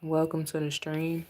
Welcome to the stream.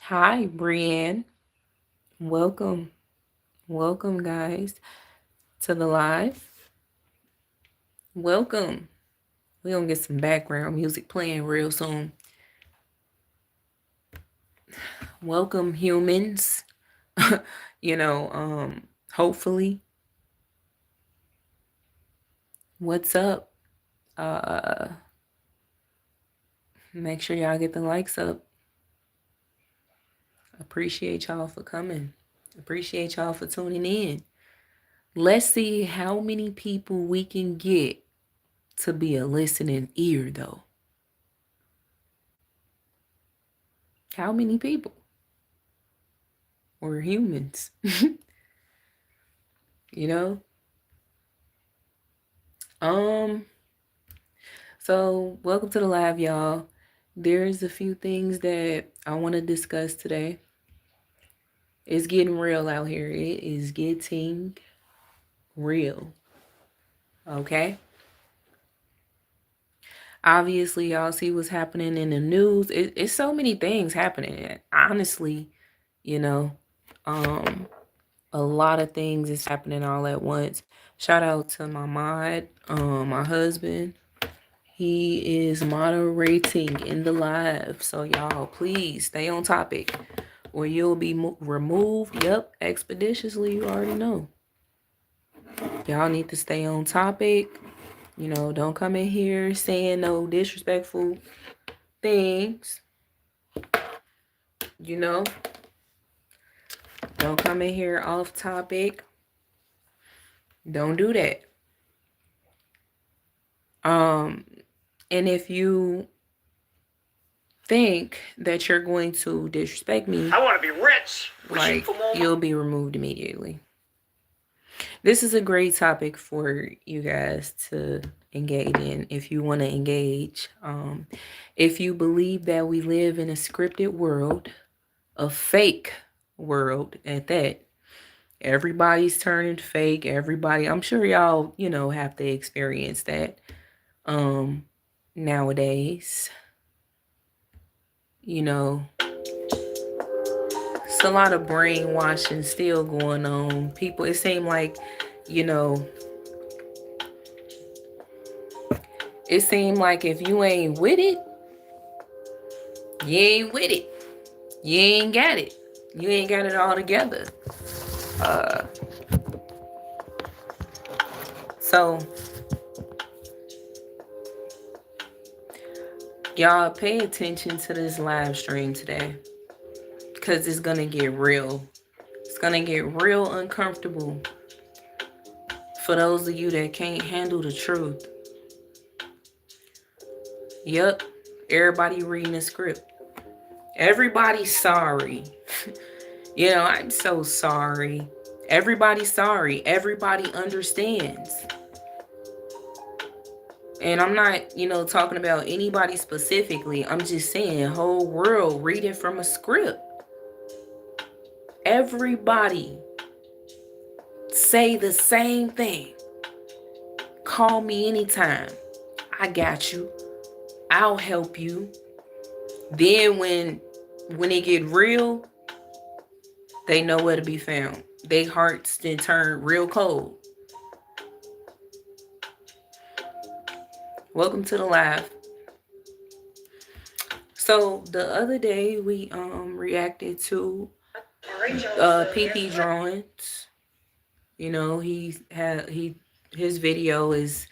Hi, Brienne. Welcome. Welcome, guys, to the live. Welcome. We're going to get some background music playing real soon. Welcome, humans. Hopefully. What's up? Make sure y'all get the likes up. Appreciate y'all for coming. Appreciate y'all for tuning in. Let's see how many people we can get to be a listening ear, though. How many people? We're humans. you know? So welcome to the live, y'all. There's a few things that I want to discuss today. It's getting real out here. It is getting real. Okay? Obviously, y'all see what's happening in the news. It's so many things happening. Honestly, a lot of things is happening all at once. Shout out to my mod, my husband. He is moderating in the live. So y'all, please stay on topic or you'll be removed. Yep, expeditiously. You already know. Y'all need to stay on topic. Don't come in here saying no disrespectful things. Don't come in here off topic. Don't do that. And if you think that you're going to disrespect me, I want to be rich. You'll be removed immediately. This is a great topic for you guys to engage in if you want to engage. If you believe that we live in a scripted world, a fake world at that, everybody's turning fake. Everybody, I'm sure y'all, have to experience that nowadays. It's a lot of brainwashing still going on. People, it seems like, it seemed like if you ain't with it, you ain't with it. You ain't got it. You ain't got it all together. So, y'all pay attention to this live stream today. Because it's going to get real. It's going to get real uncomfortable for those of you that can't handle the truth. Yep, everybody reading the script. Everybody's sorry. You know, I'm so sorry. Everybody's sorry. Everybody understands. And I'm not, talking about anybody specifically. I'm just saying, whole world reading from a script. Everybody say the same thing. Call me anytime. I got you. I'll help you. Then when it get real, they know where to be found. They hearts then turn real cold. Welcome to the live. So the other day we reacted to PP drawings. You know, his video is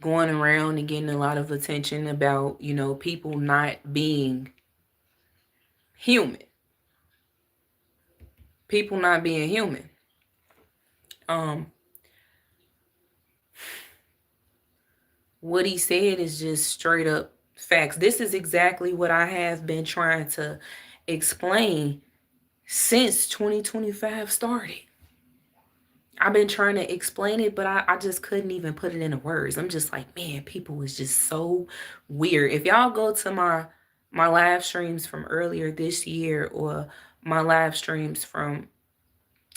going around and getting a lot of attention about, people not being human. People not being human. What he said is just straight up facts. This is exactly what I have been trying to explain since 2025 started. I've been trying to explain it, but I just couldn't even put it into words. I'm just like, man, people is just so weird. If y'all go to my live streams from earlier this year, or my live streams from,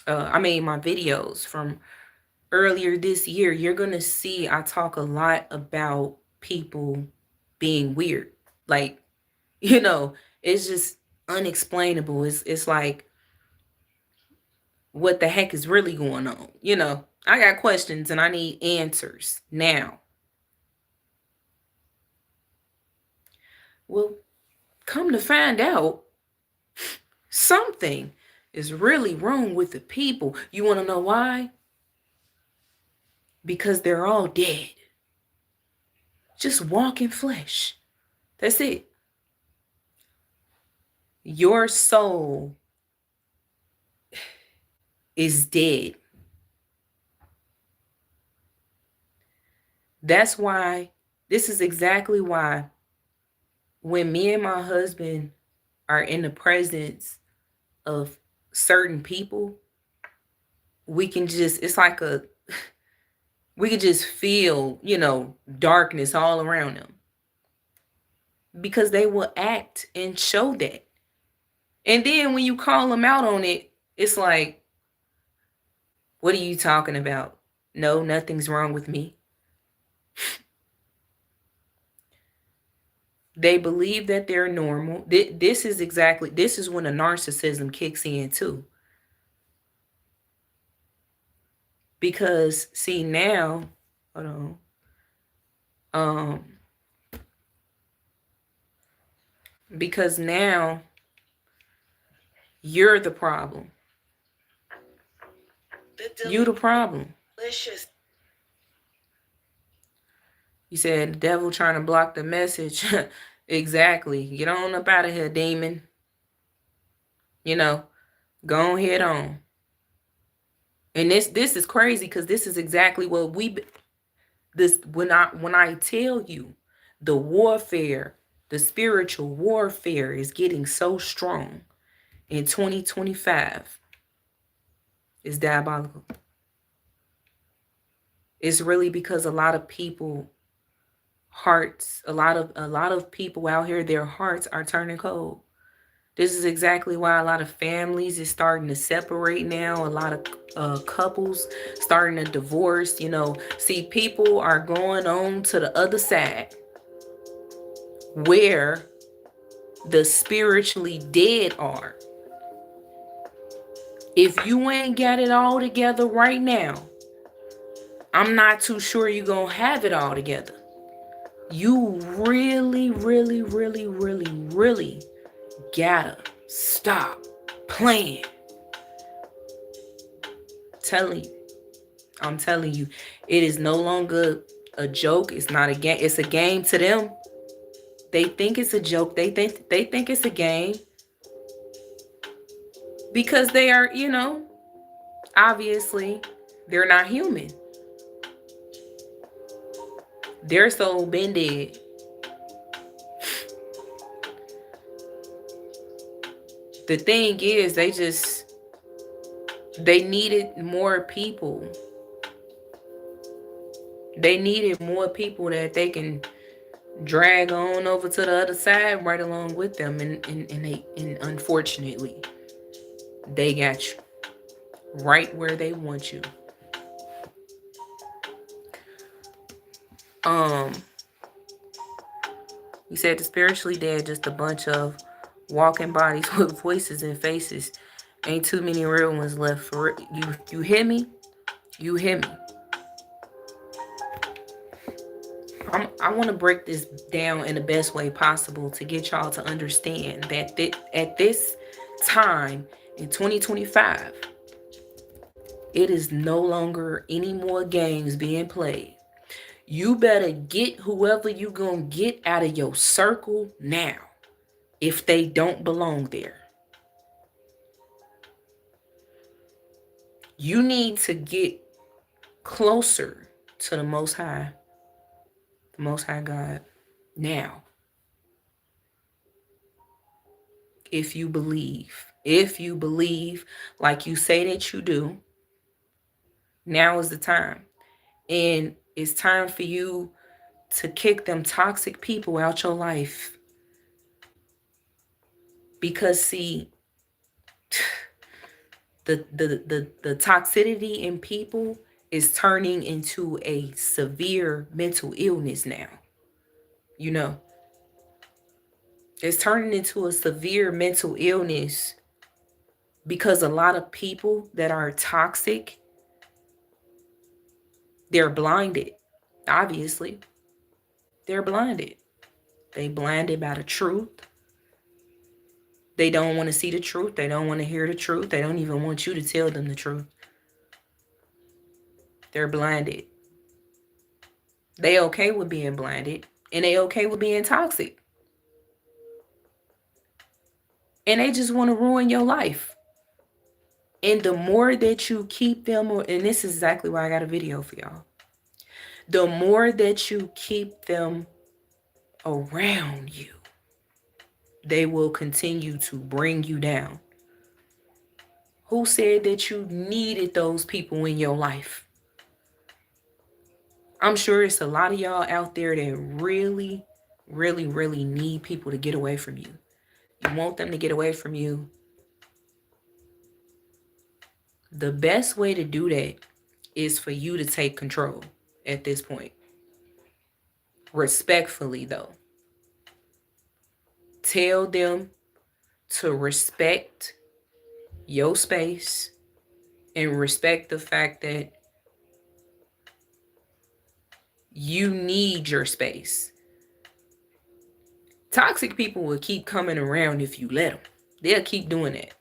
my videos from earlier this year, you're going to see I talk a lot about people being weird. Like, it's just unexplainable. It's like, what the heck is really going on? I got questions and I need answers now. Well, come to find out, something is really wrong with the people. You want to know why? Because they're all dead. Just walking flesh. That's it. Your soul is dead. That's why, this is exactly why, when me and my husband are in the presence of certain people, we can just, it's like we could just feel, darkness all around them. Because they will act and show that. And then when you call them out on it, it's like, what are you talking about? No, nothing's wrong with me. They believe that they're normal. This is when the narcissism kicks in too. Because see now, hold on. Because now you're the problem. You the problem. You said the devil trying to block the message. Exactly. Get on up out of here, demon. Go head on. And this is crazy, because this is exactly what when I tell you, the warfare, the spiritual warfare is getting so strong in 2025. It's diabolical. It's really because a lot of people hearts, a lot of people out here, their hearts are turning cold. This is exactly why a lot of families is starting to separate now. A lot of couples starting to divorce. See, people are going on to the other side, where the spiritually dead are. If you ain't got it all together right now, I'm not too sure you're going to have it all together. You really, really, really, really, really gotta stop playing. I'm telling you, it is no longer a joke. It's not a game. It's a game to them. They think it's a joke. They think it's a game, because they are, obviously they're not human. Their soul been dead. The thing is, they needed more people. They needed more people that they can drag on over to the other side right along with them. And unfortunately, they got you right where they want you. You said the spiritually dead, just a bunch of walking bodies with voices and faces. Ain't too many real ones left for it. You hear me? You hear me? I want to break this down in the best way possible to get y'all to understand that at this time in 2025, it is no longer any more games being played. You better get whoever you gonna get out of your circle now if they don't belong there. You need to get closer to the Most High God now. If you believe like you say that you do, now is the time. And it's time for you to kick them toxic people out your life. Because see, the toxicity in people is turning into a severe mental illness now. You know, it's turning into a severe mental illness because a lot of people that are toxic, they're blinded. Obviously, they're blinded. They blinded by the truth. They don't want to see the truth. They don't want to hear the truth. They don't even want you to tell them the truth. They're blinded. They okay with being blinded, and they okay with being toxic. And they just want to ruin your life. And the more that you keep them, and this is exactly why I got a video for y'all. The more that you keep them around you, they will continue to bring you down. Who said that you needed those people in your life? I'm sure it's a lot of y'all out there that really, really, really need people to get away from you. You want them to get away from you. The best way to do that is for you to take control at this point. Respectfully, though. Tell them to respect your space and respect the fact that you need your space. Toxic people will keep coming around if you let them. They'll keep doing that.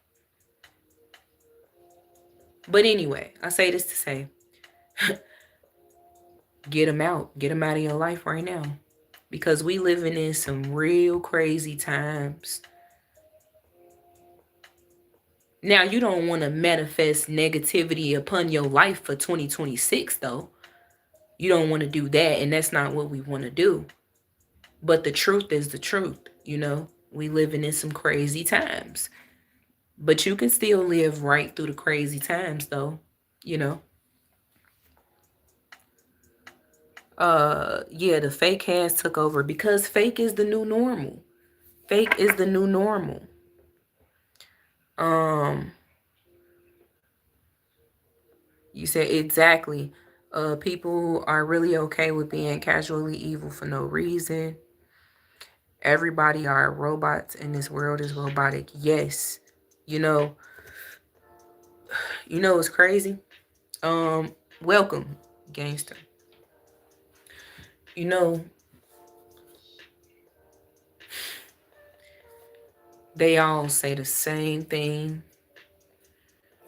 But anyway, I say this to say, get them out. Get them out of your life right now. Because we living in some real crazy times. Now, you don't want to manifest negativity upon your life for 2026, though. You don't want to do that, and that's not what we want to do. But the truth is the truth, you know. We living in some crazy times. But you can still live right through the crazy times, though, you know. Yeah, the fake has took over because fake is the new normal. Fake is the new normal. You said exactly. People are really okay with being casually evil for no reason. Everybody are robots and this world is robotic. Yes. You know it's crazy. Welcome, gangster. You know, they all say the same thing.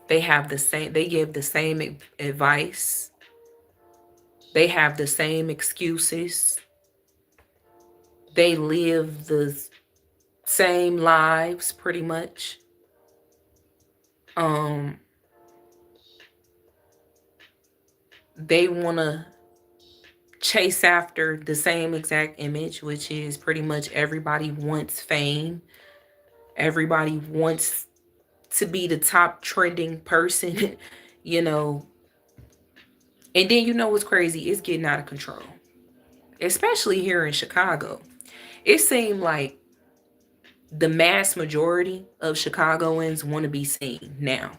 They give the same advice. They have the same excuses. They live the same lives pretty much. They want to chase after the same exact image, which is pretty much everybody wants fame. Everybody wants to be the top trending person, you know. And then you know what's crazy? It's getting out of control. Especially here in Chicago. It seemed like the mass majority of Chicagoans want to be seen now.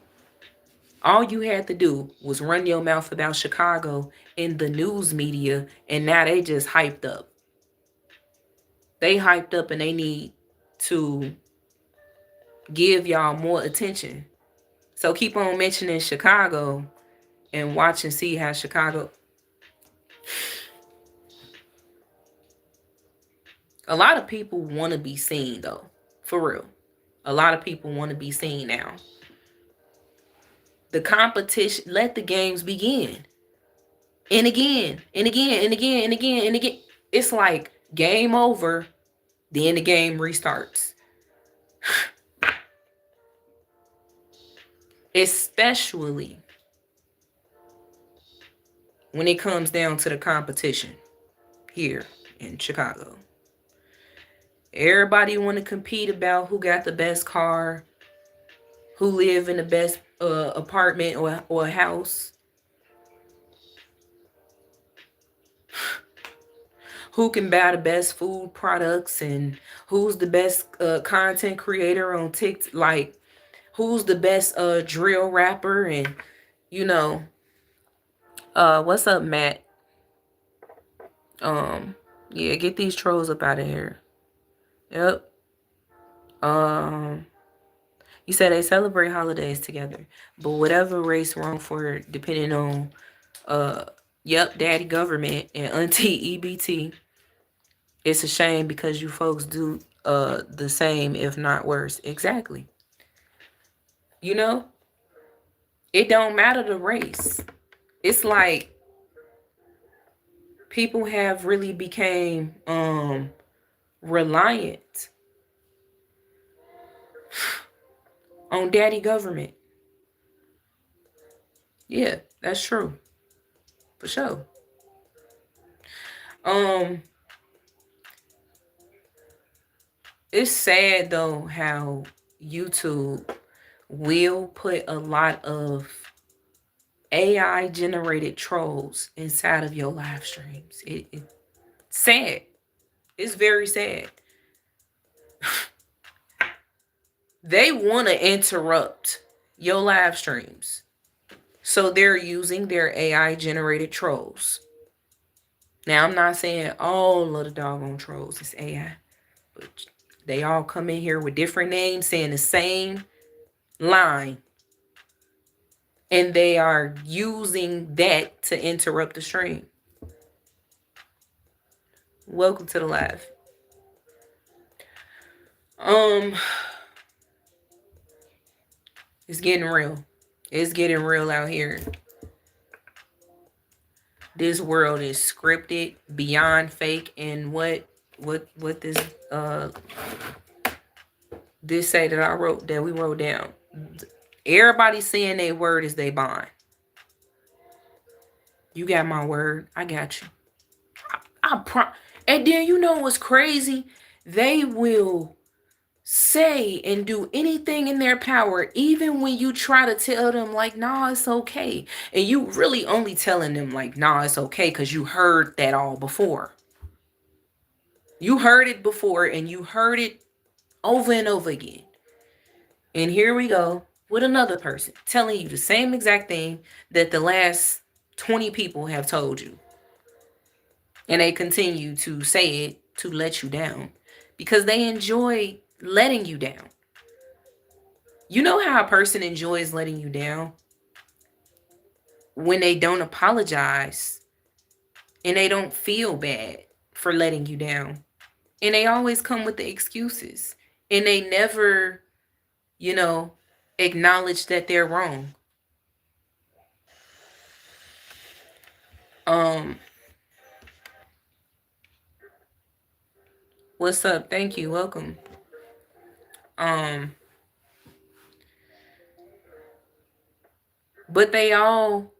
All you had to do was run your mouth about Chicago in the news media, and now they just hyped up. They hyped up and they need to give y'all more attention. So keep on mentioning Chicago and watch and see how Chicago. A lot of people want to be seen though. For real. A lot of people want to be seen now. The competition, let the games begin. And again, and again, and again, and again, and again. It's like game over, then the game restarts. Especially when it comes down to the competition here in Chicago. Everybody want to compete about who got the best car, who live in the best apartment or house, who can buy the best food products, and who's the best content creator on TikTok, like who's the best drill rapper, and you know, what's up, Matt? Yeah, get these trolls up out of here. Yep. You said they celebrate holidays together, but whatever race wrong for, depending on, yep, daddy government and auntie EBT. It's a shame because you folks do the same, if not worse. Exactly. You know, it don't matter the race. It's like people have really became reliant on daddy government. Yeah, that's true. For sure. It's sad though how YouTube will put a lot of AI generated trolls inside of your live streams. It's sad. It's very sad. They want to interrupt your live streams. So they're using their AI generated trolls. Now, I'm not saying all of the doggone trolls is AI, but they all come in here with different names saying the same line. And they are using that to interrupt the stream. Welcome to the live. It's getting real. It's getting real out here. This world is scripted beyond fake. And what this say that we wrote down. Everybody saying their word is they bond. You got my word. I got you. And then you know what's crazy? They will say and do anything in their power, even when you try to tell them like, nah, it's okay. And you really only telling them like, nah, it's okay, because you heard that all before. You heard it before, and you heard it over and over again. And here we go with another person telling you the same exact thing that the last 20 people have told you. And they continue to say it to let you down because they enjoy letting you down. You know how a person enjoys letting you down? When they don't apologize and they don't feel bad for letting you down. And they always come with the excuses. And they never, acknowledge that they're wrong. What's up? Thank you. Welcome. But they all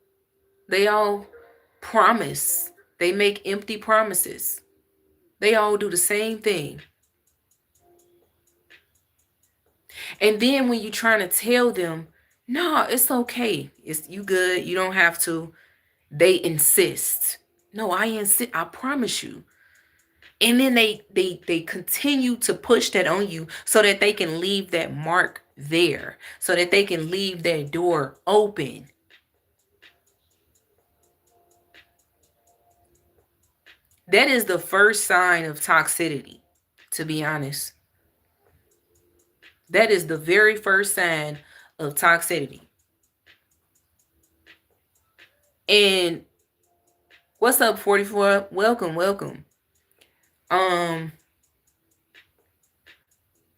promise. They make empty promises. They all do the same thing. And then when you trying to tell them, no, it's okay. It's you good. You don't have to. They insist. No, I insist. I promise you. And then they continue to push that on you so that they can leave that mark there, so that they can leave that door open. That is the first sign of toxicity, to be honest. That is the very first sign of toxicity. And what's up, 44? Welcome, welcome.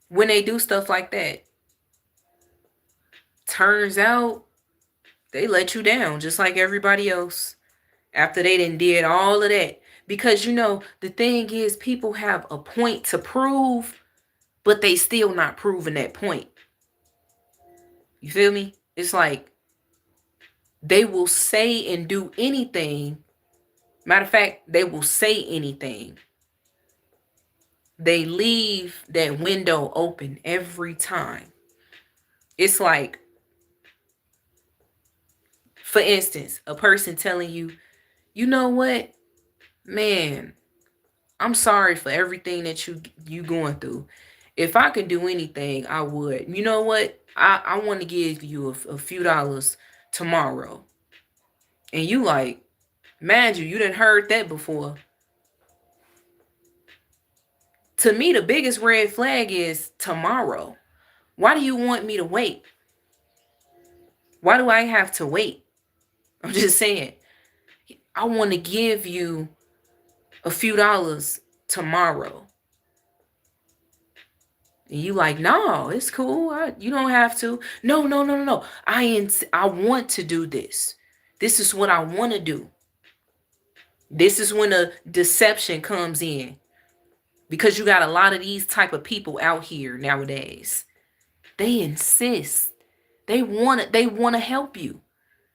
When they do stuff like that, turns out they let you down just like everybody else after they did all of that. Because the thing is, people have a point to prove, but they still not proving that point. You feel me? It's like they will say and do anything. Matter of fact, they will say anything. They leave that window open every time. It's like, for instance, a person telling you, you know what, man, I'm sorry for everything that you going through. If I could do anything, I would. You know what? I want to give you a few dollars tomorrow. And you like, man, you didn't heard that before. To me, the biggest red flag is tomorrow. Why do you want me to wait? Why do I have to wait? I'm just saying, I want to give you a few dollars tomorrow. And you like, no, it's cool. You don't have to. No. I want to do this. This is what I want to do. This is when the deception comes in. Because you got a lot of these type of people out here nowadays. They insist. They want to help you.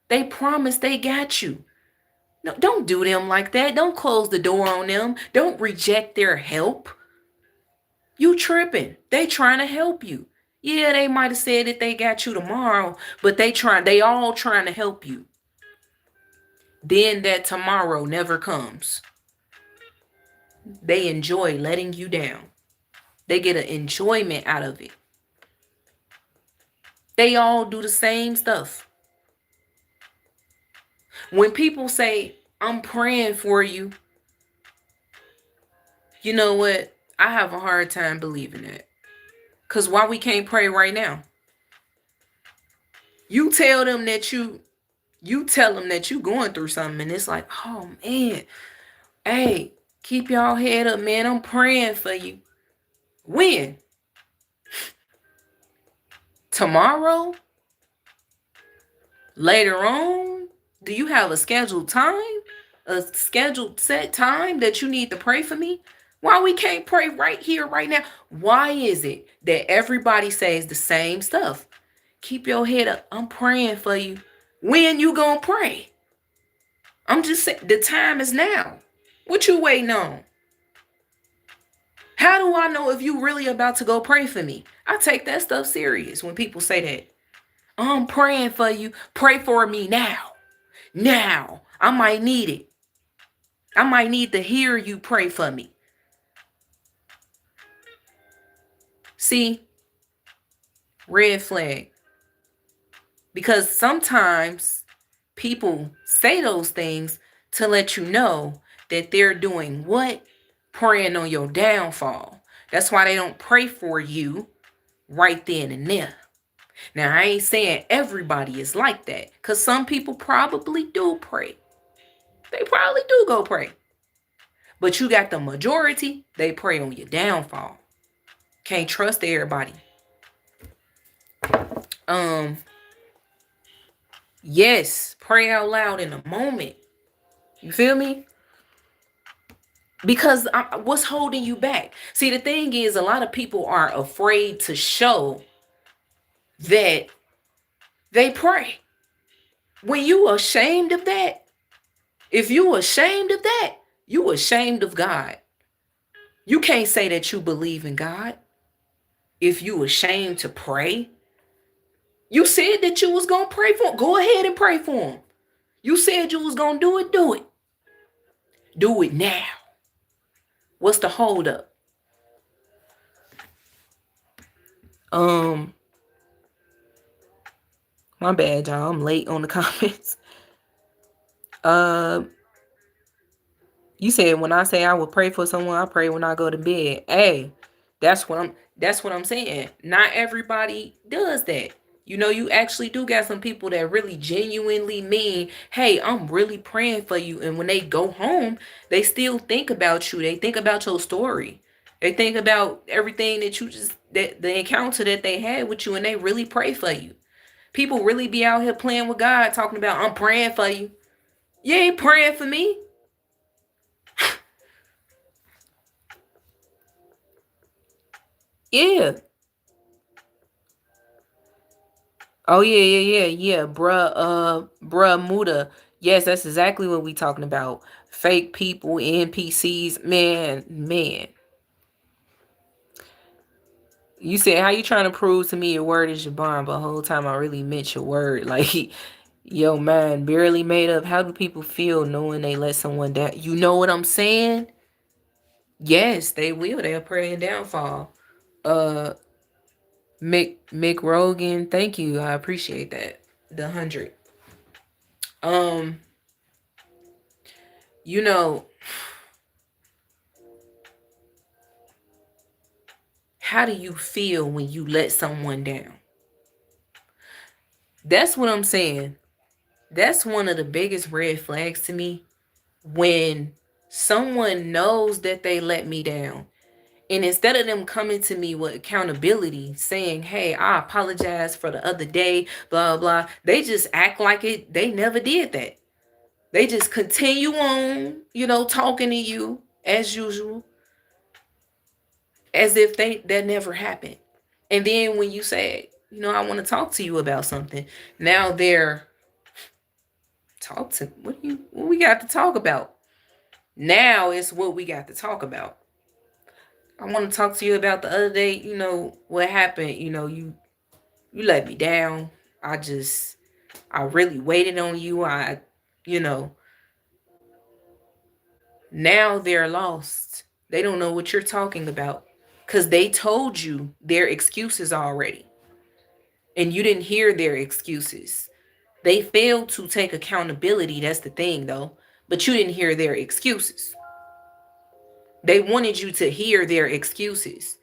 They promise they got you. No, don't do them like that. Don't close the door on them. Don't reject their help. You tripping. They trying to help you. Yeah, they might have said that they got you tomorrow, but they all trying to help you. Then that tomorrow never comes. They enjoy letting you down. They get an enjoyment out of it. They all do the same stuff. When people say, I'm praying for you, you know what? I have a hard time believing that. Because why we can't pray right now? You tell them that you going through something, and it's like, oh man, hey, keep y'all head up, man. I'm praying for you. When? Tomorrow? Later on? Do you have a scheduled time? A scheduled set time that you need to pray for me? Why we can't pray right here, right now? Why is it that everybody says the same stuff? Keep your head up. I'm praying for you. When you gonna pray? I'm just saying, the time is now. What you waiting on? How do I know if you really about to go pray for me? I take that stuff serious when people say that. I'm praying for you. Pray for me now. Now. I might need it. I might need to hear you pray for me. See? Red flag. Because sometimes people say those things to let you know that they're doing what? Praying on your downfall. That's why they don't pray for you right then and there. Now, I ain't saying everybody is like that, because some people probably do pray. They probably do go pray. But you got the majority, they pray on your downfall. Can't trust everybody. Yes, pray out loud in a moment. You feel me? Because what's holding you back? See, the thing is, a lot of people are afraid to show that they pray. When you ashamed of that, if you ashamed of that, you ashamed of God. You can't say that you believe in God. if you ashamed to pray, you said that you was gonna pray for him. Go ahead and pray for him. You said you was gonna do it. Do it. Do it now. What's the hold up? My bad, y'all. I'm late on the comments. You said when I say I would pray for someone, I pray when I go to bed. Hey, that's what I'm saying. Not everybody does that. You actually do got some people that really genuinely mean, hey, I'm really praying for you. And when they go home, they still think about you. They think about your story. They think about everything that the encounter that they had with you, and they really pray for you. People really be out here playing with God, talking about, I'm praying for you. You ain't praying for me. Yeah. Oh yeah. Bruh Muda. Yes, that's exactly what we talking about. Fake people, NPCs, man. You said how you trying to prove to me your word is your bond, but the whole time I really meant your word. Like, yo, man, barely made up. How do people feel knowing they let someone down? You know what I'm saying? Yes, they will. They'll pray a downfall. Uh, Mick Rogan, thank you. I appreciate that. The 100. Um, you know, how do you feel when you let someone down? That's what I'm saying. That's one of the biggest red flags to me, when someone knows that they let me down. And instead of them coming to me with accountability, saying, hey, I apologize for the other day, blah, blah, they just act like they never did that. They just continue on, talking to you as usual, as if that never happened. And then when you say, I want to talk to you about something, now they're talk to what we got to talk about. Now it's what we got to talk about. I want to talk to you about the other day, what happened, you let me down. I really waited on you. You know, now they're lost. They don't know what you're talking about because they told you their excuses already, and you didn't hear their excuses. They failed to take accountability. That's the thing, though. But you didn't hear their excuses. They wanted you to hear their excuses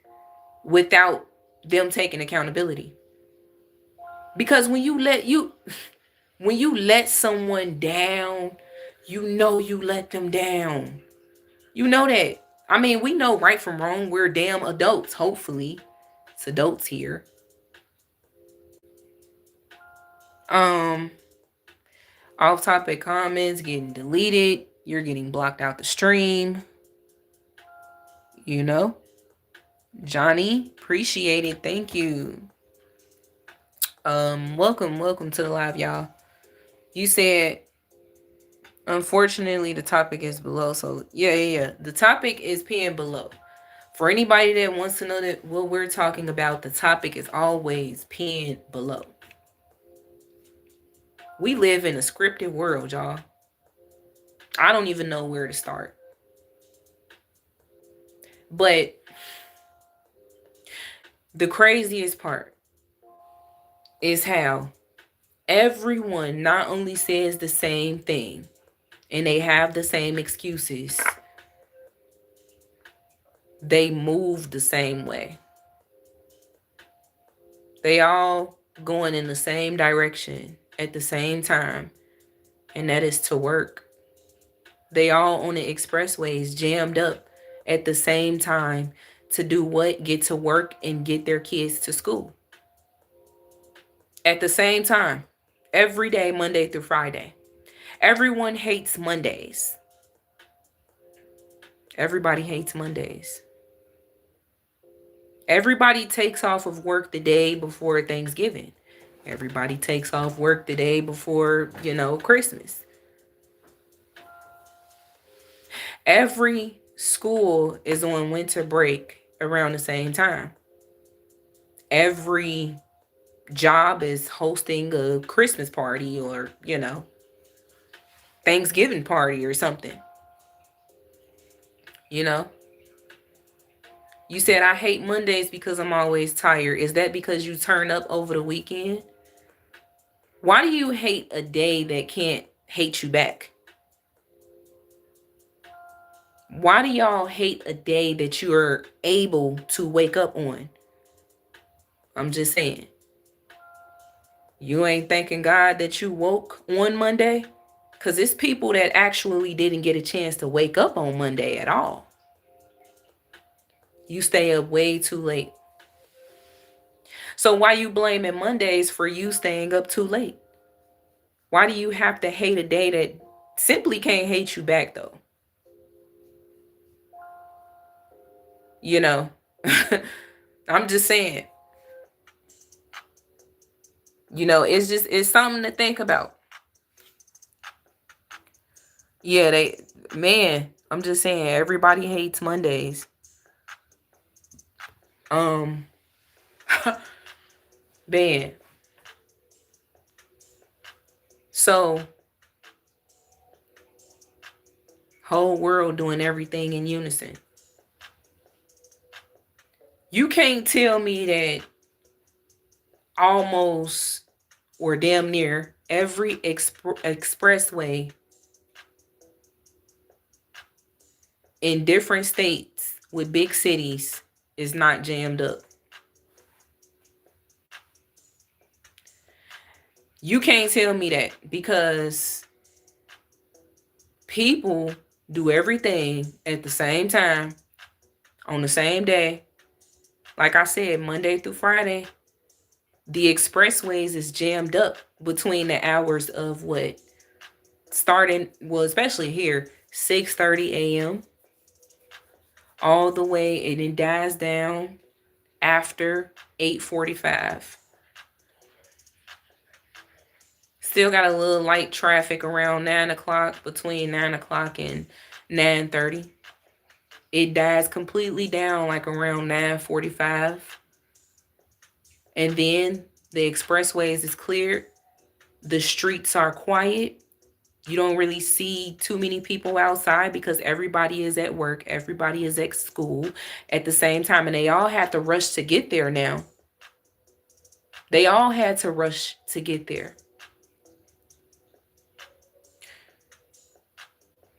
without them taking accountability. Because when you let someone down, you let them down. You know that. I mean, we know right from wrong. We're damn adults, hopefully. It's adults here. Off topic comments getting deleted. You're getting blocked out the stream. Johnny, appreciate it. Thank you. Welcome to the live, y'all. You said, unfortunately, the topic is below. So yeah. The topic is pinned below. For anybody that wants to know that what we're talking about, the topic is always pinned below. We live in a scripted world, y'all. I don't even know where to start. But the craziest part is how everyone not only says the same thing and they have the same excuses, they move the same way. They all going in the same direction at the same time, and that is to work. They all on the expressways jammed up at the same time to do what? Get to work and get their kids to school. At the same time, every day, Monday through Friday. Everyone hates Mondays. Everybody hates Mondays. Everybody takes off of work the day before Thanksgiving. Everybody takes off work the day before, Christmas. Every school is on winter break around the same time. every job is hosting a Christmas party or, Thanksgiving party or something. You said I hate Mondays because I'm always tired. Is that because you turn up over the weekend? Why do you hate a day that can't hate you back? Why do y'all hate a day that you're able to wake up on? I'm just saying. You ain't thanking God that you woke on Monday? Because it's people that actually didn't get a chance to wake up on Monday at all. You stay up way too late. So why you blaming Mondays for you staying up too late? Why do you have to hate a day that simply can't hate you back, though? I'm just saying. It's something to think about. Yeah, I'm just saying, everybody hates Mondays. Man. So, whole world doing everything in unison. You can't tell me that almost or damn near every expressway in different states with big cities is not jammed up. You can't tell me that, because people do everything at the same time on the same day. Like I said, Monday through Friday, the expressways is jammed up between the hours of what? Starting, well, especially here, 6:30 a.m. all the way, and it dies down after 8:45. Still got a little light traffic around 9 o'clock, between 9 o'clock and 9:30. It dies completely down like around 9:45. And then the expressways is cleared. The streets are quiet. You don't really see too many people outside because everybody is at work. Everybody is at school at the same time. And they all had to rush to get there now. They all had to rush to get there.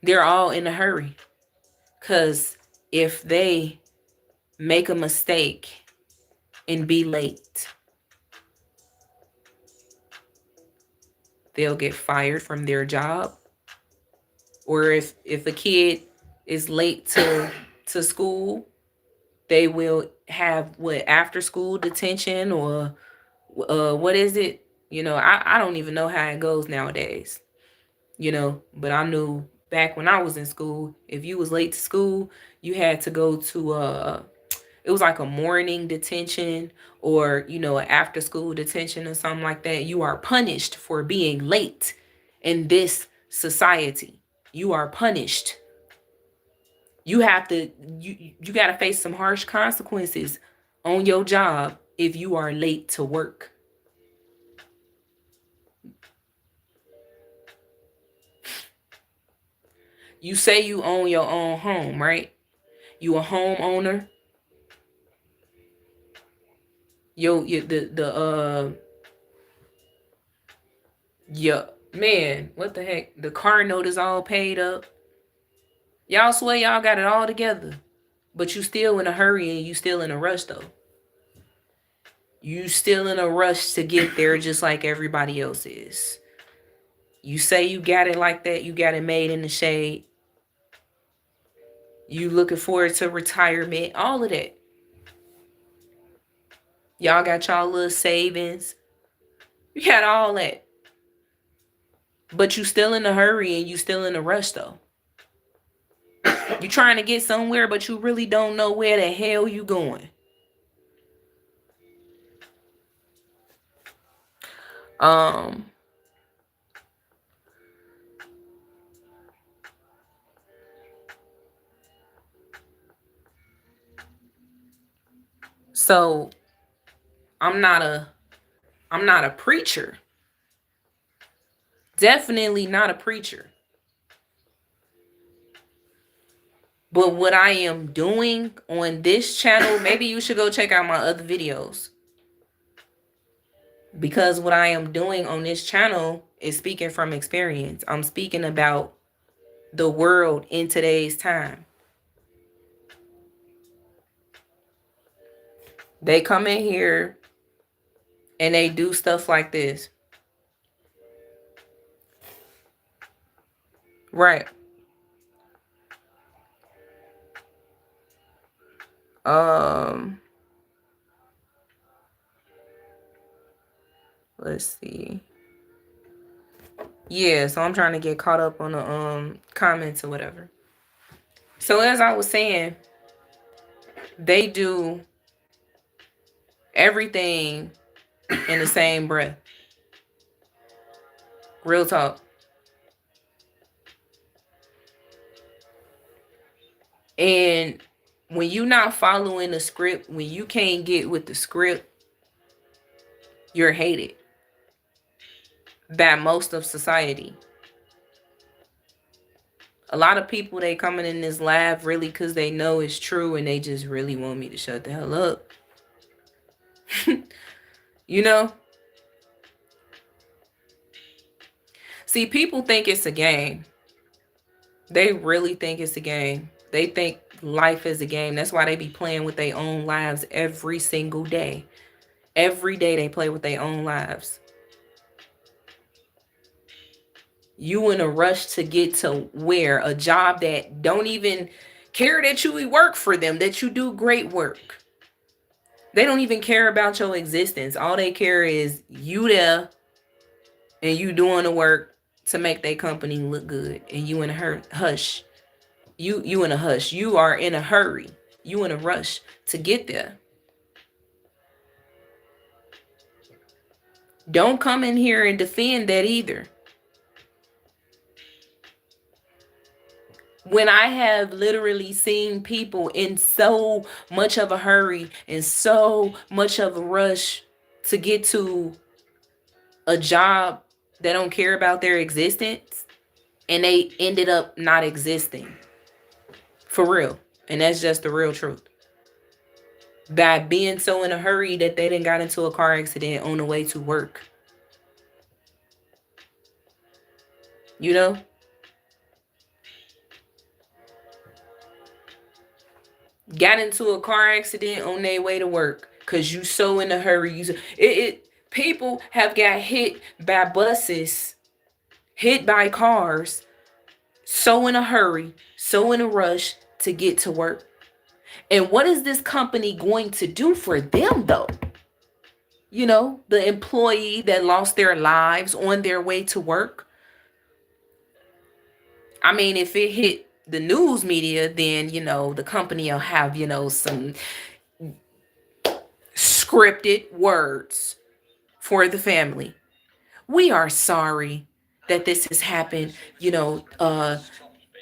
They're all in a hurry. Because if they make a mistake and be late, they'll get fired from their job. Or if a kid is late to school, they will have after school detention, or what is it? I don't even know how it goes nowadays. But I knew back when I was in school, if you was late to school, you had to go to it was like a morning detention, or an after school detention or something like that. You are punished for being late in this society. You are punished. You have to you got to face some harsh consequences on your job if you are late to work. You say you own your own home, right? You a homeowner. Yeah, man, what the heck? The car note is all paid up. Y'all swear y'all got it all together, but you still in a hurry, and you still in a rush though. You still in a rush to get there just like everybody else is. You say you got it like that, you got it made in the shade. You looking forward to retirement, all of that. Y'all got y'all little savings. You got all that. But you still in a hurry, and you still in a rush though. You trying to get somewhere, but you really don't know where the hell you going. So I'm not a preacher. Definitely not a preacher. But what I am doing on this channel, maybe you should go check out my other videos. Because what I am doing on this channel is speaking from experience. I'm speaking about the world in today's time. They come in here and they do stuff like this. Right. Let's see. Yeah, so I'm trying to get caught up on the comments or whatever. So as I was saying, they do everything in the same breath. Real talk. And when you're not following the script, when you can't get with the script, you're hated by most of society. A lot of people, they coming in this live really because they know it's true and they just really want me to shut the hell up. You know? See, people think it's a game. They really think it's a game. They think life is a game. That's why they be playing with their own lives every single day. Every day they play with their own lives. You in a rush to get to where? A job that don't even care that you work for them, that you do great work. They don't even care about your existence. All they care is you there and you doing the work to make their company look good. And you in a hush. You in a hush. You are in a hurry. You in a rush to get there. Don't come in here and defend that either. When I have literally seen people in so much of a hurry and so much of a rush to get to a job that don't care about their existence, and they ended up not existing. For real. And that's just the real truth. By being so in a hurry that they didn't got into a car accident on the way to work. You know? Got into a car accident on their way to work because you so in a hurry. People have got hit by buses, hit by cars, so in a hurry, so in a rush to get to work. And what is this company going to do for them though? You know, the employee that lost their lives on their way to work. I mean, if it hit the news media, then, you know, the company will have, you know, some scripted words for the family. We are sorry that this has happened, you know,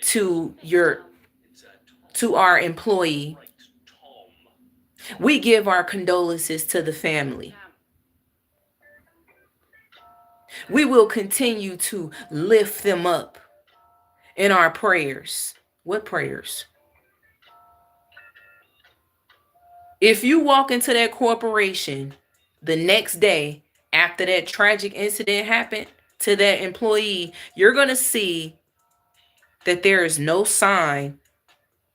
to our employee. We give our condolences to the family. We will continue to lift them up in our prayers. What prayers? If you walk into that corporation the next day after that tragic incident happened to that employee, you're going to see that there is no sign,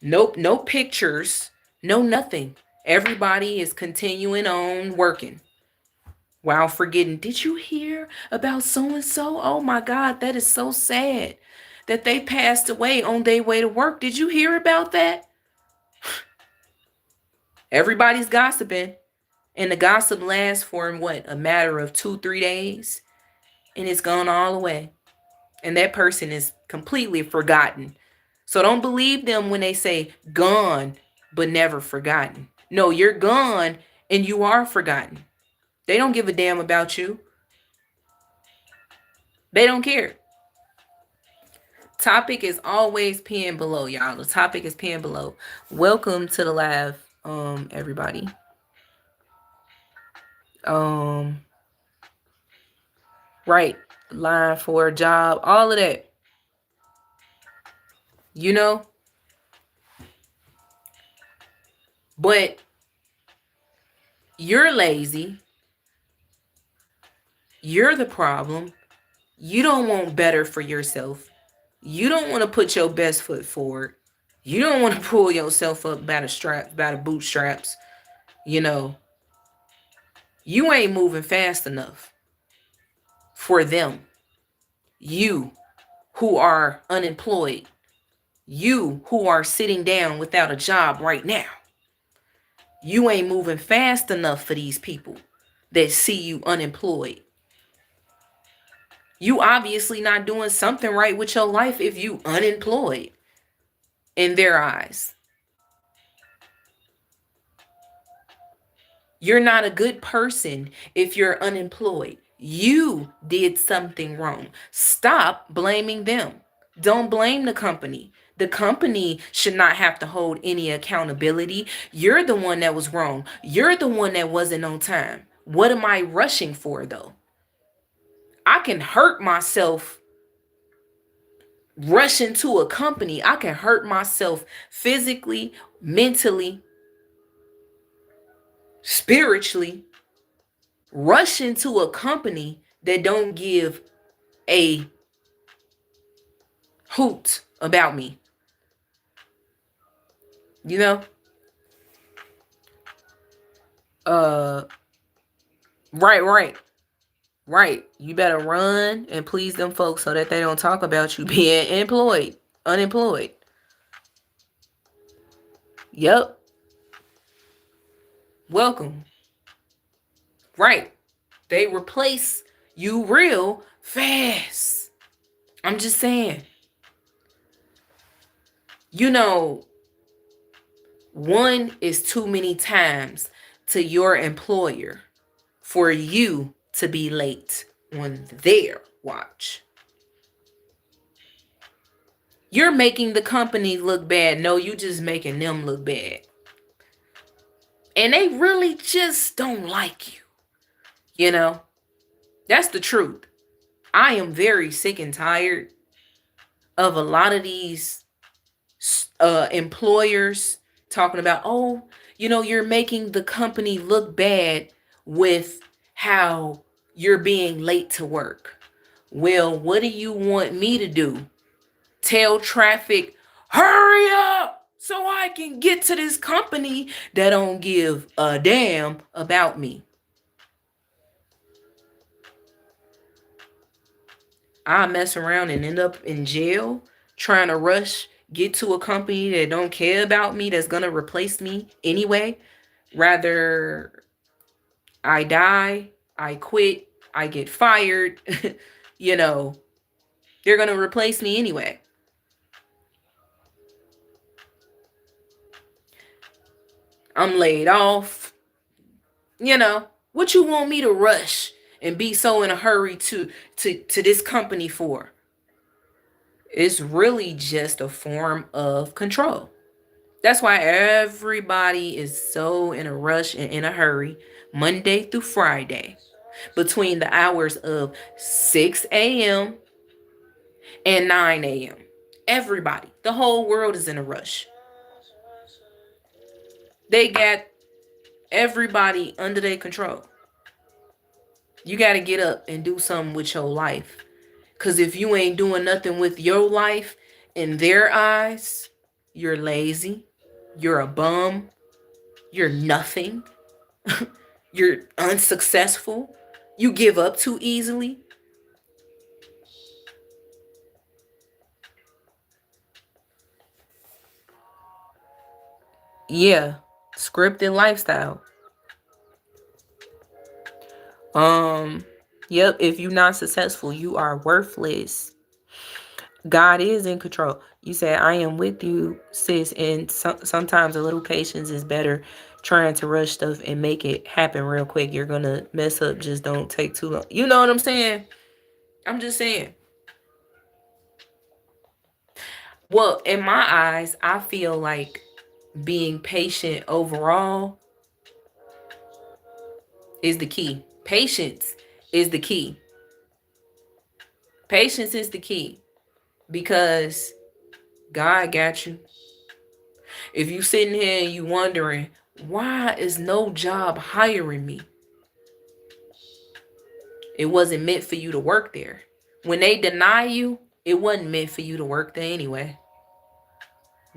no pictures, no nothing. Everybody is continuing on working while forgetting, did you hear about so-and-so? Oh my God, that is so sad that they passed away on their way to work. Did you hear about that? Everybody's gossiping, and the gossip lasts for what, a matter of 2-3 days, and it's gone all away, and that person is completely forgotten. So don't believe them when they say gone but never forgotten. No, you're gone and you are forgotten. They don't give a damn about you. They don't care. Topic is always pinned below, y'all. The topic is pinned below. Welcome to the live, everybody. Right, line for a job, all of that. You know, but you're lazy. You're the problem. You don't want better for yourself. You don't want to put your best foot forward. You don't want to pull yourself up by the strap, by the bootstraps. You know, you ain't moving fast enough for them. You who are unemployed. You who are sitting down without a job right now. You ain't moving fast enough for these people that see you unemployed. You obviously not doing something right with your life if you unemployed in their eyes. You're not a good person if you're unemployed. You did something wrong. Stop blaming them. Don't blame the company. The company should not have to hold any accountability. You're the one that was wrong. You're the one that wasn't on time. What am I rushing for though? I can hurt myself rushing to a company. I can hurt myself physically, mentally, spiritually, rush into a company that don't give a hoot about me. You know? Uh right. You better run and please them folks so that they don't talk about you being unemployed. Yep. Welcome. Right. They replace you real fast. I'm just saying. You know, one is too many times to your employer for you to be late on their watch. You're making the company look bad. No, you just making them look bad. And they really just don't like you. You know, that's the truth. I am very sick and tired of a lot of these employers talking about, oh, you know, you're making the company look bad with how you're being late to work. Well, what do you want me to do? Tell traffic, hurry up so I can get to this company that don't give a damn about me. I mess around and end up in jail trying to rush, get to a company that don't care about me, that's going to replace me anyway. Rather, I die, I quit, I get fired, you know, they're going to replace me anyway. I'm laid off. You know, what you want me to rush and be so in a hurry to this company for? It's really just a form of control. That's why everybody is so in a rush and in a hurry Monday through Friday between the hours of 6 a.m. and 9 a.m. Everybody, the whole world is in a rush. They got everybody under their control. You got to get up and do something with your life. Because if you ain't doing nothing with your life, in their eyes, you're lazy, you're a bum, you're nothing, you're unsuccessful, you give up too easily. Yeah, scripted lifestyle. Yep, if you're not successful, you are worthless. God is in control. You said, I am with you, sis. And sometimes a little patience is better. Trying to rush stuff and make it happen real quick. You're going to mess up. Just don't take too long. You know what I'm saying? I'm just saying. Well, in my eyes, I feel like being patient overall is the key. Patience is the key. Patience is the key, because God got you. If you sitting here and you wondering, why is no job hiring me? It wasn't meant for you to work there. When they deny you, it wasn't meant for you to work there anyway.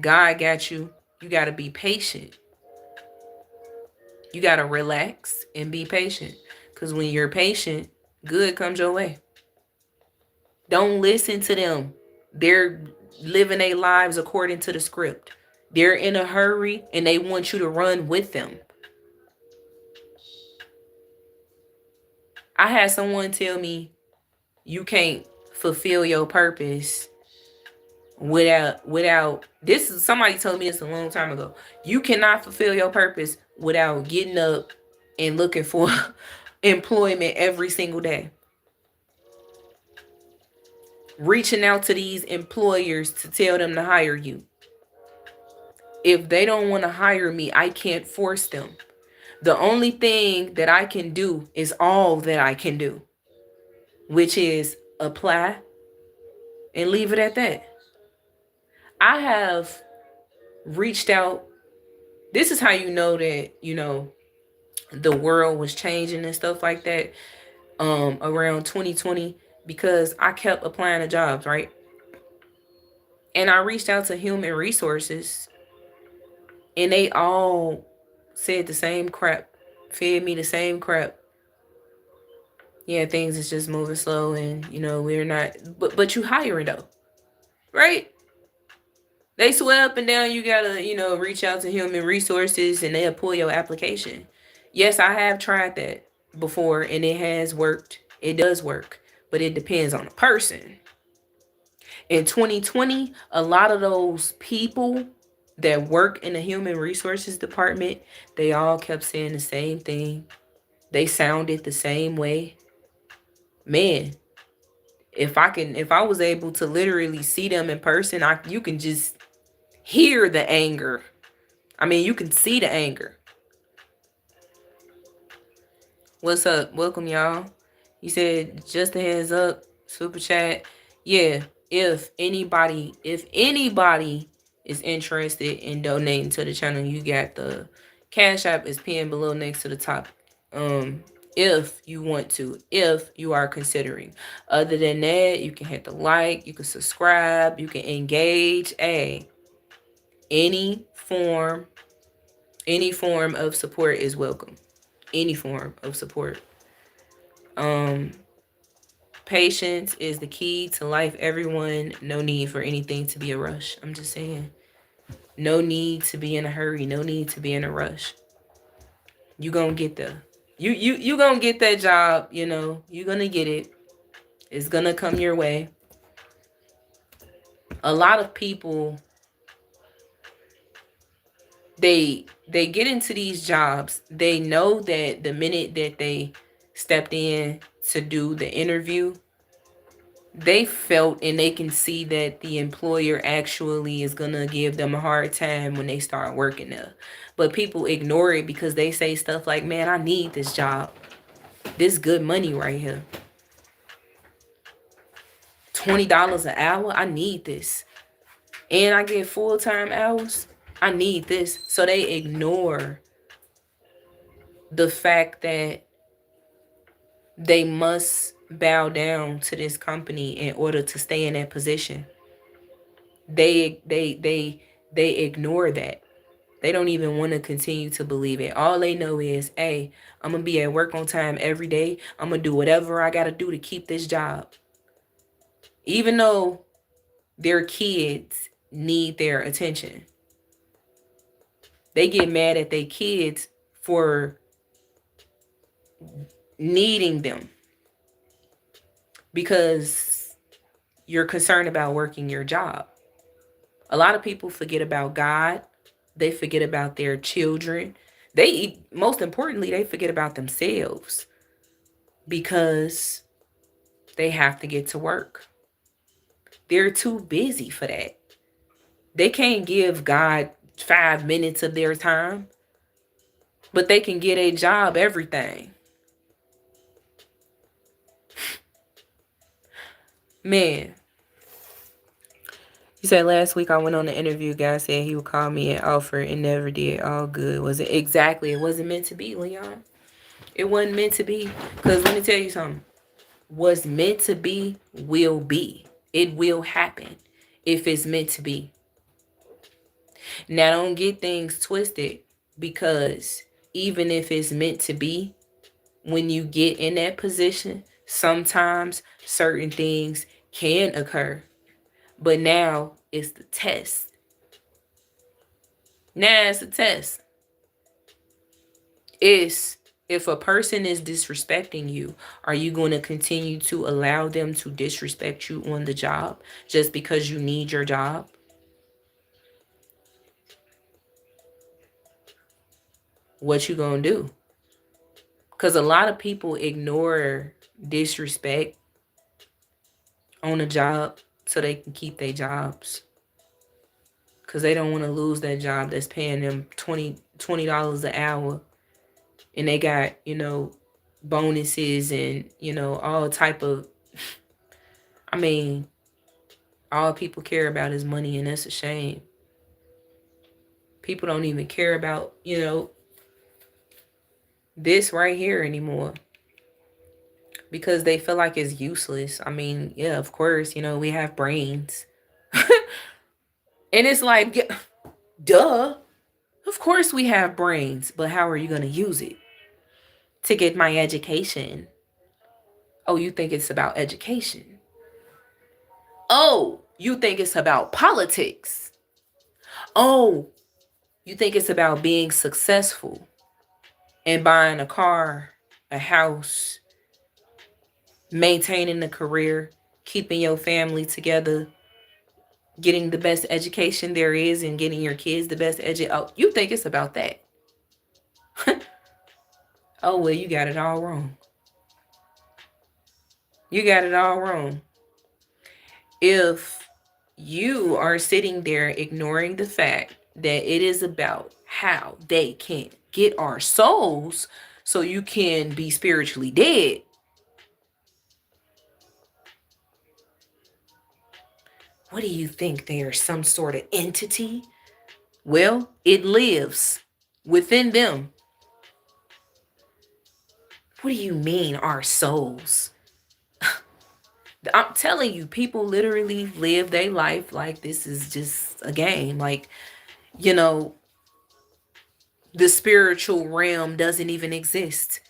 God got you. You got to be patient. You got to relax and be patient. Because when you're patient, good comes your way. Don't listen to them. They're living their lives according to the script. They're in a hurry and they want you to run with them. I had someone tell me, you can't fulfill your purpose without this is somebody told me this a long time ago. You cannot fulfill your purpose without getting up and looking for employment every single day. Reaching out to these employers to tell them to hire you. If they don't want to hire me, I can't force them. The only thing that I can do is all that I can do, which is apply and leave it at that. I have reached out. This is how you know that, the world was changing and stuff like that around 2020, because I kept applying to jobs, right? And I reached out to human resources and they all said the same crap, fed me the same crap. Yeah, things is just moving slow and, we're not, but you hiring though, right? They swear up and down you gotta, reach out to human resources and they'll pull your application. Yes, I have tried that before and it has worked. It does work, but it depends on the person. In 2020, a lot of those people that work in the human resources department, they all kept saying the same thing. They sounded the same way. Man, if I was able to literally see them in person, you can just hear the anger. I mean, you can see the anger. What's up? Welcome, y'all. He said, just a heads up, super chat. Yeah, if anybody is interested in donating to the channel, you got the Cash App is pinned below next to the top. If you want to, if you are considering. Other than that, you can hit the like, you can subscribe, you can engage. Any form of support is welcome. Any form of support. Patience is the key to life, everyone. No need for anything to be a rush. I'm just saying. No need to be in a hurry. No need to be in a rush. You gonna get there. You gonna get that job, You're gonna get it. It's gonna come your way. A lot of people, they get into these jobs. They know that the minute that they stepped in to do the interview, they felt and they can see that the employer actually is going to give them a hard time when they start working there. But people ignore it because they say stuff like, man, I need this job. This good money right here. $20 an hour. I need this. And I get full-time hours. I need this. So they ignore the fact that they must bow down to this company in order to stay in that position. They ignore that. They don't even want to continue to believe it. All they know is, hey, I'm going to be at work on time every day. I'm going to do whatever I got to do to keep this job. Even though their kids need their attention. They get mad at their kids for needing them because you're concerned about working your job. A lot of people forget about God. They forget about their children. Most importantly, they forget about themselves because they have to get to work. They're too busy for that. They can't give God 5 minutes of their time, but they can get a job, everything. Man, you said last week I went on the interview. Guy said he would call me and offer and never did. All good. Was it? Exactly. It wasn't meant to be, Leon. It wasn't meant to be. Because let me tell you something. What's meant to be will be. It will happen if it's meant to be. Now, don't get things twisted, because even if it's meant to be, when you get in that position, sometimes certain things can occur. But now it's the test. Now it's the test. It's, if a person is disrespecting you, are you going to continue to allow them to disrespect you on the job just because you need your job? What you gonna do? Because a lot of people ignore disrespect on a job so they can keep their jobs. Because they don't want to lose that job that's paying them $20 an hour. And they got, bonuses and, all type of, I mean, all people care about is money, and that's a shame. People don't even care about, this right here anymore, because they feel like it's useless. I mean, yeah, of course, we have brains. And it's like, duh. Of course we have brains, but how are you going to use it? To get my education. Oh, you think it's about education? Oh, you think it's about politics? Oh, you think it's about being successful and buying a car, a house, maintaining a career, keeping your family together, getting the best education there is, and getting your kids the best Oh, you think it's about that? Oh, well, you got it all wrong. You got it all wrong. If you are sitting there ignoring the fact that it is about how they can get our souls so you can be spiritually dead, what do you think? They are some sort of entity? Well, it lives within them. What do you mean, our souls? I'm telling you, people literally live their life like this is just a game. Like, the spiritual realm doesn't even exist.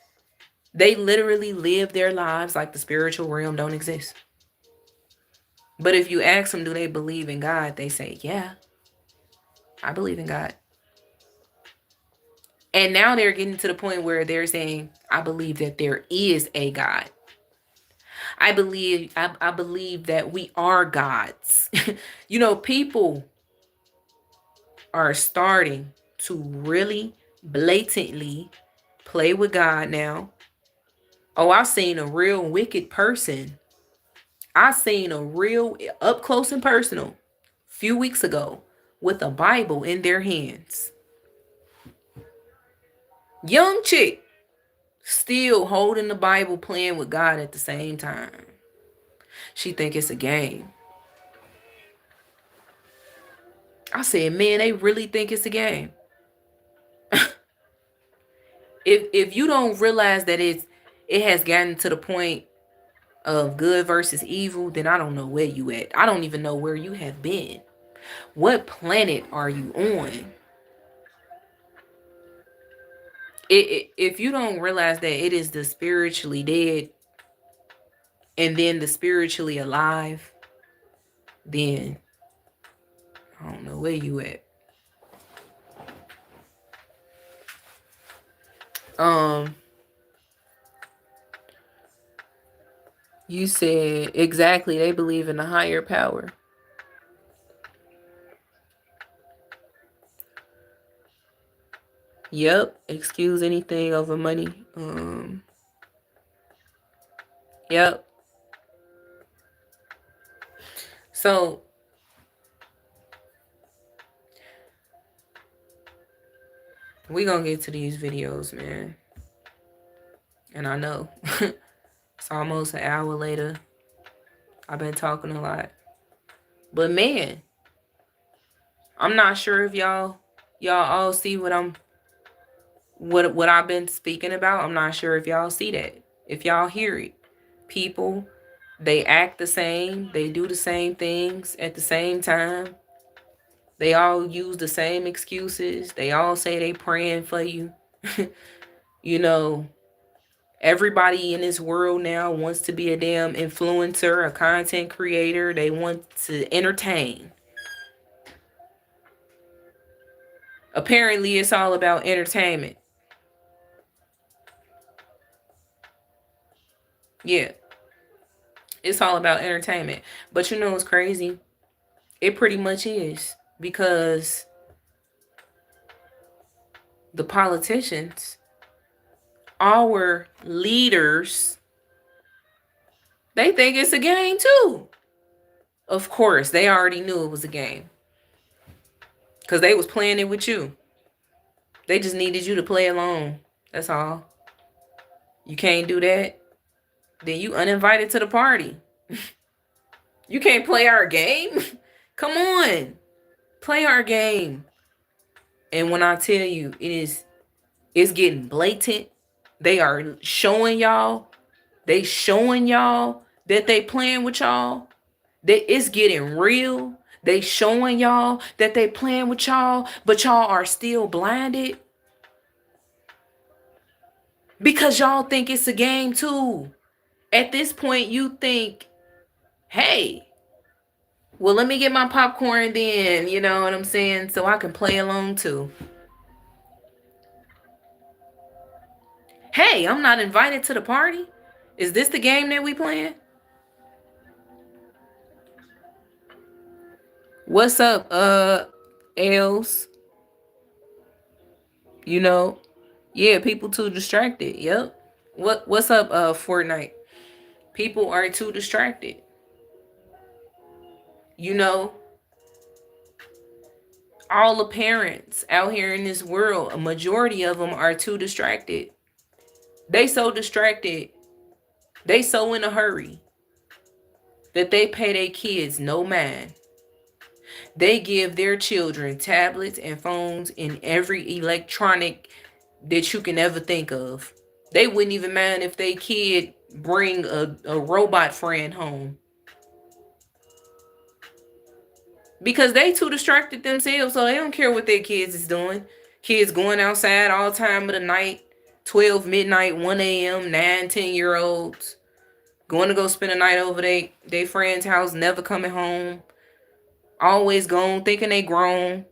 They literally live their lives like the spiritual realm don't exist. But if you ask them, do they believe in God? They say, yeah, I believe in God. And now they're getting to the point where they're saying, I believe that there is a God. I believe that we are gods. People are starting to really blatantly play with God now. Oh, I've seen a real wicked person. I seen a real up close and personal a few weeks ago with a Bible in their hands. Young chick still holding the Bible, playing with God at the same time. She think it's a game. I said, man, they really think it's a game. If you don't realize that it has gotten to the point of good versus evil, then I don't know where you at. I don't even know where you have been. What planet are you on? If you don't realize that it is the spiritually dead and then the spiritually alive, then I don't know where you at. You said exactly, they believe in a higher power. Yep, excuse anything over money. Yep. So we gonna get to these videos, man. And I know it's almost an hour later. I've been talking a lot. But man, I'm not sure if y'all all see what I've been speaking about. I'm not sure if y'all see that. If y'all hear it. People, they act the same, they do the same things at the same time. They all use the same excuses. They all say they praying for you. You know, everybody in this world now wants to be a damn influencer, a content creator. They want to entertain. Apparently, it's all about entertainment. Yeah, it's all about entertainment. But you know what's crazy? It pretty much is. Because the politicians, our leaders, they think it's a game too. Of course, they already knew it was a game. Because they was playing it with you. They just needed you to play along. That's all. You can't do that, then you uninvited to the party. You can't play our game? Come on. Play our game. And when I tell you it's getting blatant, they are showing y'all, that they playing with y'all. That it's getting real. They showing y'all that they playing with y'all, but y'all are still blinded. Because y'all think it's a game too. At this point, you think, hey, well, let me get my popcorn then, you know what I'm saying? So I can play along too. Hey, I'm not invited to the party? Is this the game that we playing? What's up, Els? You know? Yeah, people too distracted. Yep. What's up, Fortnite? People are too distracted. You know, all the parents out here in this world, a majority of them are too distracted. They so distracted. They so in a hurry that they pay their kids no mind. They give their children tablets and phones and every electronic that you can ever think of. They wouldn't even mind if they kid bring a robot friend home. Because they too distracted themselves, so they don't care what their kids is doing. Kids going outside all time of the night, 12 midnight, 1 a.m., 9, 10-year-olds. Going to go spend a night over they friend's house, never coming home. Always gone, thinking they grown.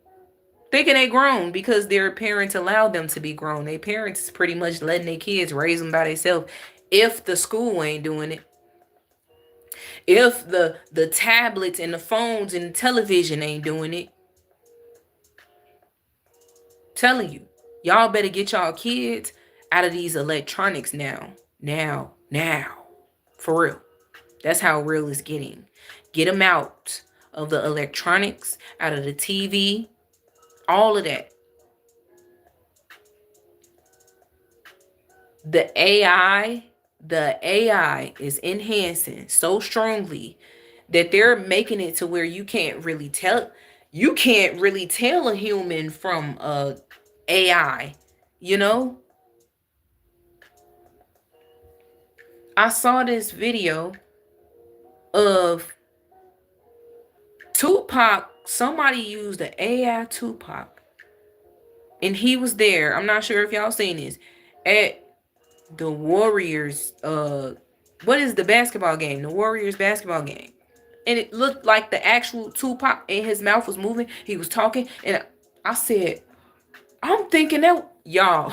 Thinking they grown because their parents allowed them to be grown. Their parents is pretty much letting their kids raise them by themselves if the school ain't doing it. If the tablets and the phones and the television ain't doing it. Telling you, y'all better get y'all kids out of these electronics now. Now. For real. That's how real it's getting. Get them out of the electronics, out of the TV, all of that. The AI is enhancing so strongly that they're making it to where you can't really tell a human from a AI, you know? I saw this video of Tupac. Somebody used the AI Tupac, and he was there. I'm not sure if y'all seen this at the Warriors. What is the basketball game? The Warriors basketball game, and it looked like the actual Tupac, and his mouth was moving. He was talking, and I said, I'm thinking that y'all.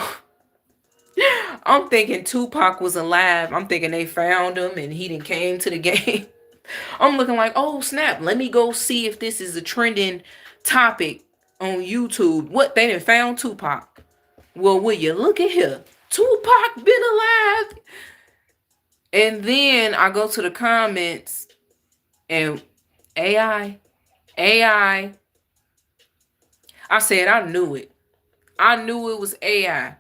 I'm thinking Tupac was alive. I'm thinking they found him and he didn't came to the game. I'm looking like, oh snap, let me go see if this is a trending topic on YouTube. What, they done found Tupac? Well, will you look at here? Tupac been alive. And then I go to the comments and AI. I said, I knew it. I knew it was AI.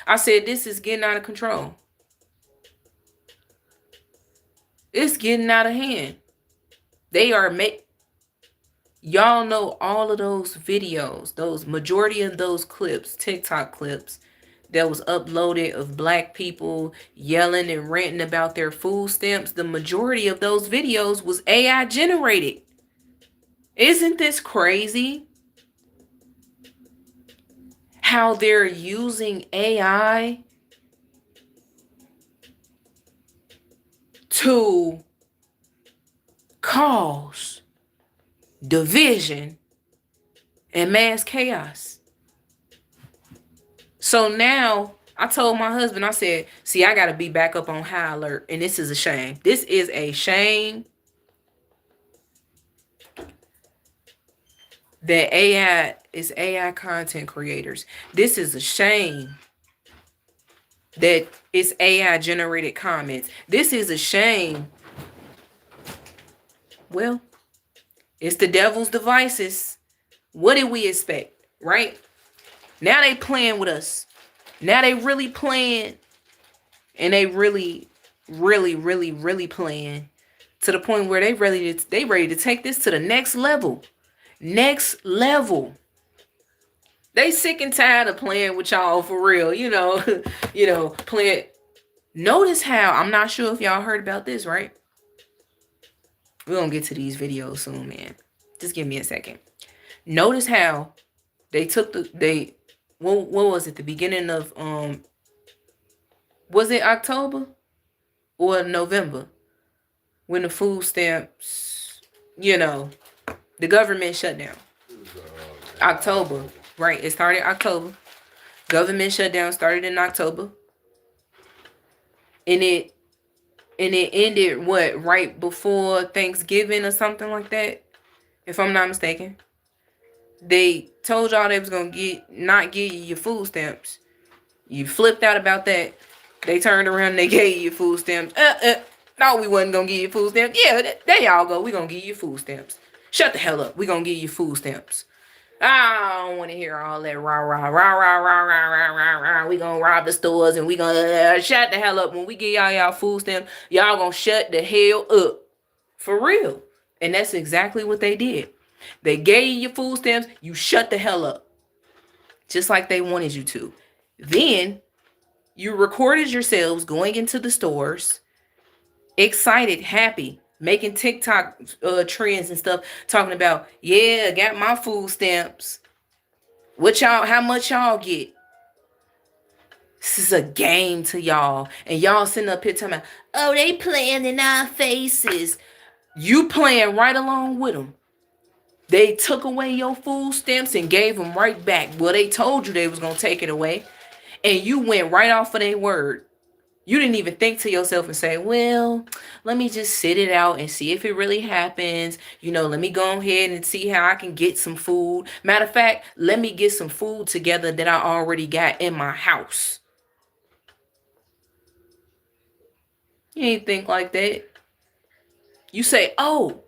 I said, this is getting out of control. It's getting out of hand. They are y'all know all of those videos, those majority of those clips, TikTok clips that was uploaded of black people yelling and ranting about their food stamps. The majority of those videos was AI generated. Isn't this crazy? How they're using AI to cause division and mass chaos. So now I told my husband, I said, see, I got to be back up on high alert. And this is a shame. This is a shame that AI is AI content creators. This is a shame that it's AI generated comments. This is a shame. Well, it's the devil's devices. What did we expect, right? Now they playing with us. Now they really playing, and they really playing to the point where they ready to take this to the next level. Next level. They sick and tired of playing with y'all for real, playing. Notice how, I'm not sure if y'all heard about this, right? We're gonna get to these videos soon, man. Just give me a second. Notice how they took what was it? The beginning of was it October or November when the food stamps, the government shut down? October, right? It started October. Government shutdown started in October, and it ended right before Thanksgiving or something like that, if I'm not mistaken. They told y'all they was gonna not give you your food stamps. You flipped out about that. They turned around and they gave you your food stamps. No, we wasn't gonna give you food stamps. Yeah, there y'all go. We gonna give you food stamps. Shut the hell up. We gonna give you food stamps. I don't want to hear all that rah rah rah rah rah rah rah rah rah. We gonna rob the stores and we gonna shut the hell up. When we give y'all food stamps, y'all gonna shut the hell up. For real. And that's exactly what they did. They gave you your food stamps, you shut the hell up. Just like they wanted you to. Then you recorded yourselves going into the stores, excited, happy, making TikTok trends and stuff, talking about, yeah, got my food stamps. How much y'all get? This is a game to y'all. And y'all sitting up here talking about, oh, they playing in our faces. You playing right along with them. They took away your food stamps and gave them right back. Well, they told you they was going to take it away. And you went right off of their word. You didn't even think to yourself and say, well, let me just sit it out and see if it really happens. Let me go ahead and see how I can get some food. Matter of fact, let me get some food together that I already got in my house. You ain't think like that. You say, oh,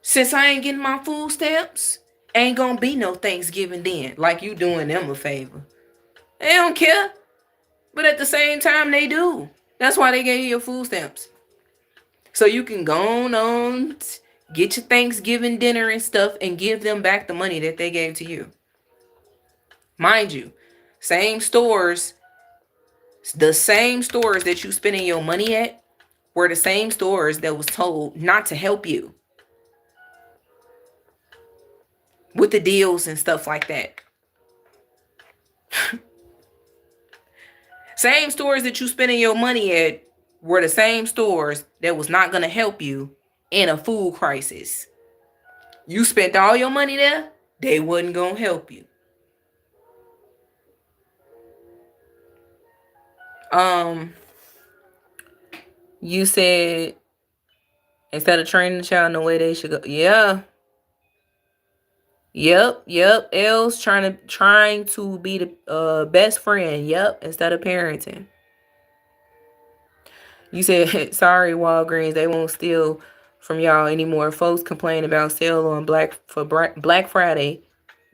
since I ain't getting my food stamps, ain't gonna be no Thanksgiving then. Like you doing them a favor. They don't care. But at the same time, they do. That's why they gave you your food stamps. So you can go on, get your Thanksgiving dinner and stuff and give them back the money that they gave to you. Mind you, the same stores that you spending your money at were the same stores that was told not to help you with the deals and stuff like that. Same stores that you spending your money at were the same stores that was not going to help you in a food crisis. You spent all your money there, they wasn't going to help you. You said instead of training the child in the way they should go. Yeah. Yep. L's trying to be the best friend. Yep, instead of parenting. You said, sorry, Walgreens, they won't steal from y'all anymore. Folks complain about sale on Black Friday.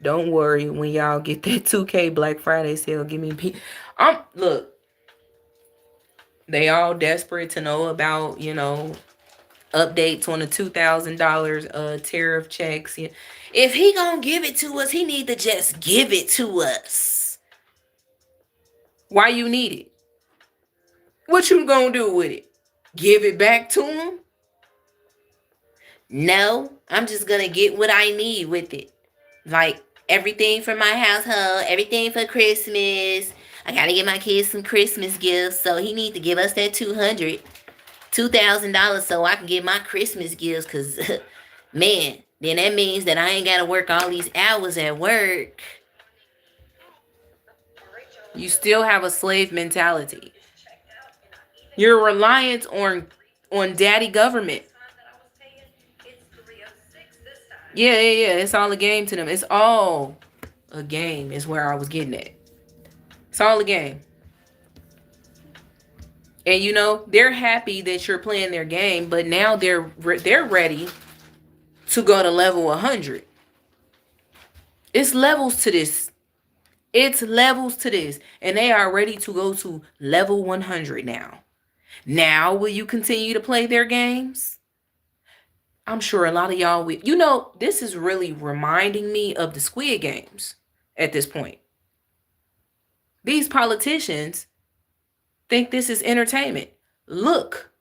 Don't worry, when y'all get that 2K Black Friday sale, give me look. They all desperate to know about, updates on the $2,000 tariff checks. If he gonna give it to us, he need to just give it to us. Why you need it? What you gonna do with it? Give it back to him? No, I'm just gonna get what I need with it. Like everything for my household, everything for Christmas. I gotta get my kids some Christmas gifts, so he need to give us that $2,000 so I can get my Christmas gifts. Cause man, then that means that I ain't gotta work all these hours at work. You still have a slave mentality. You're reliant on daddy government. Yeah. It's all a game to them. It's all a game is where I was getting at. It's all a game. And they're happy that you're playing their game, but now they're ready to go to level 100. It's levels to this. It's levels to this. And they are ready to go to level 100 now. Now, will you continue to play their games? I'm sure a lot of y'all will. This is really reminding me of the Squid Games at this point. These politicians think this is entertainment. Look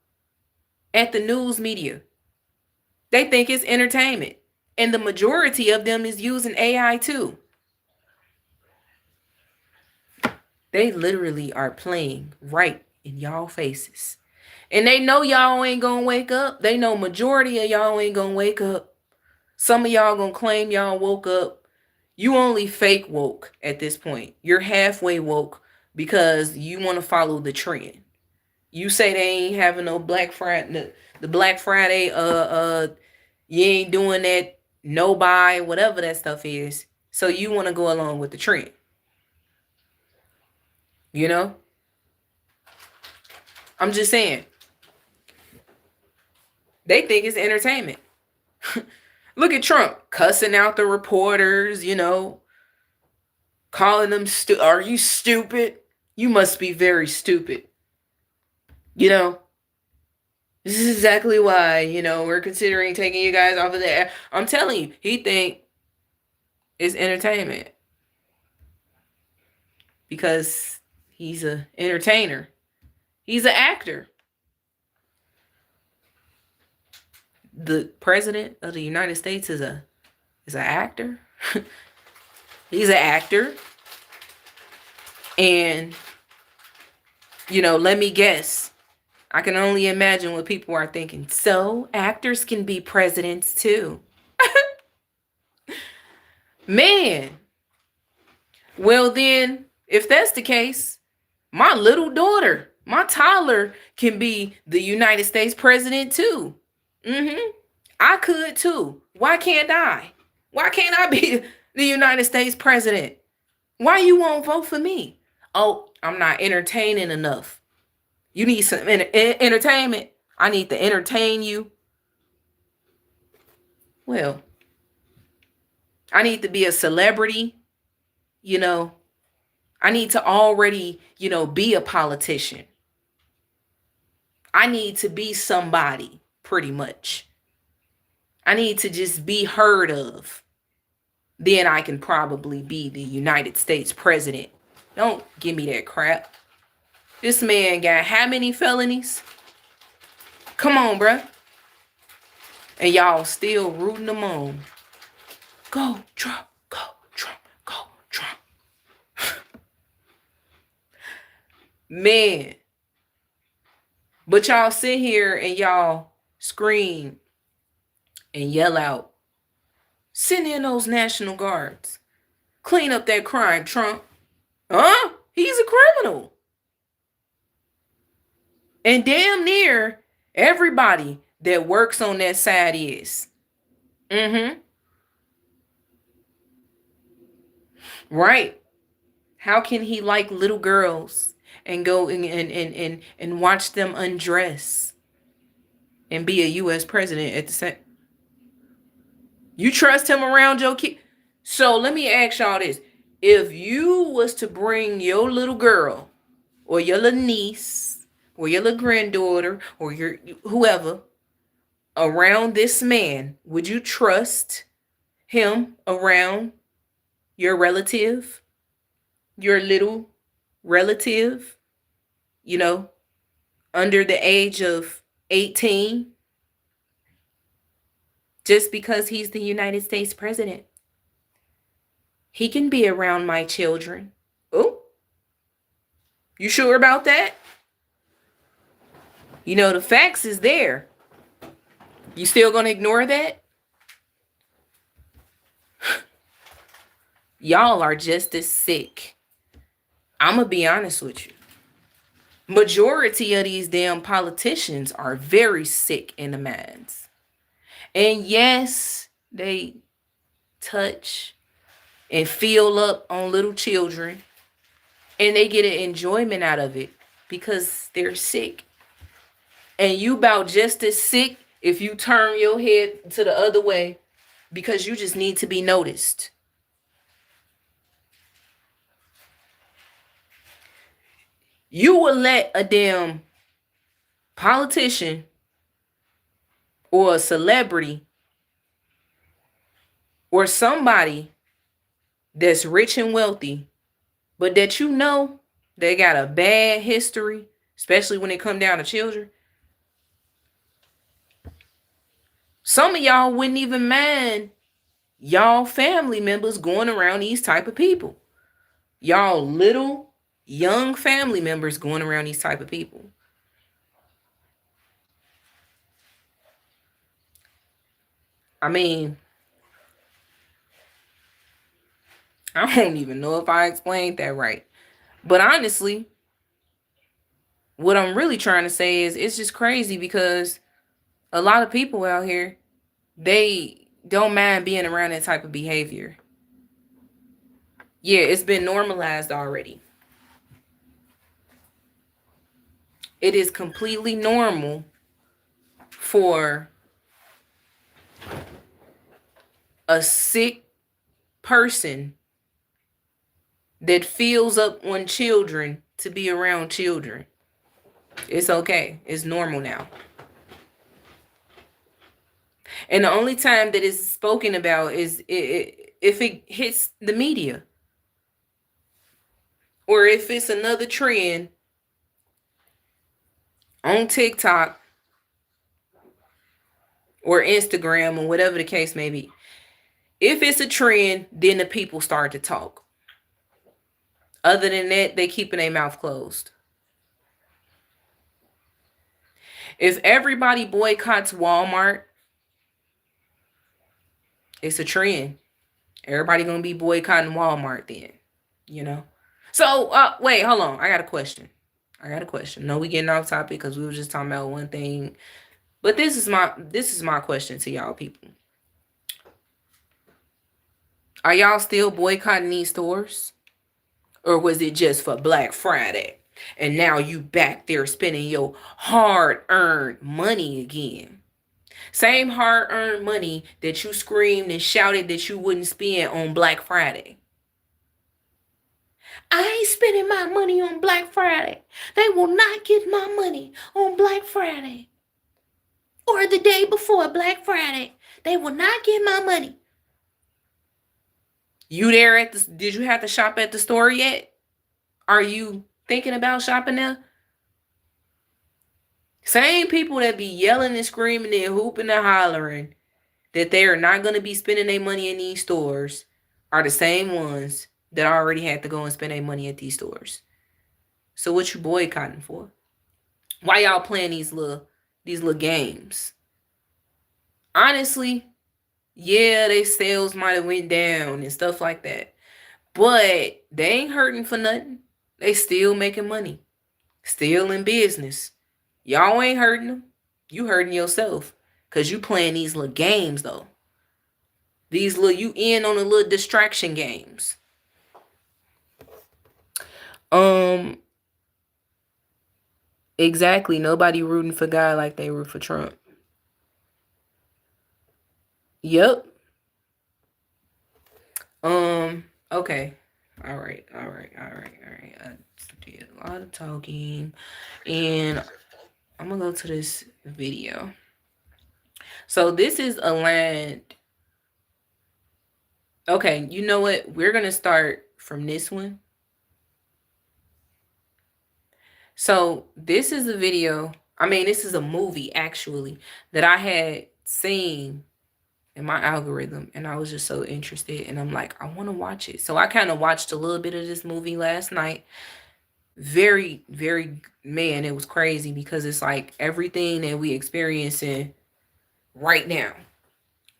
at the news media. They think it's entertainment. And the majority of them is using AI too. They literally are playing right in y'all faces. And they know y'all ain't gonna wake up. They know majority of y'all ain't gonna wake up. Some of y'all gonna claim y'all woke up. You only fake woke at this point. You're halfway woke because you want to follow the trend. You say they ain't having no Black Friday, the Black Friday, you ain't doing that, no buy, whatever that stuff is. So you want to go along with the trend. I'm just saying. They think it's entertainment. Look at Trump cussing out the reporters, calling them are you stupid? You must be very stupid. This is exactly why, we're considering taking you guys off of the air. I'm telling you, he think it's entertainment. Because he's an entertainer. He's an actor. The president of the United States is an actor. He's an actor. And, let me guess. I can only imagine what people are thinking. So, actors can be presidents too. Man. Well then, if that's the case, my little daughter, my toddler, can be the United States president too. I could too. Why can't I? Why can't I be the United States president? Why you won't vote for me? Oh, I'm not entertaining enough. You need some entertainment. I need to entertain you. Well, I need to be a celebrity. I need to already, be a politician. I need to be somebody, pretty much. I need to just be heard of. Then I can probably be the United States president. Don't give me that crap. This man got how many felonies? Come on, bruh. And y'all still rooting them on. Go, Trump. Go, Trump. Go, Trump. Man. But y'all sit here and y'all scream and yell out. Send in those National Guards. Clean up that crime, Trump. Huh? He's a criminal. And damn near everybody that works on that side is. Right. How can he like little girls and go and watch them undress and be a U.S. president at the same? You trust him around your kid? So let me ask y'all this. If you was to bring your little girl or your little niece or your little granddaughter or your whoever around this man, would you trust him around your relative, your little relative, you know, under the age of 18, just because he's the United States president? He can be around my children. Oh, you sure about that? You know, the facts is there. You still gonna ignore that? Y'all are just as sick. I'm gonna be honest with you. Majority of these damn politicians are very sick in the minds. And yes, they touch and feel up on little children, and they get an enjoyment out of it because they're sick. And you about just as sick if you turn your head to the other way because you just need to be noticed. You will let a damn politician or a celebrity or somebody that's rich and wealthy, but that you know they got a bad history, especially when it come down to children. Some of y'all wouldn't even mind y'all family members going around these type of people. Y'all little young family members going around these type of people. I mean, I don't even know if I explained that right. But honestly, what I'm really trying to say is it's just crazy because a lot of people out here, they don't mind being around that type of behavior. Yeah, it's been normalized already. It is completely normal for a sick person that feels up on children to be around children. It's okay. It's normal now. And the only time that is spoken about is if it hits the media or if it's another trend on TikTok or Instagram or whatever the case may be. If it's a trend, then the people start to talk. Other than that, they keeping their mouth closed. If everybody boycotts Walmart, it's a trend. Everybody gonna be boycotting Walmart then, you know? So, wait, hold on. I got a question. No, we getting off topic because we were just talking about one thing. But this is my question to y'all people. Are y'all still boycotting these stores? Or was it just for Black Friday? And now you back there spending your hard-earned money again. Same hard-earned money that you screamed and shouted that you wouldn't spend on Black Friday. I ain't spending my money on Black Friday. They will not get my money on Black Friday. Or the day before Black Friday. They will not get my money. You there at the, did you have to shop at the store yet? Are you thinking about shopping there? Same people that be yelling and screaming and hooping and hollering that they are not going to be spending their money in these stores are the same ones that already had to go and spend their money at these stores. So what you boycotting for? Why y'all playing these little games? Honestly, yeah, their sales might have went down and stuff like that. But they ain't hurting for nothing. They still making money. Still in business. Y'all ain't hurting them. You hurting yourself. Because you playing these little games, though. These little, you in on the little distraction games. Exactly. Nobody rooting for God like they root for Trump. Yep. Okay. All right. I did a lot of talking, and I'm gonna go to this video. So this is a land. Okay, you know what? We're gonna start from this one. So this is a video. I mean, this is a movie actually that I had seen in my algorithm, and I was just so interested, and I'm like, I want to watch it. So I kind of watched a little bit of this movie last night. Very, very, man, it was crazy because it's like everything that we experiencing right now.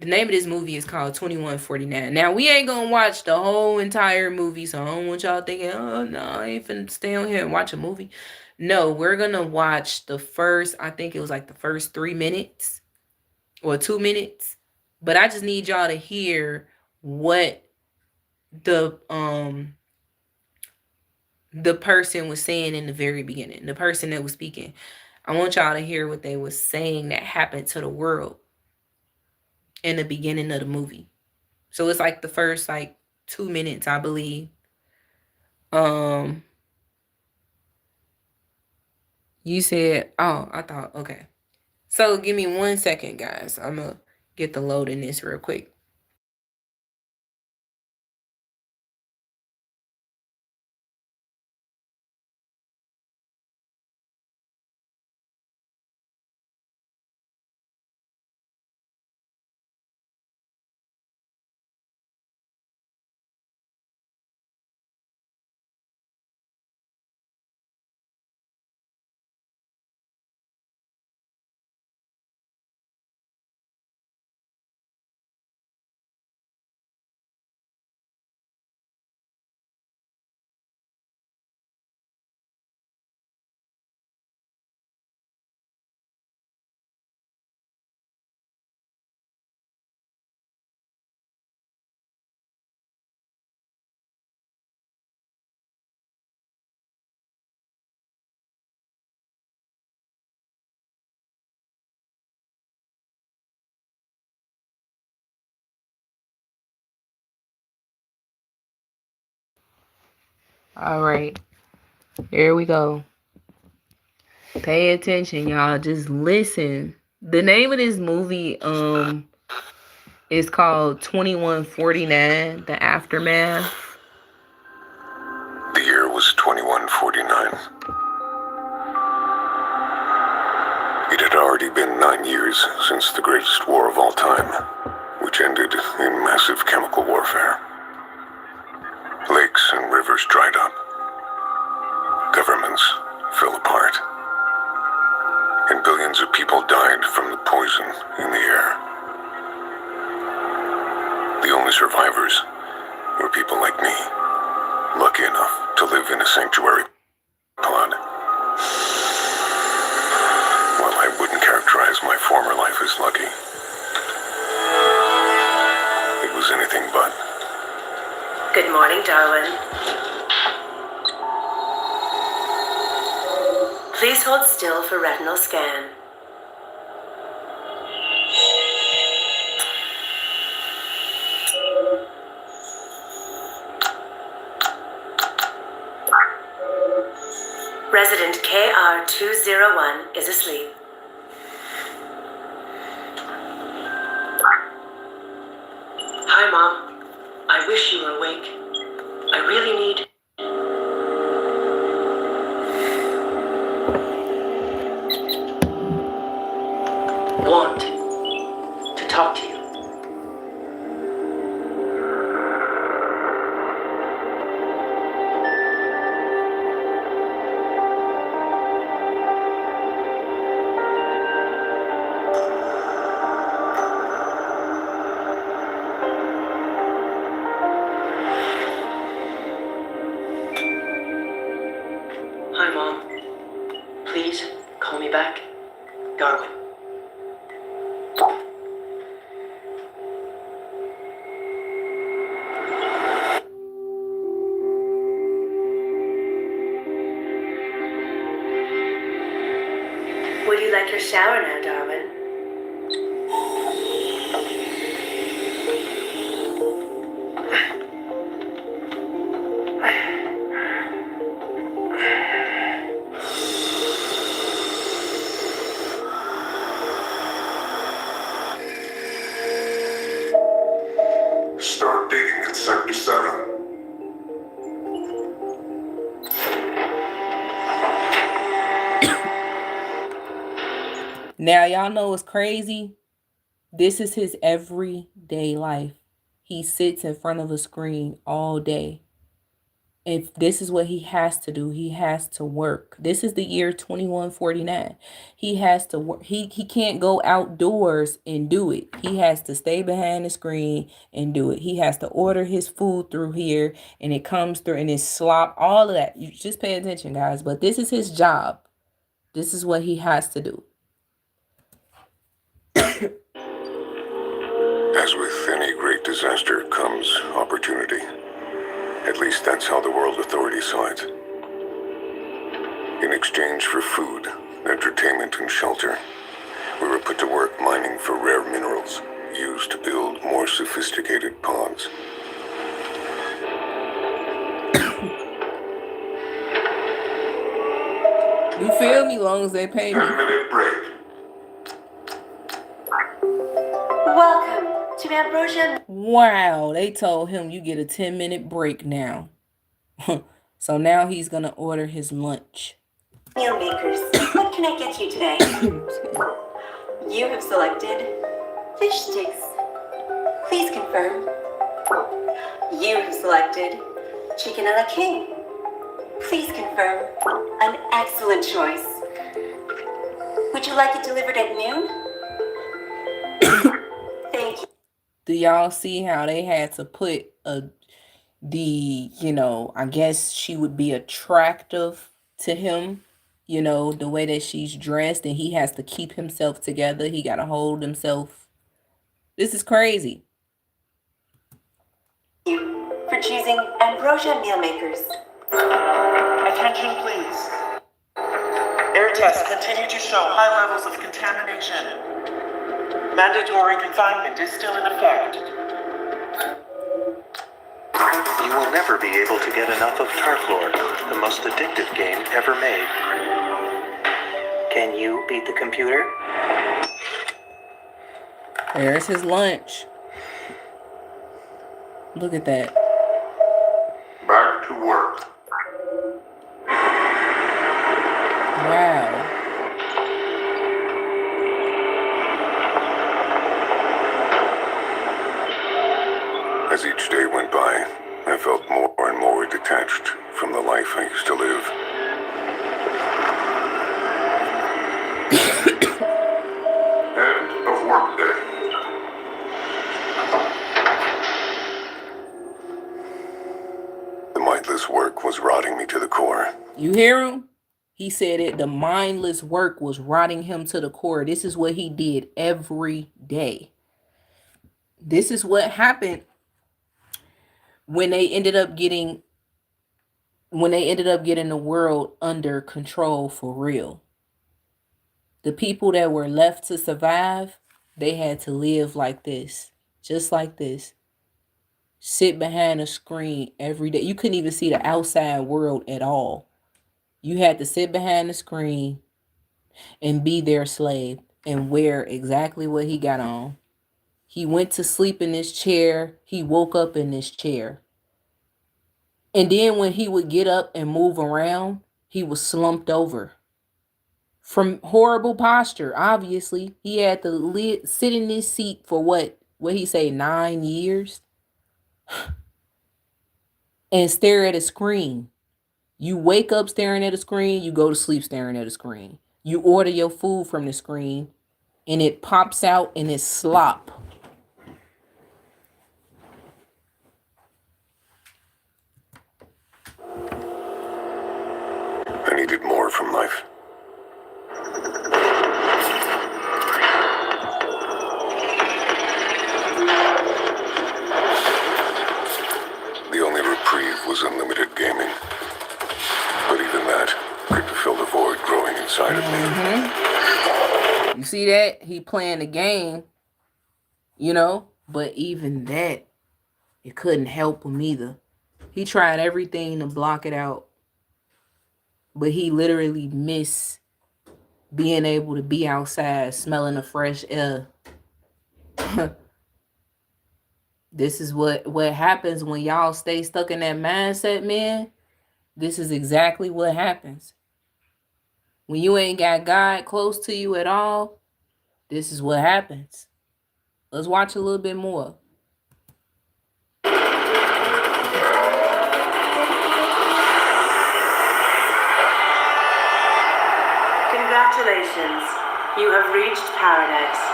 The name of this movie is called 2149. Now, we ain't gonna watch the whole entire movie, so I don't want y'all thinking, oh, no, I ain't finna stay on here and watch a movie. No, we're gonna watch the first, I think it was like the first 3 minutes or 2 minutes. But I just need y'all to hear what the person was saying in the very beginning. The person that was speaking. I want y'all to hear what they was saying that happened to the world in the beginning of the movie. So it's like the first like 2 minutes, I believe. You said, oh, I thought, okay. So give me 1 second, guys. I'm gonna get the load in this real quick. All right, here we go. Pay attention, y'all. Just listen. The name of this movie is called 2149, The Aftermath. The year was 2149. It had already been 9 years since the greatest war of all time, which ended in massive chemical warfare. Lakes and rivers dried up. Governments fell apart. And billions of people died from the poison in the air. The only survivors were people like me, lucky enough to live in a sanctuary pod. Well, I wouldn't characterize my former life as lucky. It was anything but. Good morning, Darwin. Please hold still for retinal scan. Resident KR201 is asleep. Hi, Mom. I wish you were awake. I really need... want to talk to you. Hi, Mom. Please call me back. Darwin. Would you like your shower now, Darwin? start digging in Sector 7. Now, y'all know what's crazy? This is his everyday life. He sits in front of a screen all day. If this is what he has to do, he has to work. This is the year 2149. He has to work. He can't go outdoors and do it. He has to stay behind the screen and do it. He has to order his food through here and it comes through and it's slop, all of that. You just pay attention, guys. But this is his job. This is what he has to do. As with any great disaster comes opportunity. At least that's how the world authorities saw it. In exchange for food, entertainment, and shelter, we were put to work mining for rare minerals used to build more sophisticated pods. You feel me? Long as they pay me. 10-minute break. Welcome to Ambrosia. Wow, they told him you get a 10-minute break now. So now he's gonna order his lunch. Meal makers. What can I get you today? You have selected fish sticks. Please confirm. You have selected chicken a la king. Please confirm. An excellent choice. Would you like it delivered at noon? Thank you. Do y'all see how they had to put I guess she would be attractive to him, the way that she's dressed, and he has to keep himself together. He got to hold himself. This is crazy. Thank you for choosing Ambrosia Meal Makers. Attention, please. Air tests continue to show high levels of contamination. Mandatory confinement is still in effect. You will never be able to get enough of Tarflor, the most addictive game ever made. Can you beat the computer? There's his lunch. Look at that. Back to work. Wow. As each day went by, I felt more and more detached from the life I used to live. End of workday. The mindless work was rotting me to the core. You hear him? He said it. The mindless work was rotting him to the core. This is what he did every day. This is what happened when they ended up getting the world under control for real. The people that were left to survive, they had to live like this, just like this. Sit behind a screen every day. You couldn't even see the outside world at all. You had to sit behind the screen and be their slave and wear exactly what he got on. He went to sleep in this chair. He woke up in this chair. And then when he would get up and move around, he was slumped over. From horrible posture, obviously. He had to sit in this seat for what he say, 9 years? And stare at a screen. You wake up staring at a screen, you go to sleep staring at a screen. You order your food from the screen, and it pops out and it's slop. I needed more from life. The only reprieve was unlimited gaming. But even that couldn't fill the void growing inside of me. You see that? He playing the game, but even that, it couldn't help him either. He tried everything to block it out. But he literally missed being able to be outside, smelling the fresh air. This is what happens when y'all stay stuck in that mindset, man. This is exactly what happens. When you ain't got God close to you at all, this is what happens. Let's watch a little bit more. Congratulations, you have reached paradise.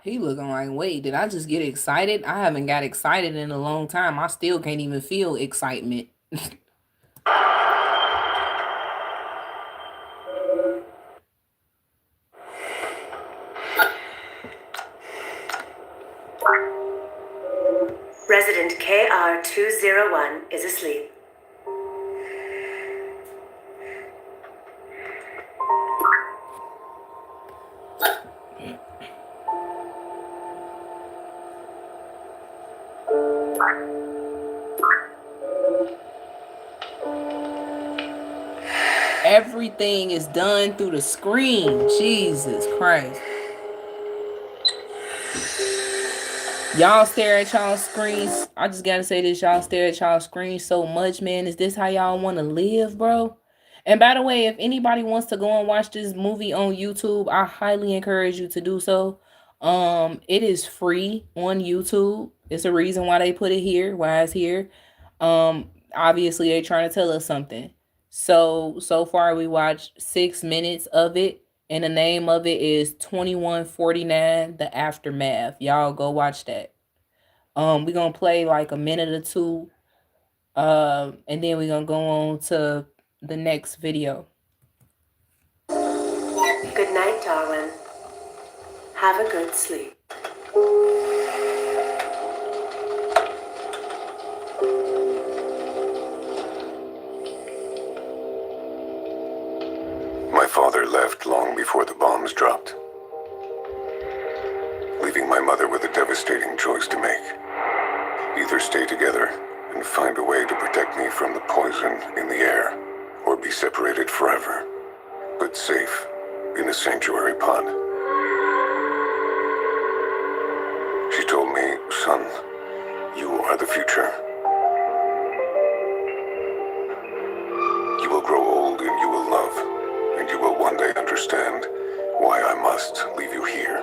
He looking like, wait, did I just get excited? I haven't got excited in a long time. I still can't even feel excitement. Resident KR201 is asleep. Everything is done through the screen. Jesus Christ. Y'all stare at y'all screens. I just gotta say this. Y'all stare at y'all screens so much, man. Is this how y'all want to live, bro? And by the way, if anybody wants to go and watch this movie on YouTube, I highly encourage you to do so. It is free on YouTube. It's a reason why they put it here, why it's here. Obviously they're trying to tell us something. So far we watched 6 minutes of it, and the name of it is 2149 The Aftermath. Y'all go watch that. We're gonna play like a minute or two, and then we're gonna go on to the next video. Good night, Darwin. Have a good sleep. My father left long before the bombs dropped, leaving my mother with a devastating choice to make. Either stay together and find a way to protect me from the poison in the air, or be separated forever, but safe in a sanctuary pod. She told me, son, you are the future. You will grow old and you will love, and you will one day understand why I must leave you here.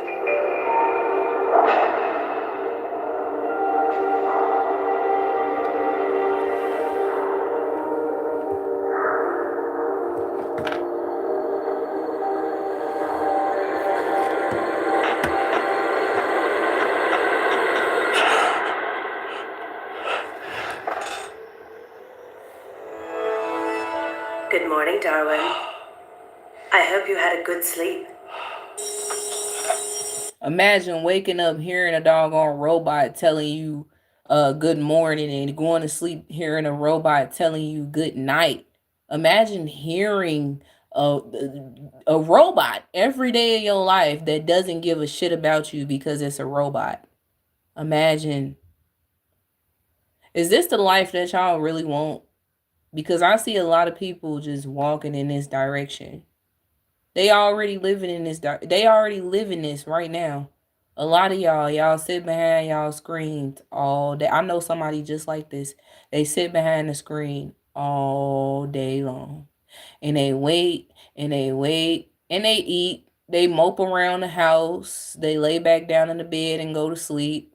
Good morning, Darwin. I hope you had a good sleep. Imagine waking up hearing a doggone robot telling you good morning, and going to sleep hearing a robot telling you good night. Imagine hearing a robot every day of your life that doesn't give a shit about you because it's a robot. Imagine. Is this the life that y'all really want? Because I see a lot of people just walking in this direction. They already living in this. They already living this right now. A lot of y'all sit behind y'all screens all day. I know somebody just like this. They sit behind the screen all day long. And they wait, and they wait, and they eat. They mope around the house. They lay back down in the bed and go to sleep.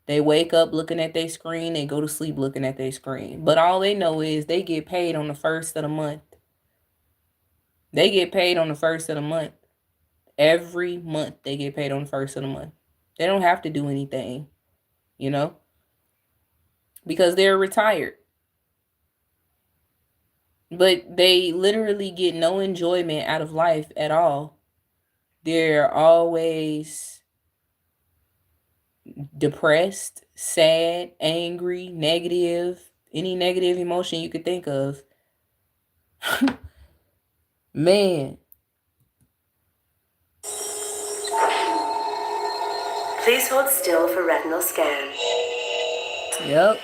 They wake up looking at their screen. They go to sleep looking at their screen. But all they know is they get paid on the first of the month. They get paid on the first of the month. Every month they get paid on the first of the month. They don't have to do anything, you know, because they're retired. But they literally get no enjoyment out of life at all. They're always depressed, sad, angry, negative, any negative emotion you could think of. Man. Please hold still for retinal scan. Yep.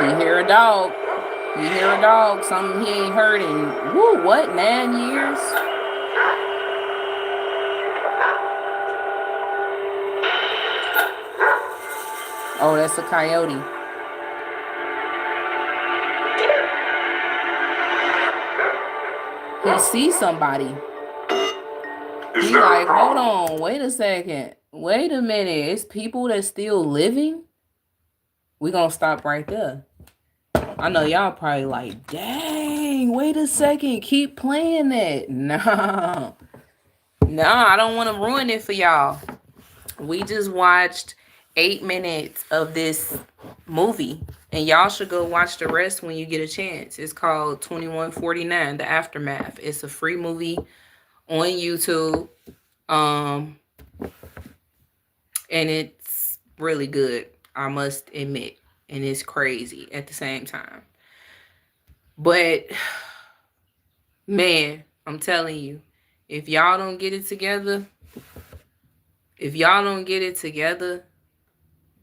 You hear a dog. You hear a dog. Something he ain't heard in, woo, what, 9 years? Oh, that's a coyote. He sees somebody. He like, hold on, wait a second. Wait a minute. It's people that's still living? We gonna stop right there. I know y'all probably like, dang, wait a second. Keep playing that. No. No, I don't want to ruin it for y'all. We just watched 8 minutes of this movie, and y'all should go watch the rest when you get a chance. It's called 2149, The Aftermath. It's a free movie on YouTube. And it's really good, I must admit. And it's crazy at the same time. But man, I'm telling you, if y'all don't get it together,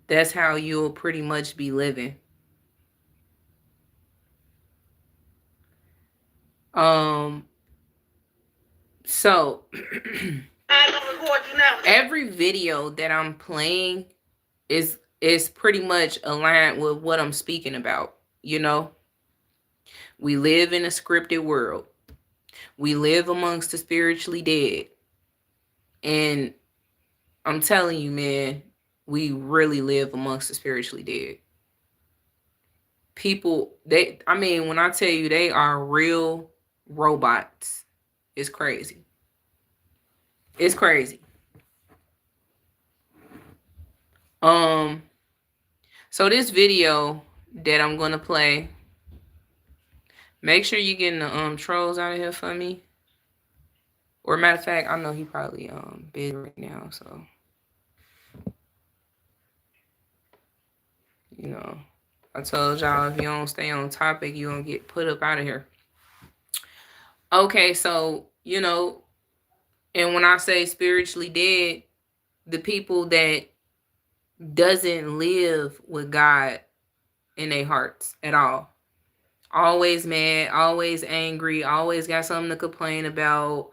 that's how you'll pretty much be living. So every video that I'm playing is pretty much aligned with what I'm speaking about. You know, we live in a scripted world. We live amongst the spiritually dead. And I'm telling you, man, we really live amongst the spiritually dead. People, when I tell you they are real robots, it's crazy. It's crazy. So this video that I'm gonna play, make sure you're getting the trolls out of here for me. Or matter of fact, I know he probably busy right now, so you know, I told y'all if you don't stay on topic, you don't get put up out of here. Okay, so you know, and when I say spiritually dead, the people that doesn't live with God in their hearts at all. Always mad, always angry, always got something to complain about.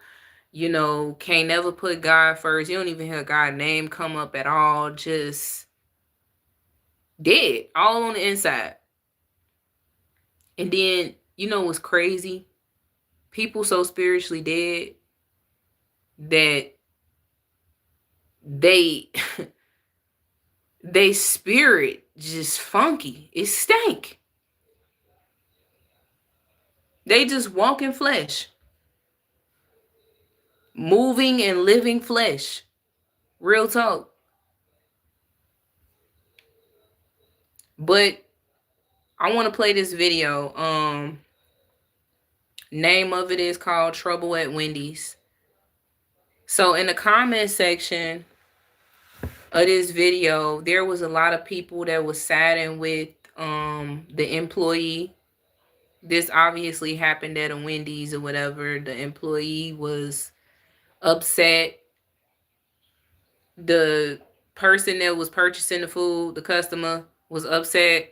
You know, can't never put God first. You don't even hear God's name come up at all. Just dead, all on the inside. And then, you know what's crazy? People so spiritually dead that they spirit just funky. It stank. They just walk in flesh. Moving and living flesh. Real talk. But I want to play this video. Name of it is called Trouble at Wendy's. So in the comment section of this video, there was a lot of people that was saddened with the employee. This obviously happened at a Wendy's or whatever. The employee was upset. The person that was purchasing the food, the customer, was upset.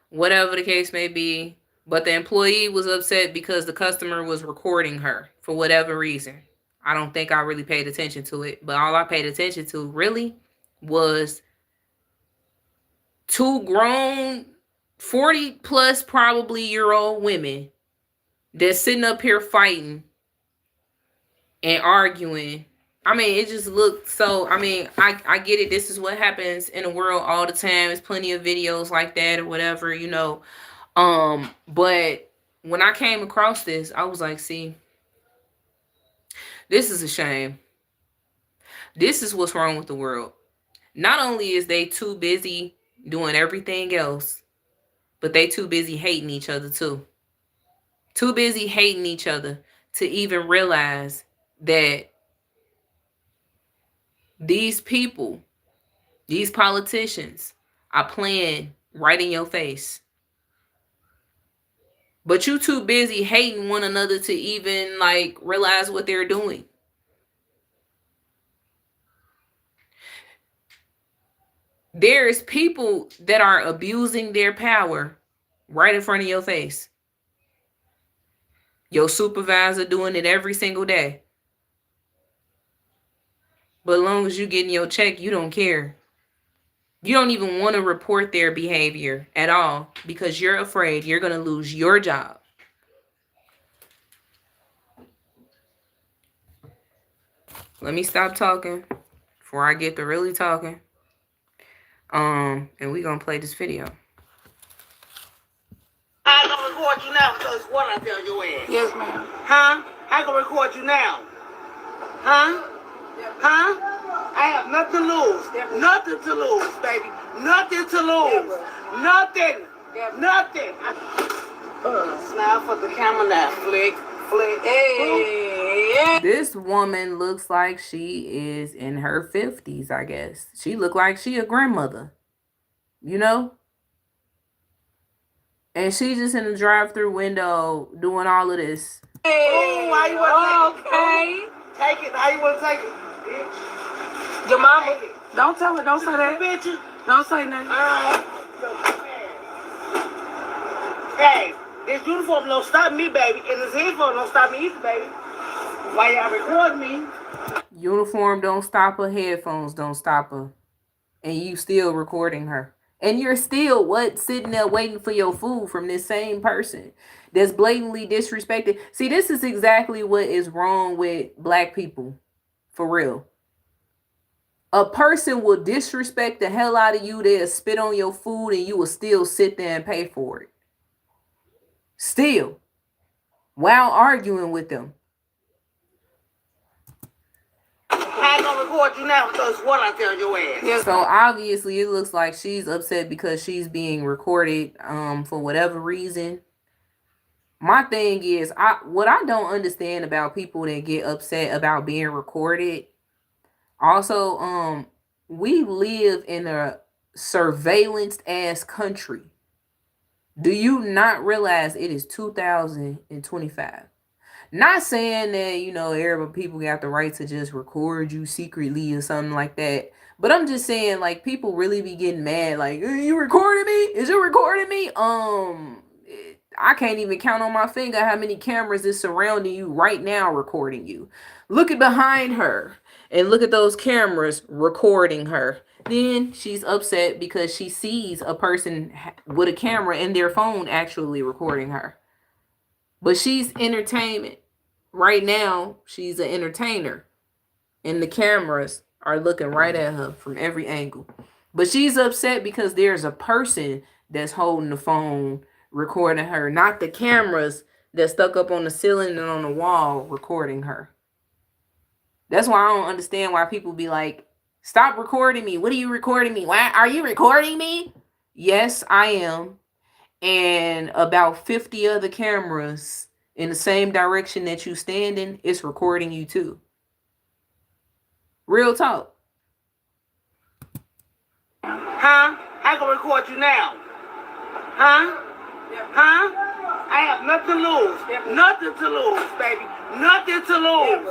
Whatever the case may be. But the employee was upset because the customer was recording her for whatever reason. I don't think I really paid attention to it. But all I paid attention to really was 2 grown 40 plus probably year-old women that's sitting up here fighting and arguing. I mean, it just looked so, I mean, I get it. This is what happens in the world all the time. There's plenty of videos like that or whatever, you know. But when I came across this, I was like, see, this is a shame. This is what's wrong with the world. Not only is they too busy doing everything else, but they too busy hating each other too. Too busy hating each other to even realize that these people, these politicians are playing right in your face. But you too busy hating one another to even like realize what they're doing. There's people that are abusing their power right in front of your face. Your supervisor doing it every single day. But as long as you getting your check, you don't care. You don't even want to report their behavior at all because you're afraid you're going to lose your job. Let me stop talking before I get to really talking. And we're going to play this video. I gonna record you now because what I tell your ass. Yes, ma'am. Huh? I gonna record you now. Huh? Huh? I have nothing to lose. Nothing to lose, baby. Nothing to lose. Nothing. Nothing. Smile for the camera now. Flick. Flick. Hey. This woman looks like she is in her 50s, I guess. She look like she a grandmother. You know? And she's just in the drive-through window doing all of this. Oh, why you want to take it? Take it. How you want to take it? Bitch. Your mama. Don't tell her. Don't say that. Bitch. Don't say nothing. Hey, this uniform don't stop me, baby. And this headphone don't stop me either, baby. Why y'all record me? Uniform don't stop her. Headphones don't stop her. And you still recording her. And you're still, sitting there waiting for your food from this same person that's blatantly disrespected. See, this is exactly what is wrong with black people. For real. A person will disrespect the hell out of you. They'll spit on your food and you will still sit there and pay for it. Still. While arguing with them. I gonna record you now because what I tell your ass. Yes. So obviously it looks like she's upset because she's being recorded for whatever reason. My thing is, what I don't understand about people that get upset about being recorded. Also, we live in a surveillance ass country. Do you not realize it is 2025? Not saying that, you know, every people got the right to just record you secretly or something like that. But I'm just saying, like, people really be getting mad. Like, you recording me? Is you recording me? I can't even count on my finger how many cameras is surrounding you right now recording you. Look at behind her and look at those cameras recording her. Then she's upset because she sees a person with a camera in their phone actually recording her. But she's entertainment. Right now, she's an entertainer. And the cameras are looking right at her from every angle. But she's upset because there's a person that's holding the phone recording her. Not the cameras that's stuck up on the ceiling and on the wall recording her. That's why I don't understand why people be like, stop recording me. What are you recording me? Why are you recording me? Yes, I am. And about 50 other cameras in the same direction that you standing, it's recording you too. Real talk. Huh? I can record you now. Huh? Huh? I have nothing to lose. Nothing to lose, baby. Nothing to lose.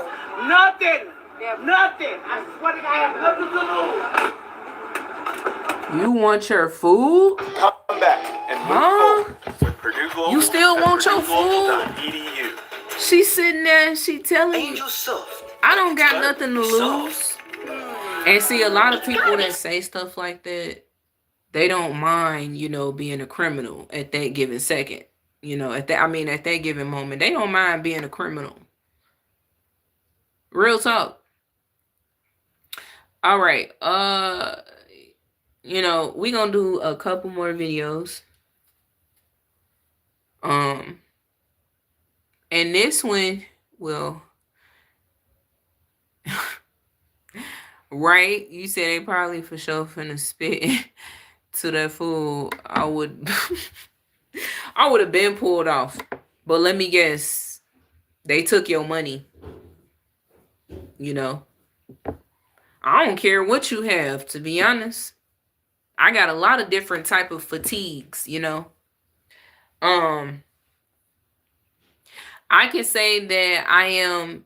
Nothing. Nothing. I swear to God, I have nothing to lose. You want your food? Come back and move Huh? forward with Purdue Global. You still want your PurdueGlobal.edu. She's sitting there and she telling you, Angel Soft. I don't got nothing to lose. And see, a lot of people that say stuff like that, they don't mind, you know, being a criminal at that given second. You know, at that given moment, they don't mind being a criminal. Real talk. All right. You know, we're gonna do a couple more videos. And this one will right, you said they probably for sure finna spit to that fool. I would have been pulled off. But let me guess, they took your money. You know, I don't care what you have, to be honest. I got a lot of different type of fatigues, you know. I can say that I am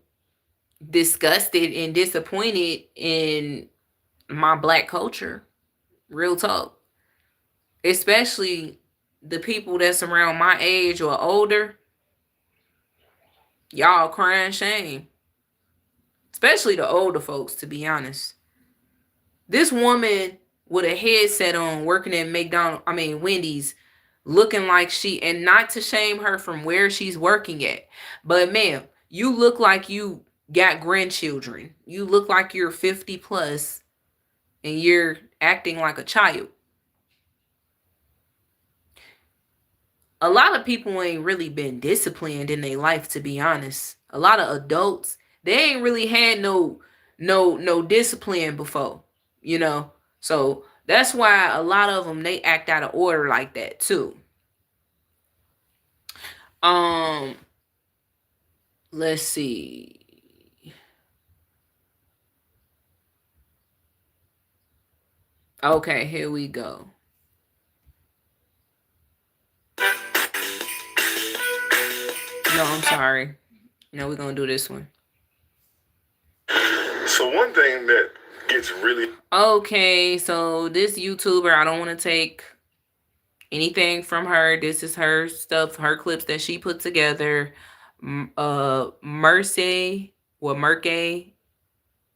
disgusted and disappointed in my black culture. Real talk. Especially the people that's around my age or older, y'all crying shame. Especially the older folks, to be honest. This woman with a headset on working at Wendy's, looking like and not to shame her from where she's working at, but ma'am, you look like you got grandchildren. You look like you're 50 plus and you're acting like a child. A lot of people ain't really been disciplined in their life, to be honest. A lot of adults, they ain't really had no discipline before, you know. So that's why a lot of them, they act out of order like that too. Let's see. Okay, here we go. No, I'm sorry. No, we're gonna do this one. So one thing that gets really... Okay, so this YouTuber, I don't want to take anything from her. This is her stuff, her clips that she put together. Mercy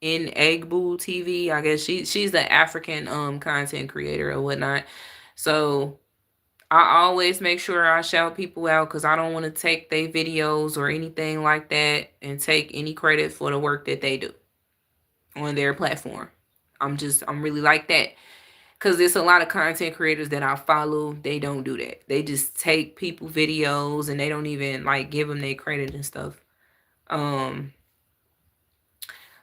in Egbu TV. I guess she's the African content creator or whatnot. So I always make sure I shout people out because I don't want to take their videos or anything like that and take any credit for the work that they do on their platform. I'm really like that. Because there's a lot of content creators that I follow. They don't do that. They just take people videos and they don't even like give them their credit and stuff.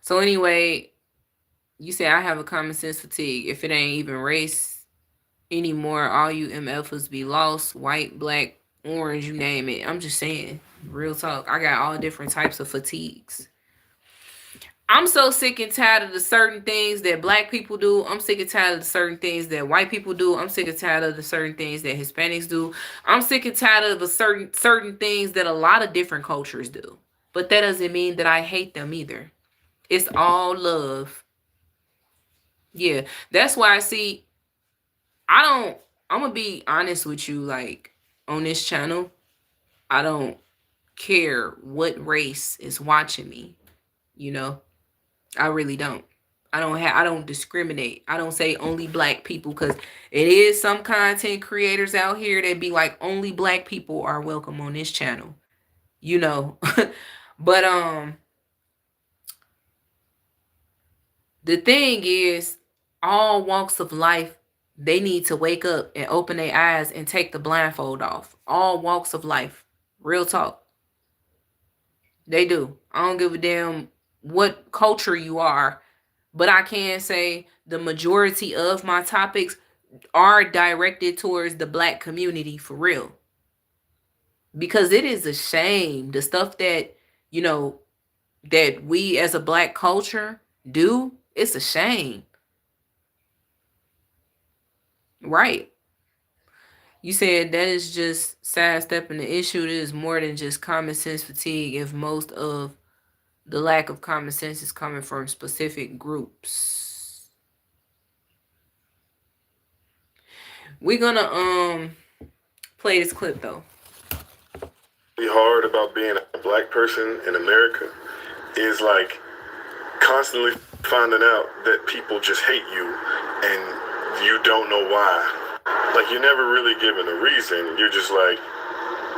So anyway, you say I have a common sense fatigue. If it ain't even race anymore, all you MFers be lost. White, black, orange, you name it. I'm just saying. Real talk. I got all different types of fatigues. I'm so sick and tired of the certain things that black people do. I'm sick and tired of the certain things that white people do. I'm sick and tired of the certain things that Hispanics do. I'm sick and tired of the certain things that a lot of different cultures do. But that doesn't mean that I hate them either. It's all love. Yeah, that's why I'm going to be honest with you, like on this channel, I don't care what race is watching me, you know? I really don't. I don't discriminate. I don't say only black people because it is some content creators out here that be like only black people are welcome on this channel, you know. But the thing is, all walks of life, they need to wake up and open their eyes and take the blindfold off. All walks of life. Real talk. They do. I don't give a damn what culture you are, but I can say the majority of my topics are directed towards the black community for real. Because it is a shame. The stuff that, you know, that we as a black culture do, it's a shame. Right. You said that is just sidestepping the issue. It is more than just common sense fatigue if most of the lack of common sense is coming from specific groups. We're gonna play this clip though. Hard about being a black person in America is like constantly finding out that people just hate you and you don't know why. Like you're never really given a reason. You're just like,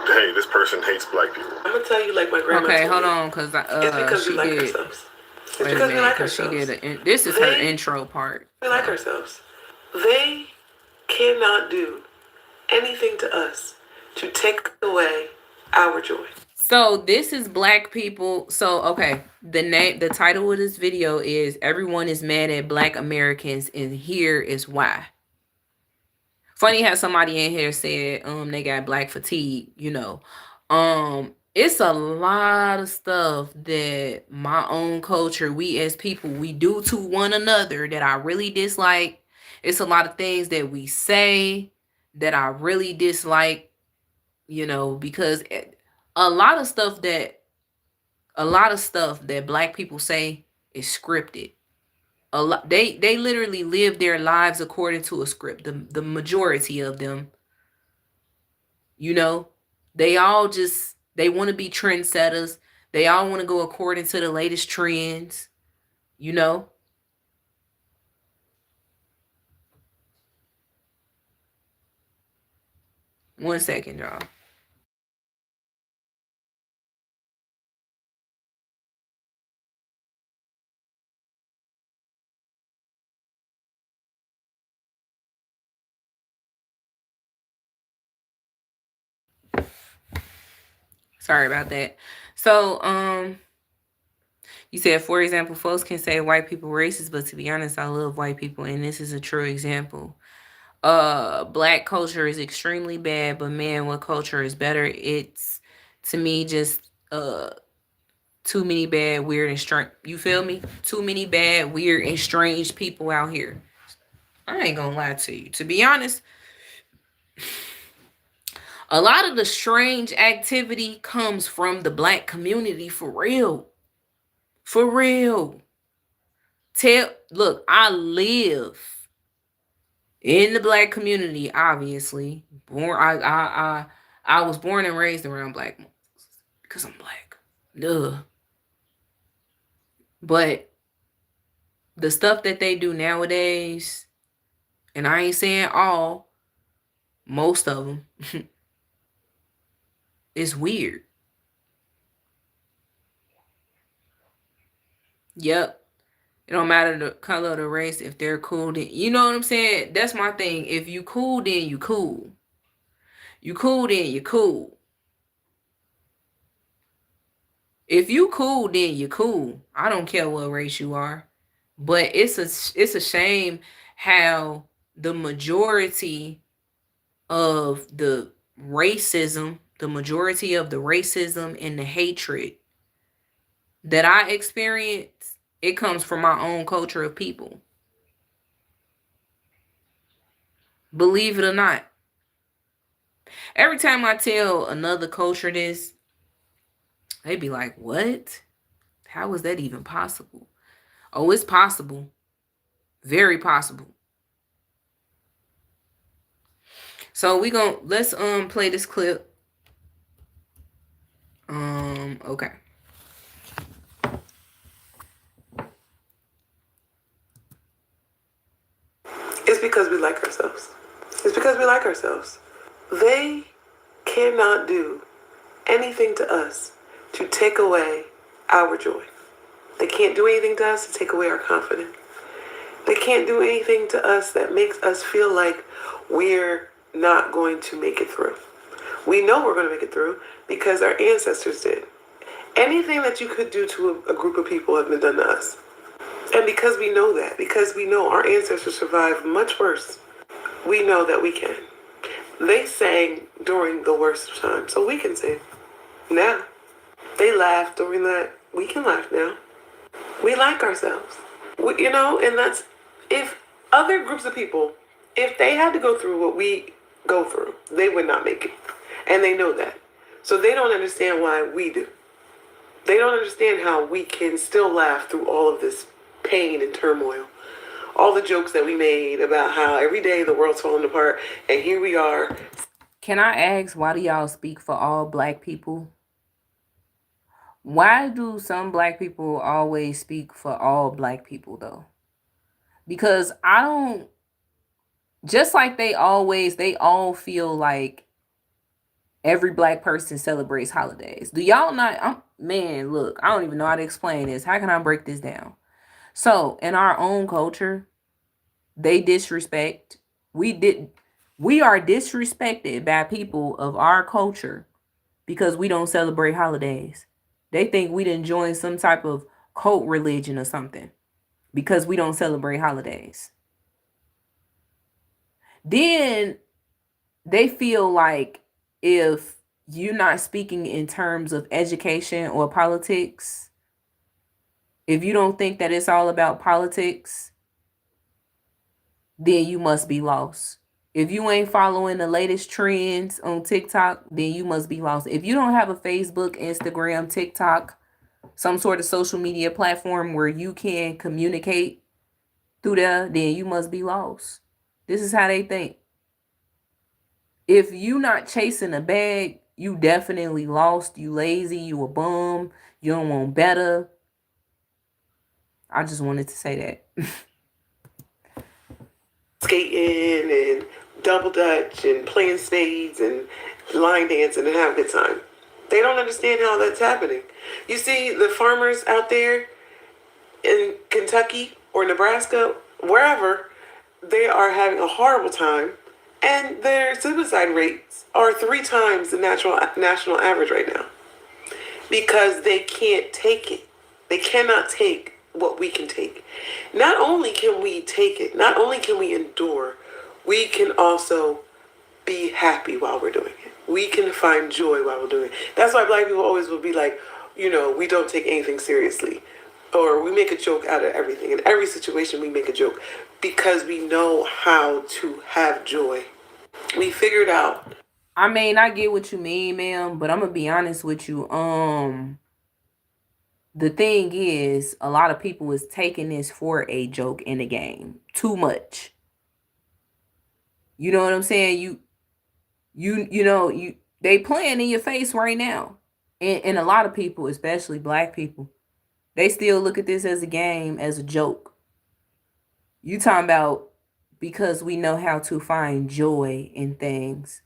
hey, this person hates black people. I'm gonna tell you like my grandma. Okay, hold on, cause it's because we like ourselves. It's wait because a we like minute, she ourselves. did this is her intro part. We like ourselves. They cannot do anything to us to take away our joy. So this is black people. So okay, the title of this video is "Everyone is Mad at Black Americans, and Here is Why." Funny how somebody in here said they got black fatigue, you know. It's a lot of stuff that my own culture, we as people, we do to one another that I really dislike. It's a lot of things that we say that I really dislike, you know, because a lot of stuff that black people say is scripted. A lot, they literally live their lives according to a script. The majority of them, You know, they all just, they want to be trendsetters. They all want to go according to the latest trends, you know. One second, y'all. Sorry about that. So, you said, for example, folks can say white people racist, but to be honest, I love white people, and this is a true example. Black culture is extremely bad, but man, what culture is better? It's, to me, just too many bad, weird, and strange. You feel me? Too many bad, weird, and strange people out here. I ain't gonna lie to you. To be honest, a lot of the strange activity comes from the black community, for real. For real. Look, I live in the black community, obviously. I was born and raised around black because I'm black. Duh. But the stuff that they do nowadays, and I ain't saying all, most of them, it's weird. Yep. It don't matter the color of the race. If they're cool, then you know what I'm saying? That's my thing. If you cool, then you cool. You cool, then you cool. If you cool, then you cool. I don't care what race you are. But it's a shame how the majority of the racism and the hatred that I experience, it comes from my own culture of people. Believe it or not. Every time I tell another culture this, they be like, what? How is that even possible? Oh, it's possible. Very possible. So let's play this clip. Okay. It's because we like ourselves. It's because we like ourselves. They cannot do anything to us to take away our joy. They can't do anything to us to take away our confidence. They can't do anything to us that makes us feel like we're not going to make it through. We know we're going to make it through because our ancestors did. Anything that you could do to a group of people has been done to us. And because we know that, because we know our ancestors survived much worse, we know that we can. They sang during the worst of times, so we can sing now. They laughed during that. We can laugh now. We like ourselves. And that's, if other groups of people, if they had to go through what we go through, they would not make it. And they know that. So they don't understand why we do. They don't understand how we can still laugh through all of this pain and turmoil. All the jokes that we made about how every day the world's falling apart, and here we are. Can I ask, why do y'all speak for all black people? Why do some black people always speak for all black people, though? Because I don't, just like they all feel like every black person celebrates holidays. Do y'all not? Man, look, I don't even know how to explain this. How can I break this down? So in our own culture, they disrespect. We are disrespected by people of our culture because we don't celebrate holidays. They think we didn't join some type of cult religion or something because we don't celebrate holidays. Then they feel like if you're not speaking in terms of education or politics, if you don't think that it's all about politics, then you must be lost. If you ain't following the latest trends on TikTok, then you must be lost. If you don't have a Facebook, Instagram, TikTok, some sort of social media platform where you can communicate through there, then you must be lost. This is how they think. If you not chasing a bag, you definitely lost. You lazy. You a bum. You don't want better. I just wanted to say that. Skating and double dutch and playing spades and line dancing and have a good time. They don't understand how that's happening. You see the farmers out there in Kentucky or Nebraska, wherever, they are having a horrible time, and their suicide rates are 3 times the national average right now because they can't take it. They cannot take what we can take. Not only can we take it, not only can we endure, we can also be happy while we're doing it. We can find joy while we're doing it. That's why black people always will be like, you know, we don't take anything seriously. Or we make a joke out of everything. In every situation, we make a joke because we know how to have joy. We figured out. I mean, I get what you mean, ma'am, but I'm gonna be honest with you. The thing is, a lot of people is taking this for a joke in the game. Too much. You know what I'm saying? They playing in your face right now. And a lot of people, especially black people, they still look at this as a game, as a joke. You talking about because we know how to find joy in things.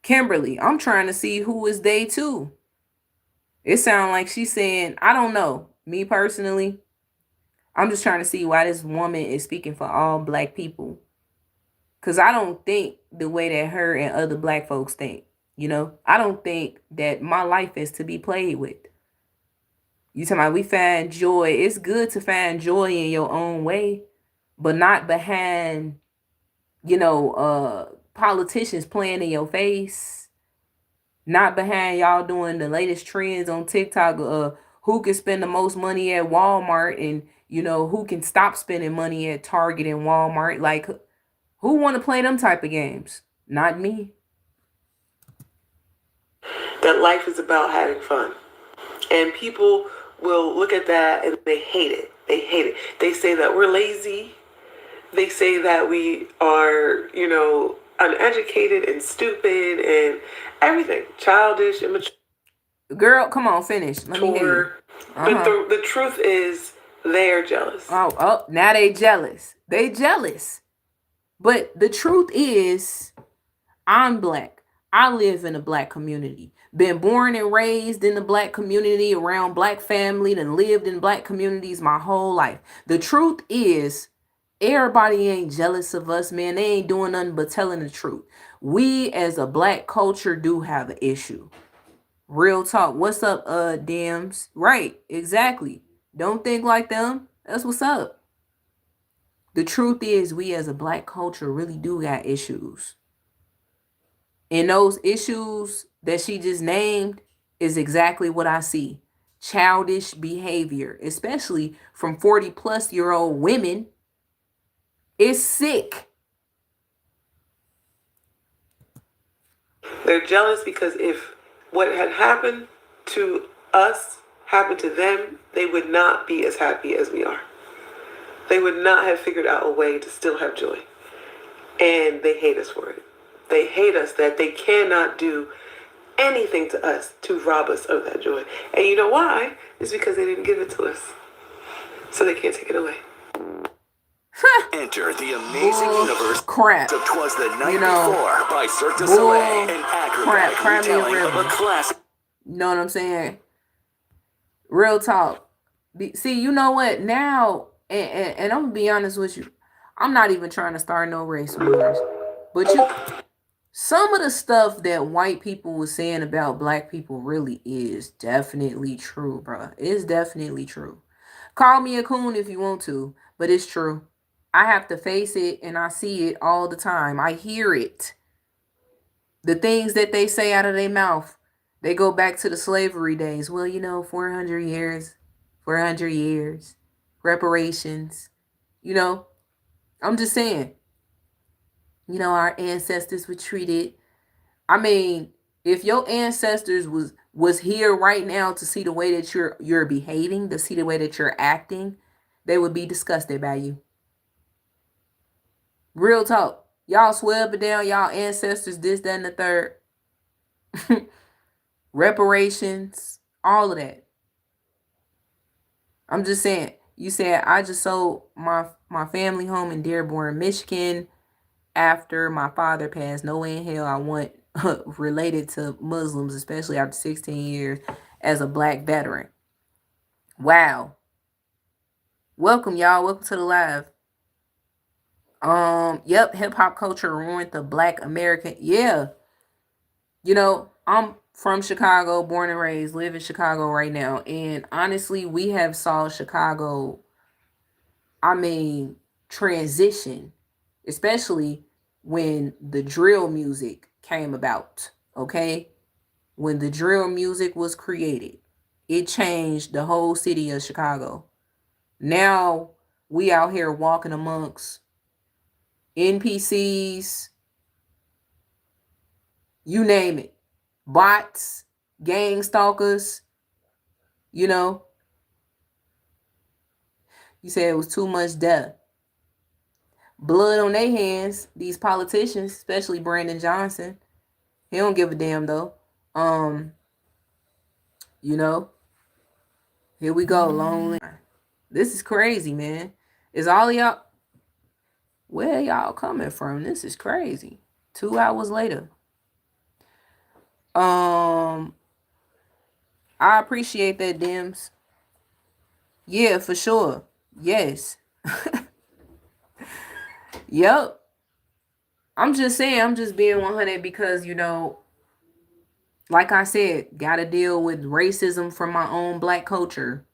Kimberly, I'm trying to see who is they too. It sounds like she's saying, I don't know. Me personally, I'm just trying to see why this woman is speaking for all black people. Because I don't think the way that her and other black folks think. You know, I don't think that my life is to be played with. You talking about we find joy. It's good to find joy in your own way, but not behind, politicians playing in your face. Not behind y'all doing the latest trends on TikTok. Who can spend the most money at Walmart and, who can stop spending money at Target and Walmart. Like, who want to play them type of games? Not me. That life is about having fun. And people will look at that and they hate it. They hate it. They say that we're lazy. They say that we are, uneducated and stupid and everything. Childish and mature. Girl, come on, finish. Let me hear you. But the truth is they're jealous. Oh, now they jealous. They jealous. But the truth is, I'm black. I live in a black community. Been born and raised in the black community, around black family, and lived in black communities my whole life. The truth is, everybody ain't jealous of us, man. They ain't doing nothing but telling the truth. We as a black culture do have an issue. Real talk. What's up, Dems? Right, exactly. Don't think like them. That's what's up. The truth is, we as a black culture really do got issues. And those issues that she just named is exactly what I see. Childish behavior, especially from 40-plus-year-old women. It's sick. They're jealous because if what had happened to us happened to them, they would not be as happy as we are. They would not have figured out a way to still have joy. And they hate us for it. They hate us that they cannot do anything to us to rob us of that joy. And you know why? It's because they didn't give it to us. So they can't take it away. Enter the amazing universe Crap. of 'Twas the Night Before by Cirque du Soleil, an acrobatic retelling of a classic. You know what I'm saying? Real talk. See, you know what? Now, and I'm gonna be honest with you, I'm not even trying to start no race wars. But some of the stuff that white people was saying about black people really is definitely true, bro. It's definitely true. Call me a coon if you want to, but it's true. I have to face it, and I see it all the time. I hear it. The things that they say out of their mouth, they go back to the slavery days. Well, 400 years, reparations. I'm just saying. Our ancestors were treated. I mean, if your ancestors was here right now to see the way that you're behaving, to see the way that you're acting, they would be disgusted by you. Real talk. Y'all swear up and down, y'all ancestors, this, that, and the third. Reparations, all of that. I'm just saying, you said, I just sold my family home in Dearborn, Michigan after my father passed. No way in hell I want related to Muslims, especially after 16 years as a black veteran. Wow. Welcome, y'all. Welcome to the live. Yep, hip-hop culture ruined the black American. Yeah. You know, I'm from Chicago, born and raised, live in Chicago right now. And honestly, we have saw Chicago, transition, especially when the drill music came about, okay? When the drill music was created, it changed the whole city of Chicago. Now we out here walking amongst NPCs, you name it, bots, gang stalkers, you know. You said it was too much death. Blood on their hands, these politicians, especially Brandon Johnson. He don't give a damn though. You know, here we go, lonely. This is crazy, man. Is all y'all, where y'all coming from? This is crazy. 2 hours later. I appreciate that, Dims. Yeah, for sure. Yes. Yep. I'm just saying, I'm just being 100 because, you know, like I said, gotta deal with racism from my own black culture.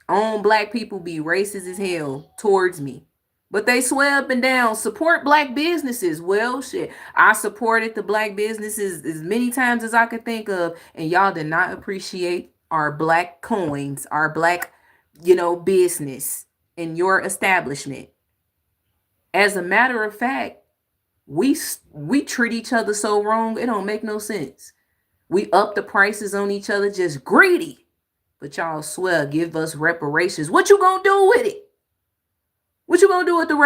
Own black people be racist as hell towards me. But they swear up and down, support black businesses. Well, shit, I supported the black businesses as many times as I could think of, and y'all did not appreciate our black coins, our black, you know, business in your establishment. As a matter of fact, we treat each other so wrong, it don't make no sense. We up the prices on each other, just greedy. But y'all swear, give us reparations. What you gonna do with it? What you gonna do with the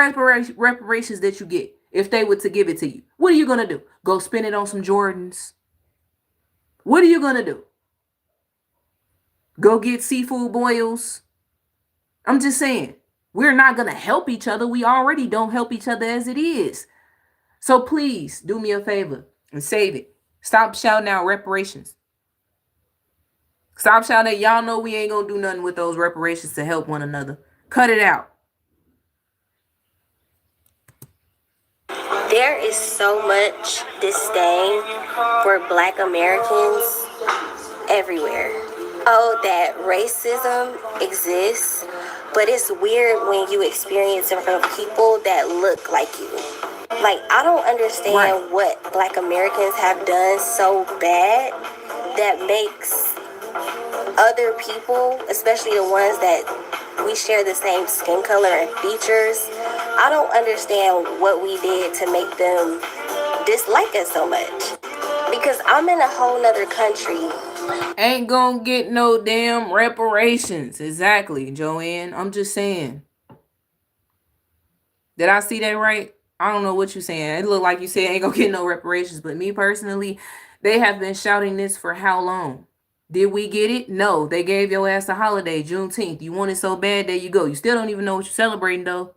reparations that you get if they were to give it to you? What are you gonna do? Go spend it on some Jordans? What are you gonna do? Go get seafood boils? I'm just saying, we're not gonna help each other. We already don't help each other as it is. So please do me a favor and save it. Stop shouting out reparations. Stop shouting out. Y'all know we ain't gonna do nothing with those reparations to help one another. Cut it out. There is so much disdain for Black Americans everywhere. Oh, that racism exists, but it's weird when you experience it from people that look like you. Like, I don't understand what Black Americans have done so bad that makes other people, especially the ones that we share the same skin color and features, I don't understand what we did to make them dislike us so much. Because I'm in a whole nother country. Ain't gonna get no damn reparations. Exactly, Joanne. I'm just saying. Did I see that right? I don't know what you're saying. It looked like you said ain't gonna get no reparations. But me personally, they have been shouting this for how long? Did we get it? No. They gave your ass a holiday, Juneteenth. You want it so bad, there you go. You still don't even know what you're celebrating, though.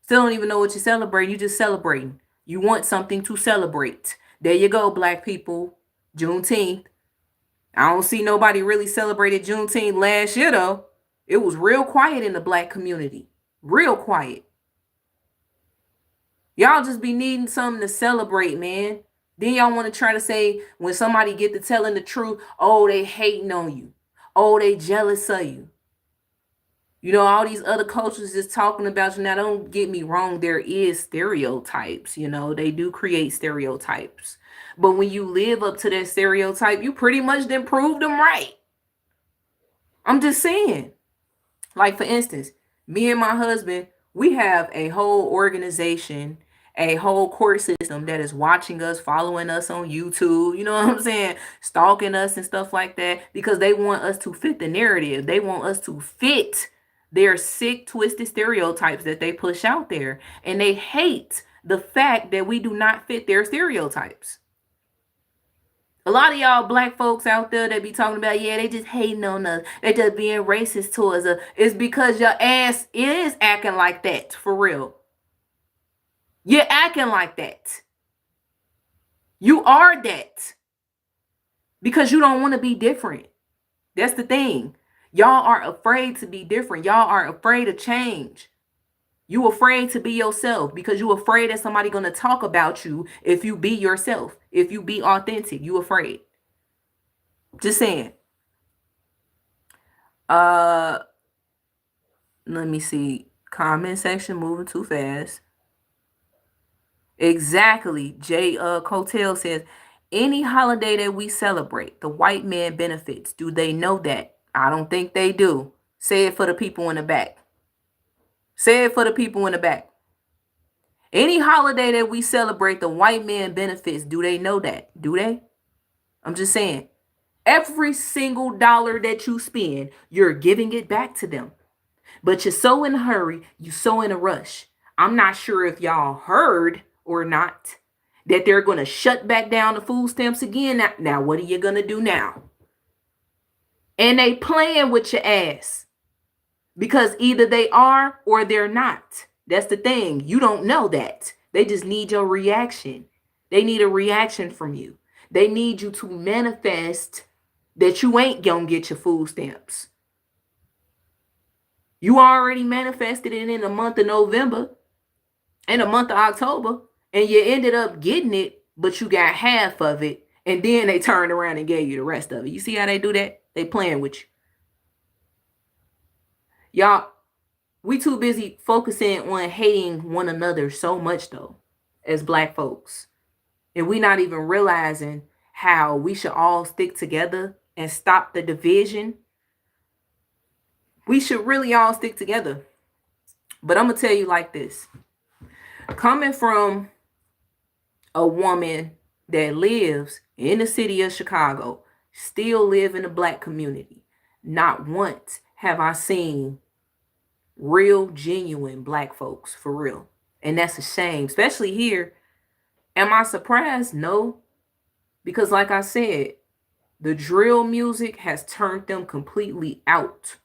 Still don't even know what you're celebrating. You just celebrating. You want something to celebrate. There you go, Black people. Juneteenth. I don't see nobody really celebrated Juneteenth last year, though. It was real quiet in the Black community. Real quiet. Y'all just be needing something to celebrate, man. Then y'all want to try to say when somebody get to telling the truth, oh, they hating on you. Oh, they jealous of you. You know, all these other cultures just talking about you. Now, don't get me wrong. There is stereotypes, you know. They do create stereotypes. But when you live up to that stereotype, you pretty much then prove them right. I'm just saying. Like, for instance, me and my husband, we have a whole organization, a whole court system that is watching us, following us on YouTube, you know what I'm saying? Stalking us and stuff like that because they want us to fit the narrative. They want us to fit their sick, twisted stereotypes that they push out there. And they hate the fact that we do not fit their stereotypes. A lot of y'all black folks out there that be talking about, yeah, they just hating on us. They just being racist towards us. It's because your ass is acting like that, for real. You're acting like that. You are that. Because you don't want to be different. That's the thing. Y'all are afraid to be different. Y'all are afraid of change. You afraid to be yourself because you afraid that somebody gonna talk about you if you be yourself, if you be authentic. You afraid. Just saying. Let me see. Comment section moving too fast. Exactly. Jay Cotel says, any holiday that we celebrate, the white man benefits. Do they know that? I don't think they do. Say it for the people in the back. Say it for the people in the back. Any holiday that we celebrate, the white man benefits. Do they know that? Do they? I'm just saying. Every single dollar that you spend, you're giving it back to them. But you're so in a hurry, you're so in a rush. I'm not sure if y'all heard or not that they're going to shut back down the food stamps again. Now, what are you going to do now? And they playing with your ass. Because either they are or they're not. That's the thing. You don't know that. They just need your reaction. They need a reaction from you. They need you to manifest that you ain't gonna get your food stamps. You already manifested it in the month of November, in the month of October, and you ended up getting it, but you got half of it, and then they turned around and gave you the rest of it. You see how they do that? They playing with you. Y'all, we too busy focusing on hating one another so much, though, as black folks. And we not even realizing how we should all stick together and stop the division. We should really all stick together. But I'm going to tell you like this. Coming from a woman that lives in the city of Chicago, still live in the black community, not once have I seen real, genuine black folks, for real. And that's a shame, especially here. Am I surprised? No. Because like I said, the drill music has turned them completely out.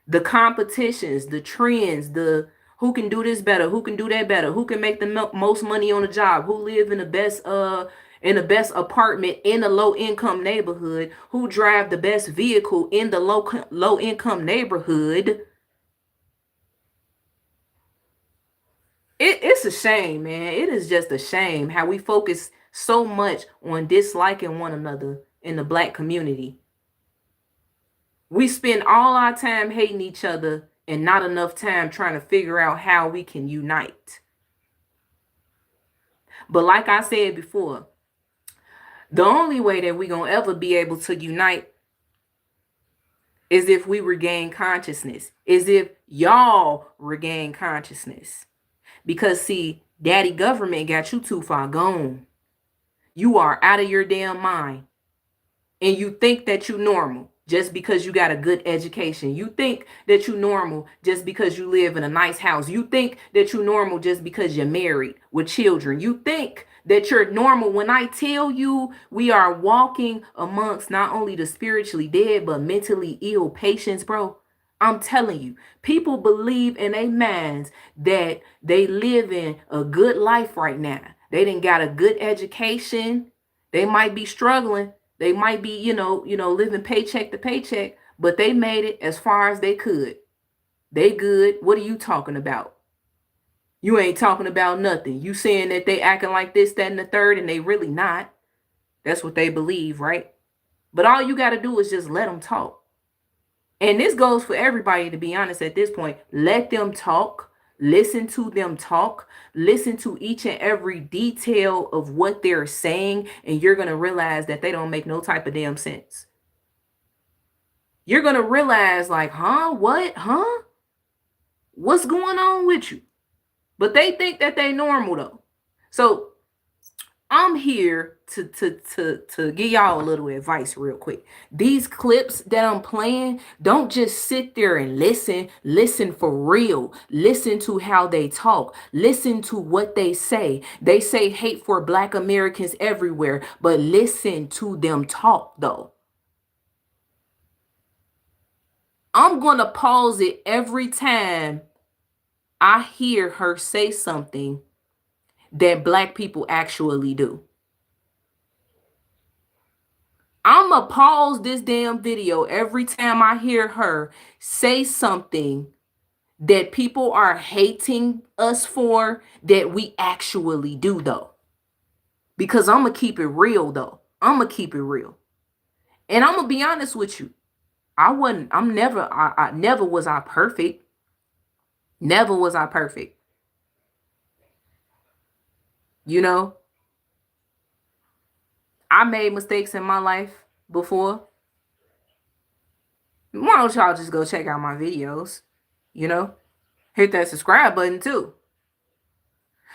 The competitions, the trends, the who can do this better, who can do that better, who can make the most money on the job, who live in the best apartment in a low income neighborhood, who drive the best vehicle in the low income neighborhood. It's a shame, man. It is just a shame how we focus so much on disliking one another in the black community. We spend all our time hating each other and not enough time trying to figure out how we can unite. But like I said before, the only way that we're going to ever be able to unite is if we regain consciousness, is if y'all regain consciousness. Because see, daddy government got you too far gone. You are out of your damn mind. And you think that you normal just because you got a good education. You think that you normal just because you live in a nice house. You think that you normal just because you're married with children. You think that you're normal when I tell you we are walking amongst not only the spiritually dead, but mentally ill patients, bro. I'm telling you, people believe in their minds that they live in a good life right now. They didn't got a good education. They might be struggling. They might be, you know, living paycheck to paycheck, but they made it as far as they could. They good. What are you talking about? You ain't talking about nothing. You saying that they acting like this, that, and the third, and they really not. That's what they believe, right? But all you got to do is just let them talk. And this goes for everybody, to be honest, at this point. Let them talk. Listen to them talk. Listen to each and every detail of what they're saying, and you're going to realize that they don't make no type of damn sense. You're going to realize like, what? What's going on with you? But they think that they normal though. So I'm here to give y'all a little advice real quick. These clips that I'm playing, don't just sit there and listen. Listen for real. Listen to how they talk. Listen to what they say. They say hate for Black Americans everywhere, but listen to them talk though. I'm going to pause it every time I hear her say something that Black people actually do. I'm going to pause this damn video every time I hear her say something that people are hating us for that we actually do though. Because I'm going to keep it real though. I'm going to keep it real. And I'm going to be honest with you. I never was I perfect. Never was I perfect. You know, I made mistakes in my life before. Why don't y'all just go check out my videos? You know, hit that subscribe button too.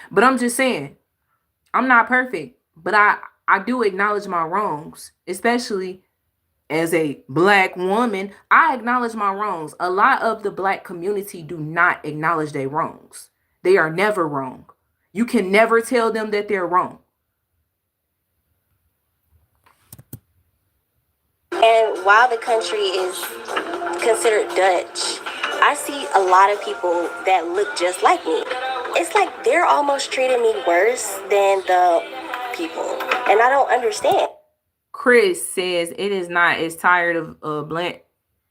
But I'm just saying, I'm not perfect, but I do acknowledge my wrongs, especially as a Black woman. I acknowledge my wrongs. A lot of the Black community do not acknowledge their wrongs. They are never wrong. You can never tell them that they're wrong. And while the country is considered Dutch, I see a lot of people that look just like me. It's like they're almost treating me worse than the people. And I don't understand. Chris says it is not as tired of Black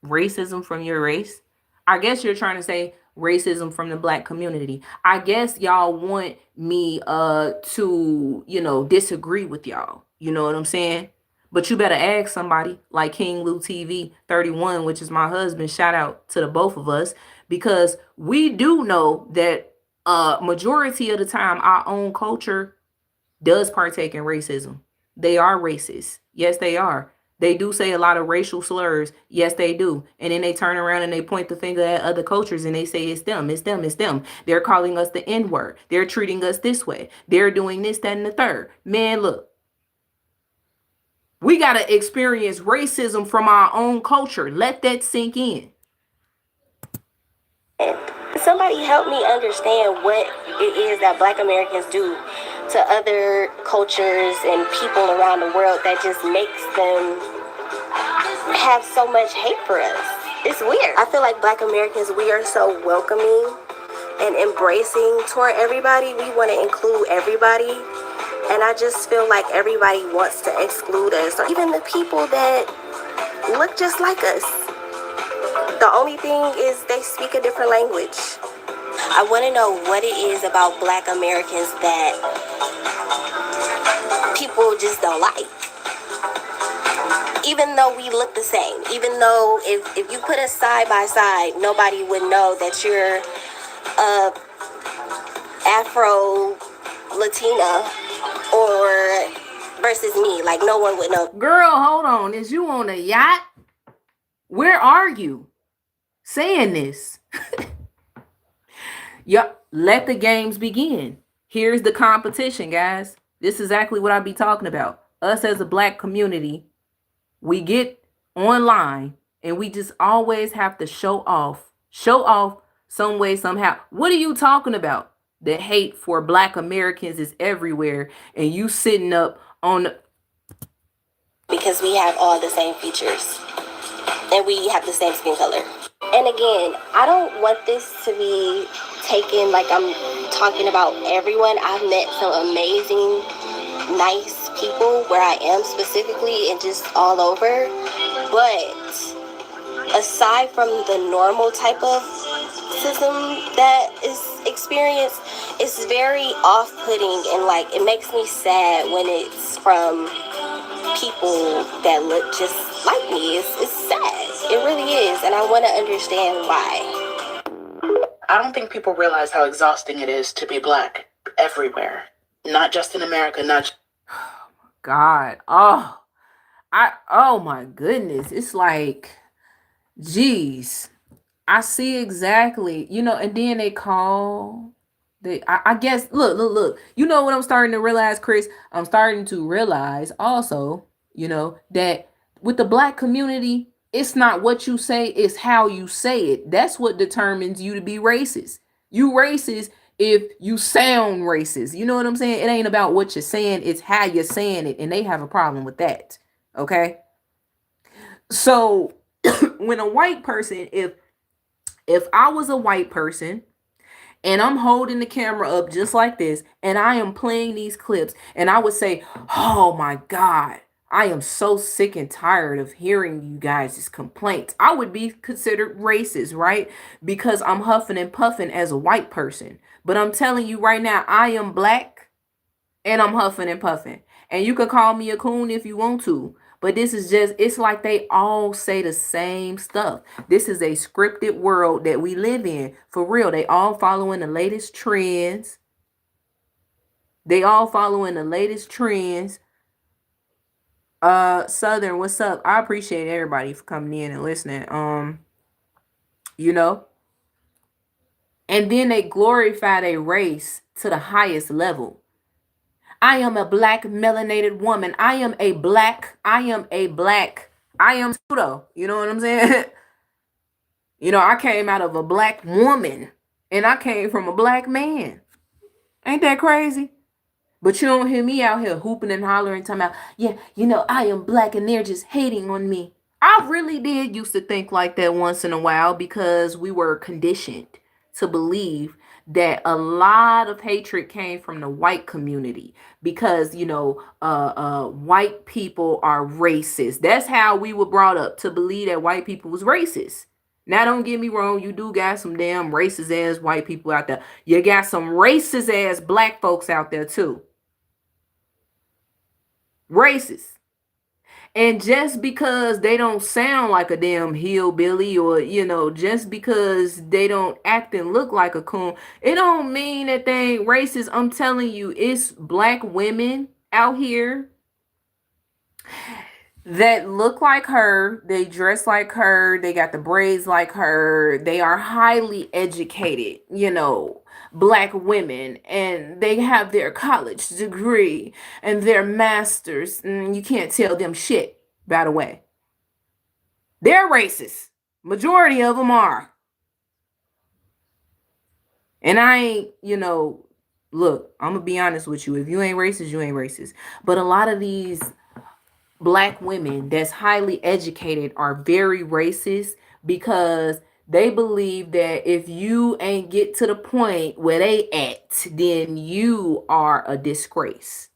racism from your race. I guess you're trying to say racism from the Black community. I guess y'all want me to, you know, disagree with y'all. You know what I'm saying? But you better ask somebody like King Lou TV 31, which is my husband. Shout out to the both of us, because we do know that majority of the time our own culture does partake in racism. They are racist. Yes, they are. They do say a lot of racial slurs. Yes, they do. And then they turn around and they point the finger at other cultures and they say it's them, it's them, it's them. They're calling us the N-word. They're treating us this way. They're doing this, that, and the third. Man, look. We got to experience racism from our own culture. Let that sink in. Somebody help me understand what it is that Black Americans do to other cultures and people around the world that just makes them have so much hate for us. It's weird. I feel like Black Americans, we are so welcoming and embracing toward everybody. We want to include everybody. And I just feel like everybody wants to exclude us, or even the people that look just like us. The only thing is they speak a different language. I want to know what it is about Black Americans that people just don't like. Even though we look the same, even though if you put us side by side, nobody would know that you're Afro Latina or versus me. Like, no one would know. Girl, hold on. Is you on a yacht? Where are you saying this? Yup. Let the games begin. Here's the competition, guys. This is exactly what I be talking about. Us as a Black community, we get online and we just always have to show off some way, somehow. What are you talking about? The hate for Black Americans is everywhere, and you sitting up on the... Because we have all the same features and we have the same skin color. And again, I don't want this to be taken like I'm talking about everyone. I've met some amazing, nice people where I am specifically and just all over. But aside from the normal type of racism that is experienced, it's very off-putting, and like it makes me sad when it's from people that look just like me. It's sad. It really is, and I want to understand why. I don't think people realize how exhausting it is to be Black everywhere, not just in America, not. God, oh my goodness, it's like, geez, I see exactly, you know. And then they call I guess, look. You know what I'm starting to realize, Chris? I'm starting to realize also, that with the black community, it's not what you say, it's how you say it. That's what determines you to be racist. You racist if you sound racist. You know what I'm saying? It ain't about what you're saying, it's how you're saying it. And they have a problem with that. Okay? So when a white person, if I was a white person and I'm holding the camera up just like this, and I am playing these clips, and I would say, oh my God, I am so sick and tired of hearing you guys' complaints. I would be considered racist, right? Because I'm huffing and puffing as a white person. But I'm telling you right now, I am black and I'm huffing and puffing. And you can call me a coon if you want to. But this is just, it's like they all say the same stuff. This is a scripted world that we live in. For real, they all following the latest trends. Southern, what's up? I appreciate everybody for coming in and listening. And then they glorify their race to the highest level. I am a black melanated woman. I am pseudo. You know what I'm saying? I came out of a black woman and I came from a black man. Ain't that crazy? But you don't hear me out here hooping and hollering, talking about, yeah, I am black and they're just hating on me. I really did used to think like that once in a while because we were conditioned to believe that a lot of hatred came from the white community because, white people are racist. That's how we were brought up, to believe that white people was racist. Now, don't get me wrong. You do got some damn racist ass white people out there. You got some racist ass black folks out there too. Racist. And just because they don't sound like a damn hillbilly, or, just because they don't act and look like a coon, it don't mean that they ain't racist. I'm telling you, it's black women out here that look like her, they dress like her, they got the braids like her, they are highly educated, black women, and they have their college degree and their masters, and you can't tell them shit, by the way. They're racist. Majority of them are. And I ain't, look, I'm gonna be honest with you. If you ain't racist, you ain't racist. But a lot of these black women that's highly educated are very racist because they believe that if you ain't get to the point where they at, then you are a disgrace.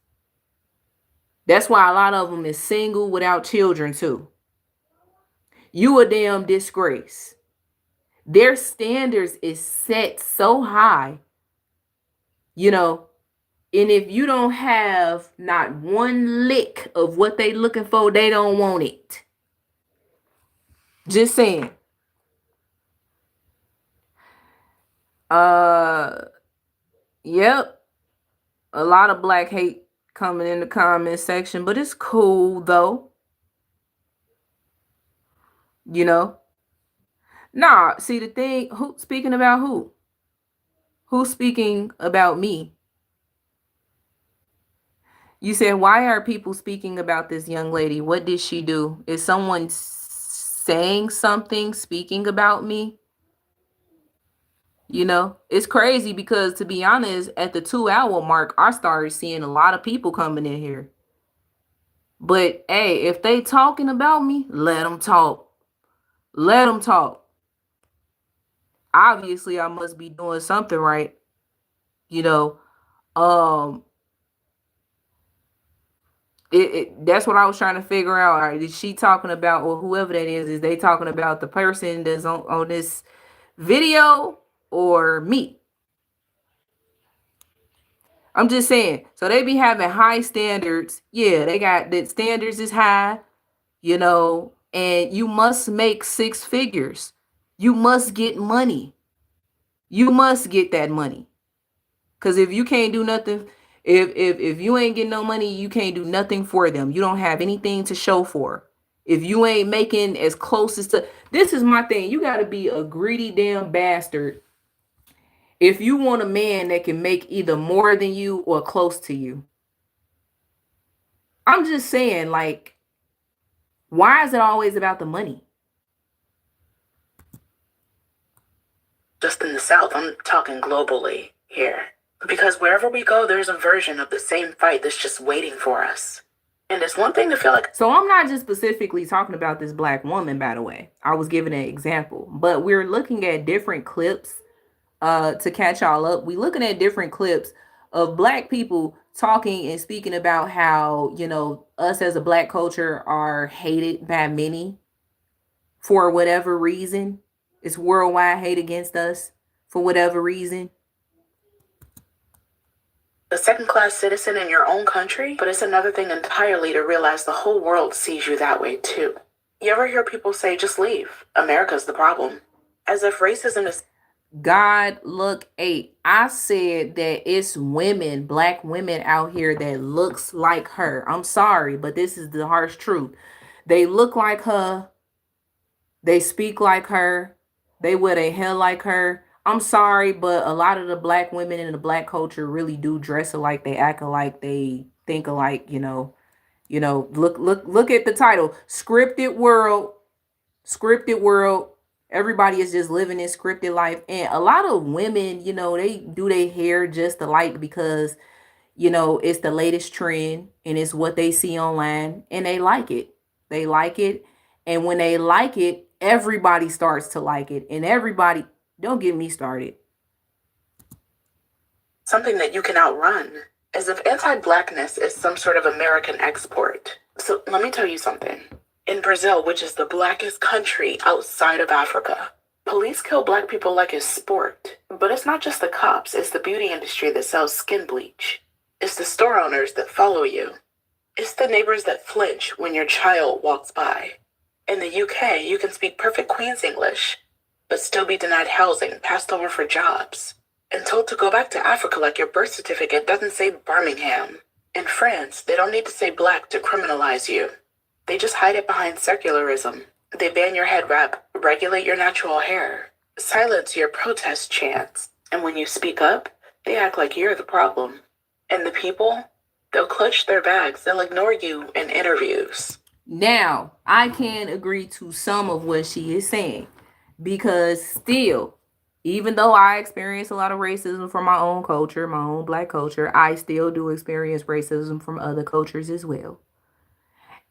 That's why a lot of them is single without children too. You a damn disgrace. Their standards is set so high, and if you don't have not one lick of what they looking for, they don't want it. Just saying. Yep. A lot of black hate coming in the comment section, but it's cool though. Nah, see the thing, who speaking about who? Who's speaking about me? You said, why are people speaking about this young lady? What did she do? Is someone saying something, speaking about me? It's crazy because, to be honest, at the 2-hour mark, I started seeing a lot of people coming in here. But hey, if they talking about me, let them talk. Let them talk. Obviously, I must be doing something right. That's what I was trying to figure out. All right, is she talking about, or whoever that is they talking about the person that's on this video or me? I'm just saying. So they be having high standards. Yeah, they got the standards is high, and you must make 6 figures. You must get money. You must get that money. Because if you can't do nothing, if you ain't getting no money, you can't do nothing for them. You don't have anything to show for. If you ain't making as close as to, this is my thing. You got to be a greedy damn bastard if you want a man that can make either more than you or close to you, I'm just saying, like, why is it always about the money? Just in the South, I'm talking globally here. Because wherever we go, there's a version of the same fight that's just waiting for us. And it's one thing to feel like... So I'm not just specifically talking about this black woman, by the way. I was giving an example. But we're looking at different clips to catch y'all up. We're looking at different clips of black people talking and speaking about how, you know, us as a black culture are hated by many for whatever reason. It's worldwide hate against us for whatever reason. A second-class citizen in your own country, but it's another thing entirely to realize the whole world sees you that way too. You ever hear people say, just leave, America's the problem? As if racism is... God, look, 8. I said that it's women, black women out here that looks like her. I'm sorry, but this is the harsh truth. They look like her. They speak like her. They wear their hair like her. I'm sorry, but a lot of the black women in the black culture really do dress alike. They act alike. They think alike, you know, look at the title. Scripted world. Everybody is just living this scripted life. And a lot of women, you know, they do their hair just alike because, you know, it's the latest trend and it's what they see online and they like it. They like it. And when they like it, everybody starts to like it. And everybody, don't get me started. Something that you can outrun. As if anti-blackness is some sort of American export. So let me tell you something. In Brazil, which is the blackest country outside of Africa, police kill black people like it's sport. But it's not just the cops, it's the beauty industry that sells skin bleach. It's the store owners that follow you. It's the neighbors that flinch when your child walks by. In the UK, you can speak perfect Queen's English, but still be denied housing, passed over for jobs, and told to go back to Africa like your birth certificate doesn't say Birmingham. In France, they don't need to say black to criminalize you. They just hide it behind secularism. They ban your head wrap, regulate your natural hair, silence your protest chants, and when you speak up, they act like you're the problem. And the people, they'll clutch their bags, they'll ignore you in interviews. Now, I can agree to some of what she is saying because still, even though I experience a lot of racism from my own culture, my own black culture, I still do experience racism from other cultures as well.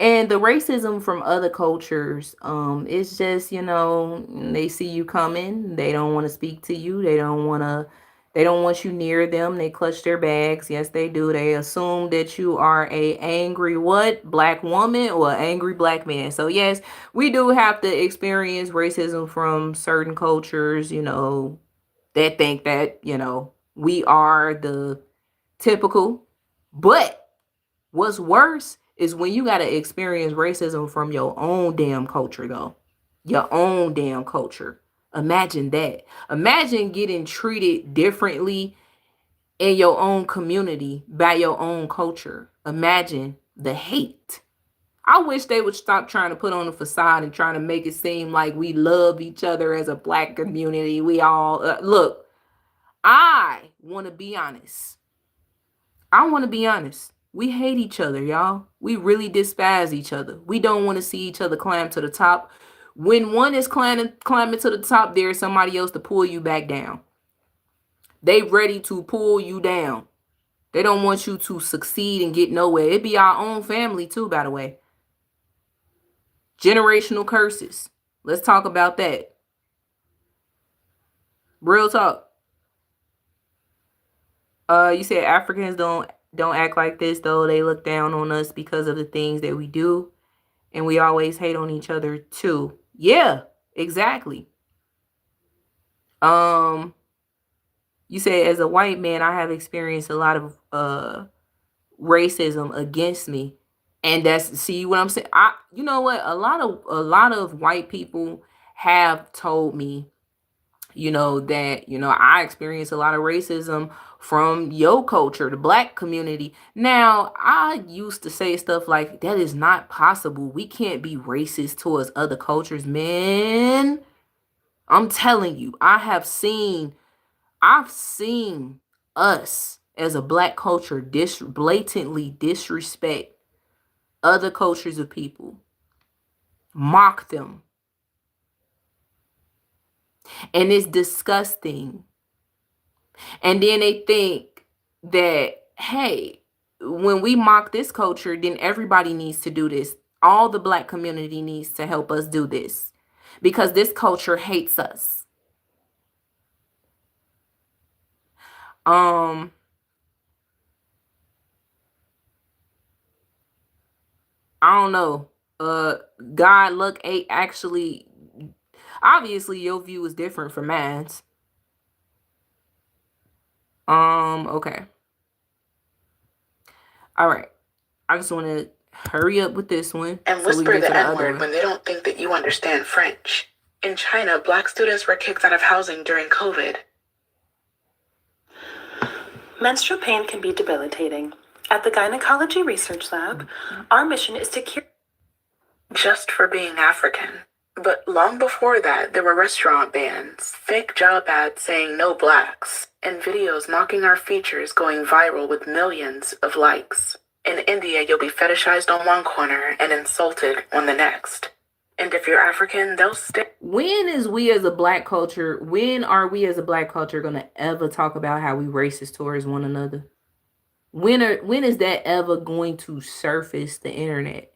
And the racism from other cultures, it's just, you know, they see you coming. They don't want to speak to you. They don't want you near them. They clutch their bags. Yes, they do. They assume that you are a angry what? Black woman or angry black man. So yes, we do have to experience racism from certain cultures, you know, that think that, you know, we are the typical. But what's worse is when you got to experience racism from your own damn culture, though. Your own damn culture. Imagine that. Imagine getting treated differently in your own community by your own culture. Imagine the hate. I wish they would stop trying to put on a facade and trying to make it seem like we love each other as a black community. We all, look, I want to be honest. We hate each other, y'all. We really despise each other. We don't want to see each other climb to the top. When one is climbing to the top, there's somebody else to pull you back down. They ready to pull you down. They don't want you to succeed and get nowhere. It be our own family too, by the way. Generational curses. Let's talk about that. Real talk. You said Africans don't act like this, though. They look down on us because of the things that we do. And we always hate on each other too. Yeah, exactly. You said as a white man, I have experienced a lot of racism against me. And that's, see what I'm saying? You know what? A lot of white people have told me, you know, that, you know, I experience a lot of racism from your culture, the black community. Now, I used to say stuff like, that is not possible. We can't be racist towards other cultures, man. I'm telling you, I I've seen us as a black culture blatantly disrespect other cultures of people, mock them, and it's disgusting. And then they think that, hey, when we mock this culture, then everybody needs to do this. All the black community needs to help us do this because this culture hates us. I don't know. God Luck 8 actually, obviously your view is different from mine. Okay. All right. I just want to hurry up with this one. And so we whisper can get to the the N other word one. when they don't think that you understand French. In China, black students were kicked out of housing during COVID. Menstrual pain can be debilitating. At the Gynecology Research Lab, our mission is to cure Just for being African. But long before that, there were restaurant bans, fake job ads saying no blacks, and videos mocking our features going viral with millions of likes. In India, you'll be fetishized on one corner and insulted on the next. And if you're African, they'll stay. When are we as a black culture going to ever talk about how we racist towards one another? When is that ever going to surface the internet?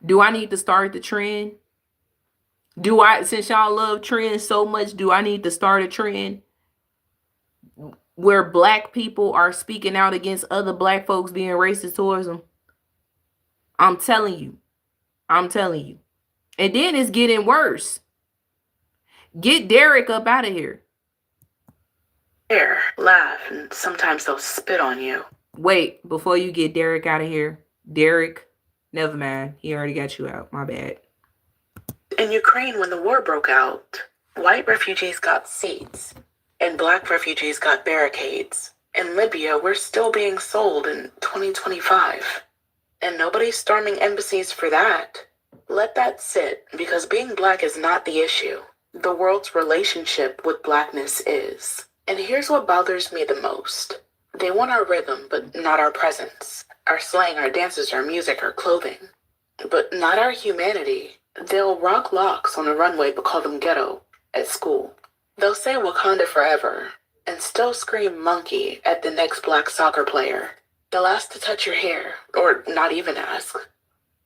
Do I need to start the trend? Since y'all love trends so much, do I need to start a trend where black people are speaking out against other black folks being racist towards them? I'm telling you. And then it's getting worse. Get Derek up out of here. Laugh, and sometimes they'll spit on you. Wait, before you get Derek out of here. Derek, never mind. He already got you out. My bad. In Ukraine, when the war broke out, white refugees got seats, and black refugees got barricades. In Libya, we're still being sold in 2025. And nobody's storming embassies for that. Let that sit, because being black is not the issue. The world's relationship with blackness is. And here's what bothers me the most. They want our rhythm, but not our presence. Our slang, our dances, our music, our clothing. But not our humanity. They'll rock locks on a runway but call them ghetto at school. They'll say Wakanda forever and still scream monkey at the next black soccer player. They'll ask to touch your hair, or not even ask.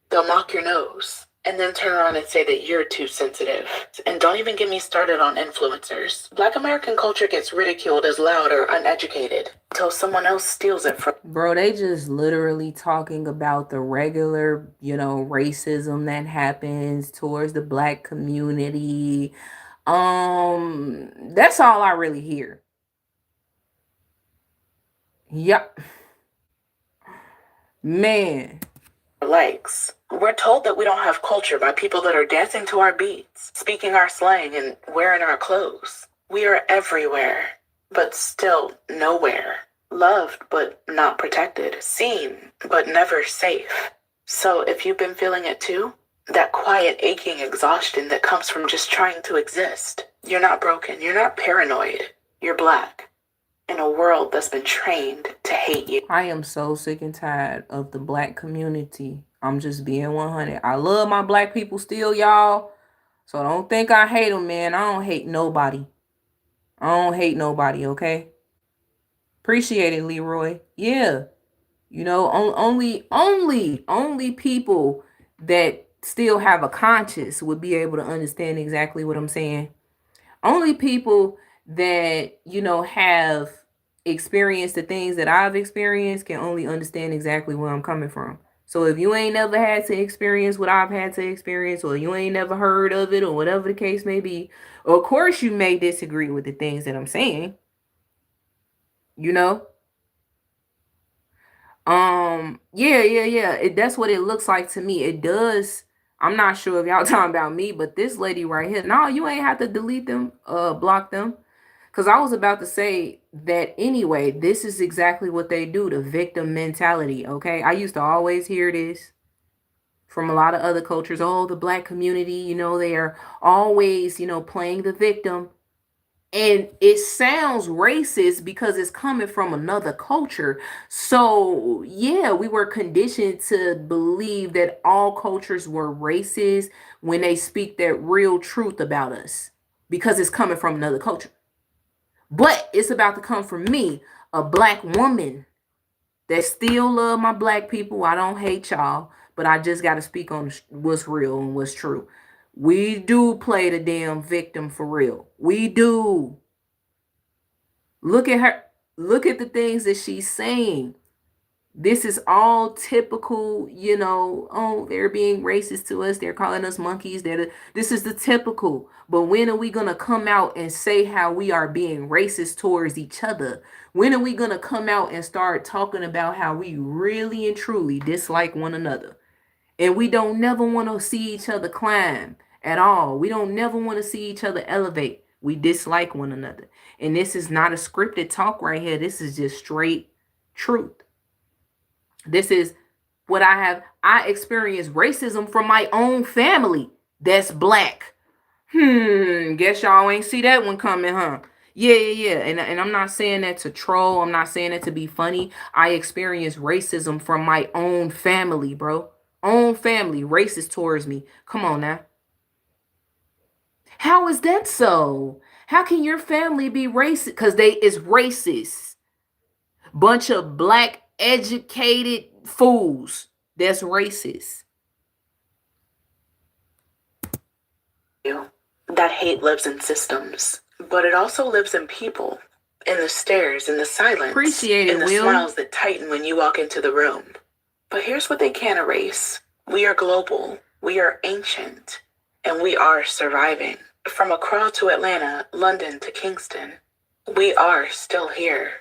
They'll mock your nose, and then turn around and say that you're too sensitive. And don't even get me started on influencers. Black American culture gets ridiculed as loud or uneducated till someone else steals it from. Bro, they just literally talking about the regular, racism that happens towards the black community. That's all I really hear. Yep. Man. Likes. We're told that we don't have culture by people that are dancing to our beats, speaking our slang, and wearing our clothes. We are everywhere, but still nowhere. Loved, but not protected. Seen, but never safe. So if you've been feeling it too, that quiet, aching exhaustion that comes from just trying to exist, you're not broken, you're not paranoid, you're black. In a world that's been trained to hate you. I am so sick and tired of the black community. I'm just being 100. I love my black people still, y'all. So don't think I hate them, man. I don't hate nobody. Okay? Appreciate it, Leroy. Yeah. Only people that still have a conscience would be able to understand exactly what I'm saying. Only people that, have experienced the things that I've experienced can only understand exactly where I'm coming from. So if you ain't never had to experience what I've had to experience, or you ain't never heard of it, or whatever the case may be, of course you may disagree with the things that I'm saying. Yeah. That's what it looks like to me. It does. I'm not sure if y'all talking about me, but this lady right here, no, you ain't have to delete them, block them. Because I was about to say that anyway, this is exactly what they do, the victim mentality, okay? I used to always hear this from a lot of other cultures. Oh, the black community, they are always, playing the victim. And it sounds racist because it's coming from another culture. So, yeah, we were conditioned to believe that all cultures were racist when they speak that real truth about us because it's coming from another culture. But it's about to come from me, a black woman that still love my black people. I don't hate y'all, but I just got to speak on what's real and what's true. We do play the damn victim for real. We do. Look at her. Look at the things that she's saying. This is all typical, you know, oh, they're being racist to us. They're calling us monkeys. This is the typical. But when are we going to come out and say how we are being racist towards each other? When are we going to come out and start talking about how we really and truly dislike one another? And we don't never want to see each other climb at all. We don't never want to see each other elevate. We dislike one another. And this is not a scripted talk right here. This is just straight truth. This is what I experienced racism from my own family that's black. Guess y'all ain't see that one coming, huh? Yeah. And I'm not saying that to troll. I'm not saying that to be funny. I experienced racism from my own family, bro. Own family, racist towards me. Come on now. How is that so? How can your family be racist? Because it's racist. Bunch of black educated fools. That's racist. That hate lives in systems, but it also lives in people, in the stares, in the silence, Appreciate it, in the Will. smiles that tighten when you walk into the room. But here's what they can't erase. We are global, we are ancient, and we are surviving. From Accra to Atlanta, London to Kingston, we are still here.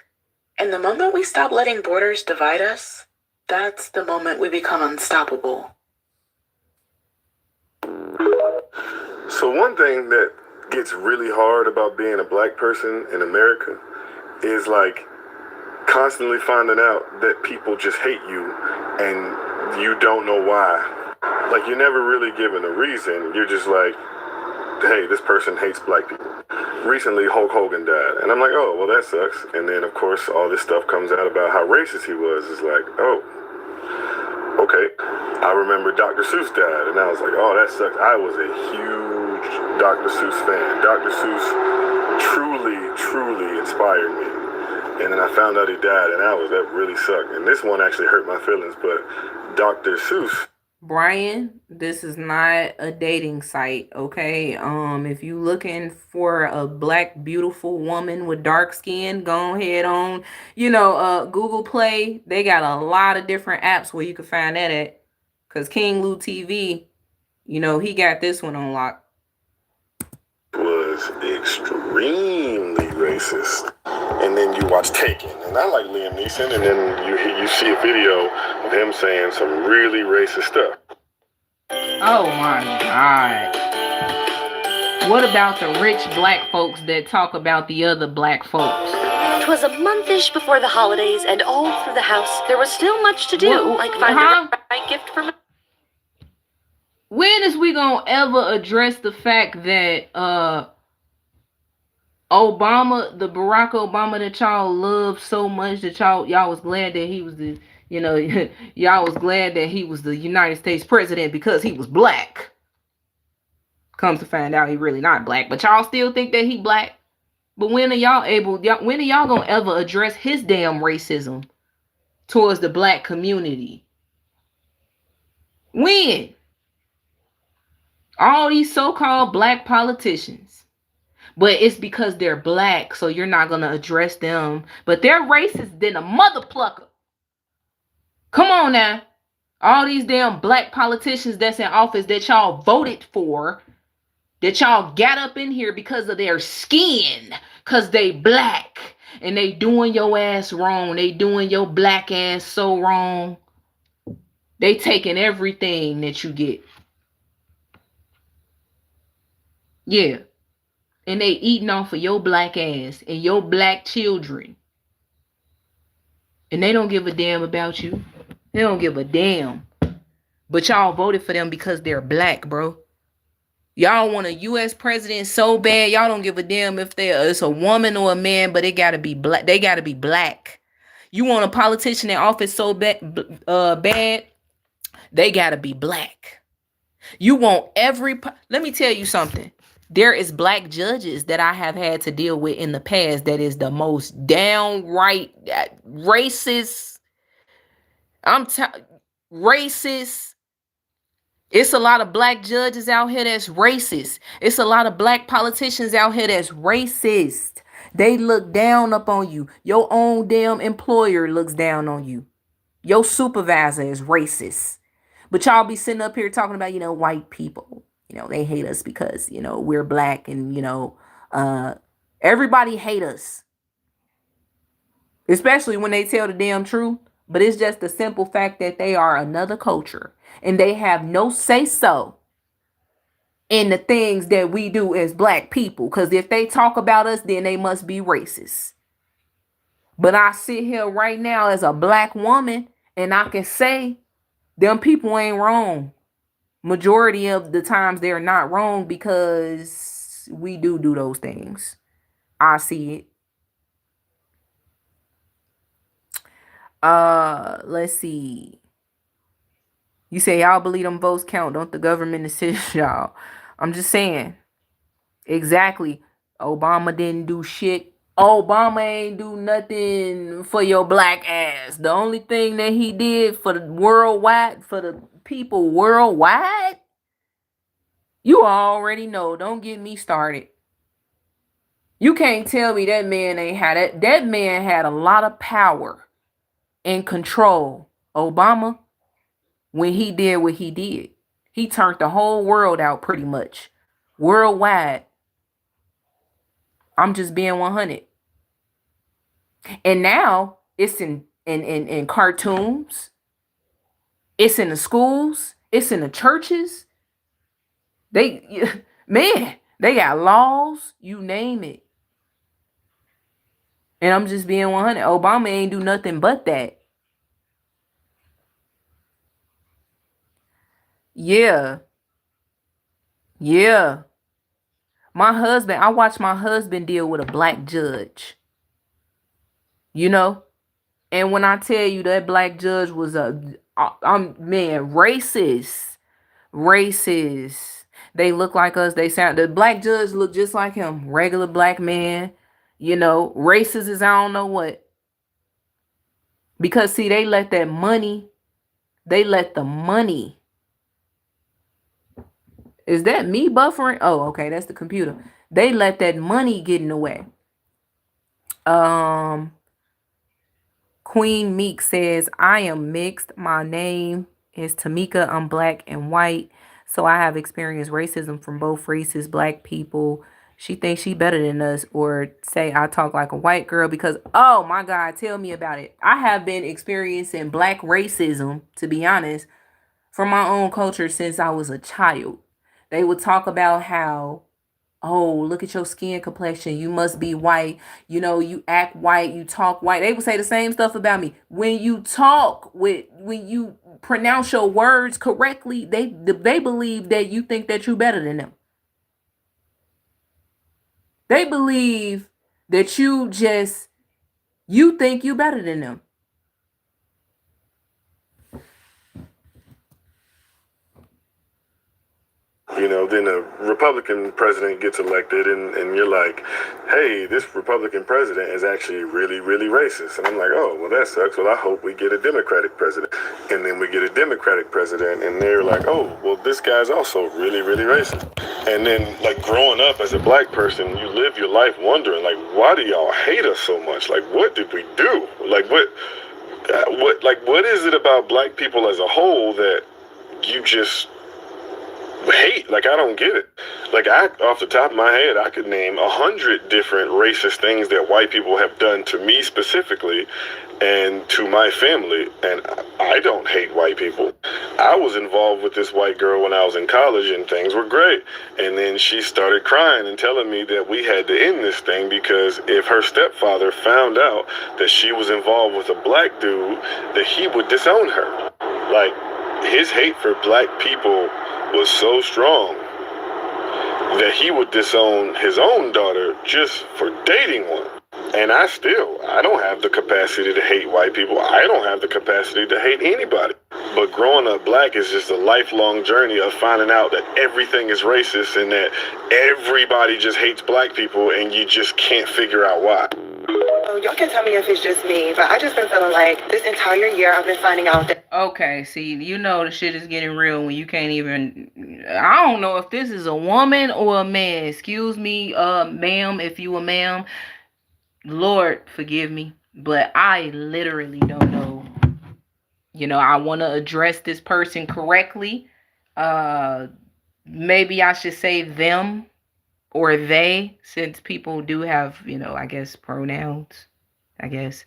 And the moment we stop letting borders divide us, that's the moment we become unstoppable. So one thing that gets really hard about being a black person in America is like constantly finding out that people just hate you and you don't know why. Like you're never really given a reason. You're just like, hey, this person hates black people. Recently, Hulk Hogan died. And I'm like, oh, well, that sucks. And then, of course, all this stuff comes out about how racist he was. It's like, oh, okay. I remember Dr. Seuss died. And I was like, oh, that sucks. I was a huge Dr. Seuss fan. Dr. Seuss truly inspired me. And then I found out he died, and that really sucked. And this one actually hurt my feelings. But Dr. Seuss... Brian, this is not a dating site, okay? If you looking for a black beautiful woman with dark skin, go ahead on, Google Play. They got a lot of different apps where you can find that at. Cause King Lou TV, he got this one on lock. Was extremely racist. And then you watch Taken, and I like Liam Neeson, and then you see a video of him saying some really racist stuff. Oh my God. What about the rich black folks that talk about the other black folks? 'Twas a monthish before the holidays, and all through the house there was still much to do, like find the right gift for me. When is we gonna ever address the fact that Obama, the Barack Obama that y'all love so much, that y'all was glad that he was the, y'all was glad that he was the United States president because he was black. Comes to find out he really not black, but y'all still think that he black. But when are y'all gonna ever address his damn racism towards the black community? When? All these so-called black politicians. But it's because they're black, so you're not going to address them. But they're racist than a mother plucker. Come on now. All these damn black politicians that's in office that y'all voted for, that y'all got up in here because of their skin, because they black, and they doing your ass wrong. They doing your black ass so wrong. They taking everything that you get. Yeah. And they eating off of your black ass and your black children. And they don't give a damn about you. They don't give a damn. But y'all voted for them because they're black, bro. Y'all want a U.S. president so bad, y'all don't give a damn if it's a woman or a man, but it gotta be black. They gotta be black. You want a politician in office so bad, they gotta be black. You want let me tell you something. There is black judges that I have had to deal with in the past that is the most downright racist. Racist. It's a lot of black judges out here that's racist. It's a lot of black politicians out here that's racist. They look down upon you. Your own damn employer looks down on you. Your supervisor is racist. But y'all be sitting up here talking about, white people. They hate us because, we're black and, everybody hate us. Especially when they tell the damn truth. But it's just the simple fact that they are another culture and they have no say-so in the things that we do as black people. Because if they talk about us, then they must be racist. But I sit here right now as a black woman and I can say them people ain't wrong. Majority of the times they're not wrong because we do those things. I see it. Let's see. You say y'all believe them votes count. Don't the government assist y'all? I'm just saying. Exactly. Obama didn't do shit. Obama ain't do nothing for your black ass. The only thing that he did for the worldwide, for the people worldwide, you already know. Don't get me started. You can't tell me that man ain't had it. That man had a lot of power and control. Obama, when he did what he did, he turned the whole world out pretty much. Worldwide. I'm just being 100. And now it's in cartoons. It's in the schools. It's in the churches. They got laws. You name it. And I'm just being 100. Obama ain't do nothing but that. Yeah. I watched my husband deal with a black judge. And when I tell you that black judge was racist. They look like us. The black judge looked just like him. Regular black man. Racist as I don't know what. Because see, they let the money. Is that me buffering? Oh, okay, that's the computer. They let that money get in the way. Queen Meek says, I am mixed. My name is Tamika. I'm black and white. So I have experienced racism from both races, black people. She thinks she better than us, or say I talk like a white girl because, oh my God, tell me about it. I have been experiencing black racism, to be honest, from my own culture since I was a child. They would talk about how, oh, look at your skin complexion. You must be white. You act white. You talk white. They would say the same stuff about me. When you pronounce your words correctly, they believe that you think that you're better than them. They believe that you think you better than them. Then a Republican president gets elected and you're like, hey, this Republican president is actually really, really racist. And I'm like, oh, well, that sucks. Well, I hope we get a Democratic president. And then we get a Democratic president and they're like, oh, well, this guy's also really, really racist. And then like growing up as a black person, you live your life wondering, like, why do y'all hate us so much? Like, what did we do? Like, what is it about black people as a whole that you just hate? Like, I don't get it. Like, off the top of my head, I could name 100 different racist things that white people have done to me specifically and to my family, and I don't hate white people. I was involved with this white girl when I was in college and things were great, and then she started crying and telling me that we had to end this thing because if her stepfather found out that she was involved with a black dude, that he would disown her. Like, his hate for black people was so strong that he would disown his own daughter just for dating one. And I don't have the capacity to hate white people. I don't have the capacity to hate anybody. But growing up black is just a lifelong journey of finding out that everything is racist and that everybody just hates black people and you just can't figure out why. Y'all can tell me if it's just me, but I just been feeling like this entire year I've been finding out that. Okay, see, you know the shit is getting real when you can't even. I don't know if this is a woman or a man. Excuse me, ma'am, if you a ma'am. Lord, forgive me, but I literally don't know. You know, I want to address this person correctly. Maybe I should say them or they, since people do have, you know, I guess pronouns, I guess.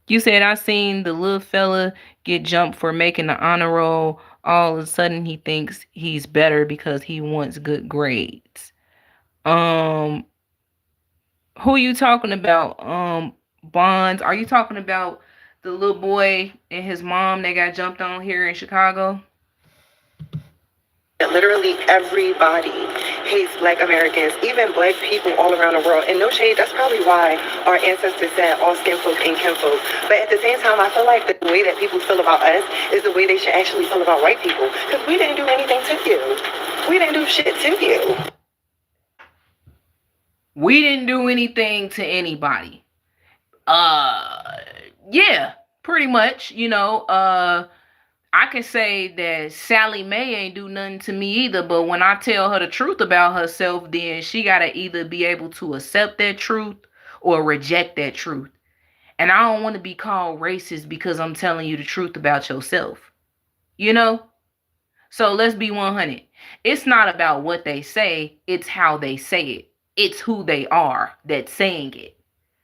You said I seen the little fella get jumped for making the honor roll. All of a sudden he thinks he's better because he wants good grades. Who you talking about? Bonds? Are you talking about the little boy and his mom that got jumped on here in Chicago? Literally everybody hates black Americans, even black people all around the world. And no shade, that's probably why our ancestors said all skin folk ain't kinfolk. But at the same time, I feel like the way that people feel about us is the way they should actually feel about white people. Because we didn't do anything to you. We didn't do shit to you. We didn't do anything to anybody. Yeah, pretty much, you know, I can say that Sally Mae ain't do nothing to me either, but when I tell her the truth about herself, then she gotta either be able to accept that truth or reject that truth. And I don't want to be called racist because I'm telling you the truth about yourself, you know? So let's be 100. It's not about what they say, it's how they say it. It's who they are that's saying it.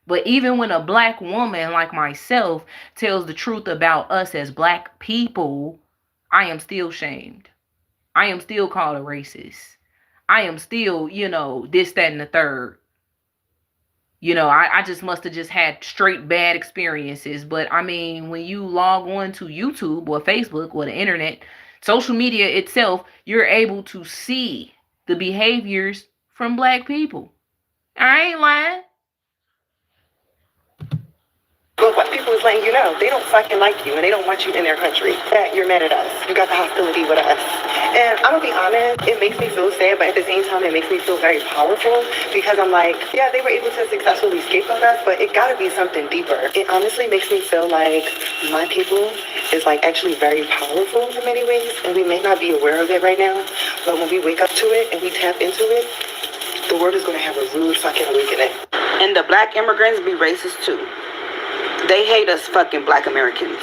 But even when a black woman like myself tells the truth about us as black people, I am still shamed. I am still called a racist. I am still, you know, this, that, and the third. You know, I just must have just had straight bad experiences. But I mean, when you log on to YouTube or Facebook or the internet, social media itself, you're able to see the behaviors from black people. I ain't lying. But white people is letting you know they don't fucking like you and they don't want you in their country. That you're mad at us. You got the hostility with us. And I'm gonna be honest, it makes me feel sad, but at the same time, it makes me feel very powerful because I'm like, yeah, they were able to successfully scapegoat us, but it gotta be something deeper. It honestly makes me feel like my people is like actually very powerful in many ways, and we may not be aware of it right now, but when we wake up to it and we tap into it, the world is gonna have a rude fucking awakening. And the black immigrants be racist too. They hate us fucking black Americans.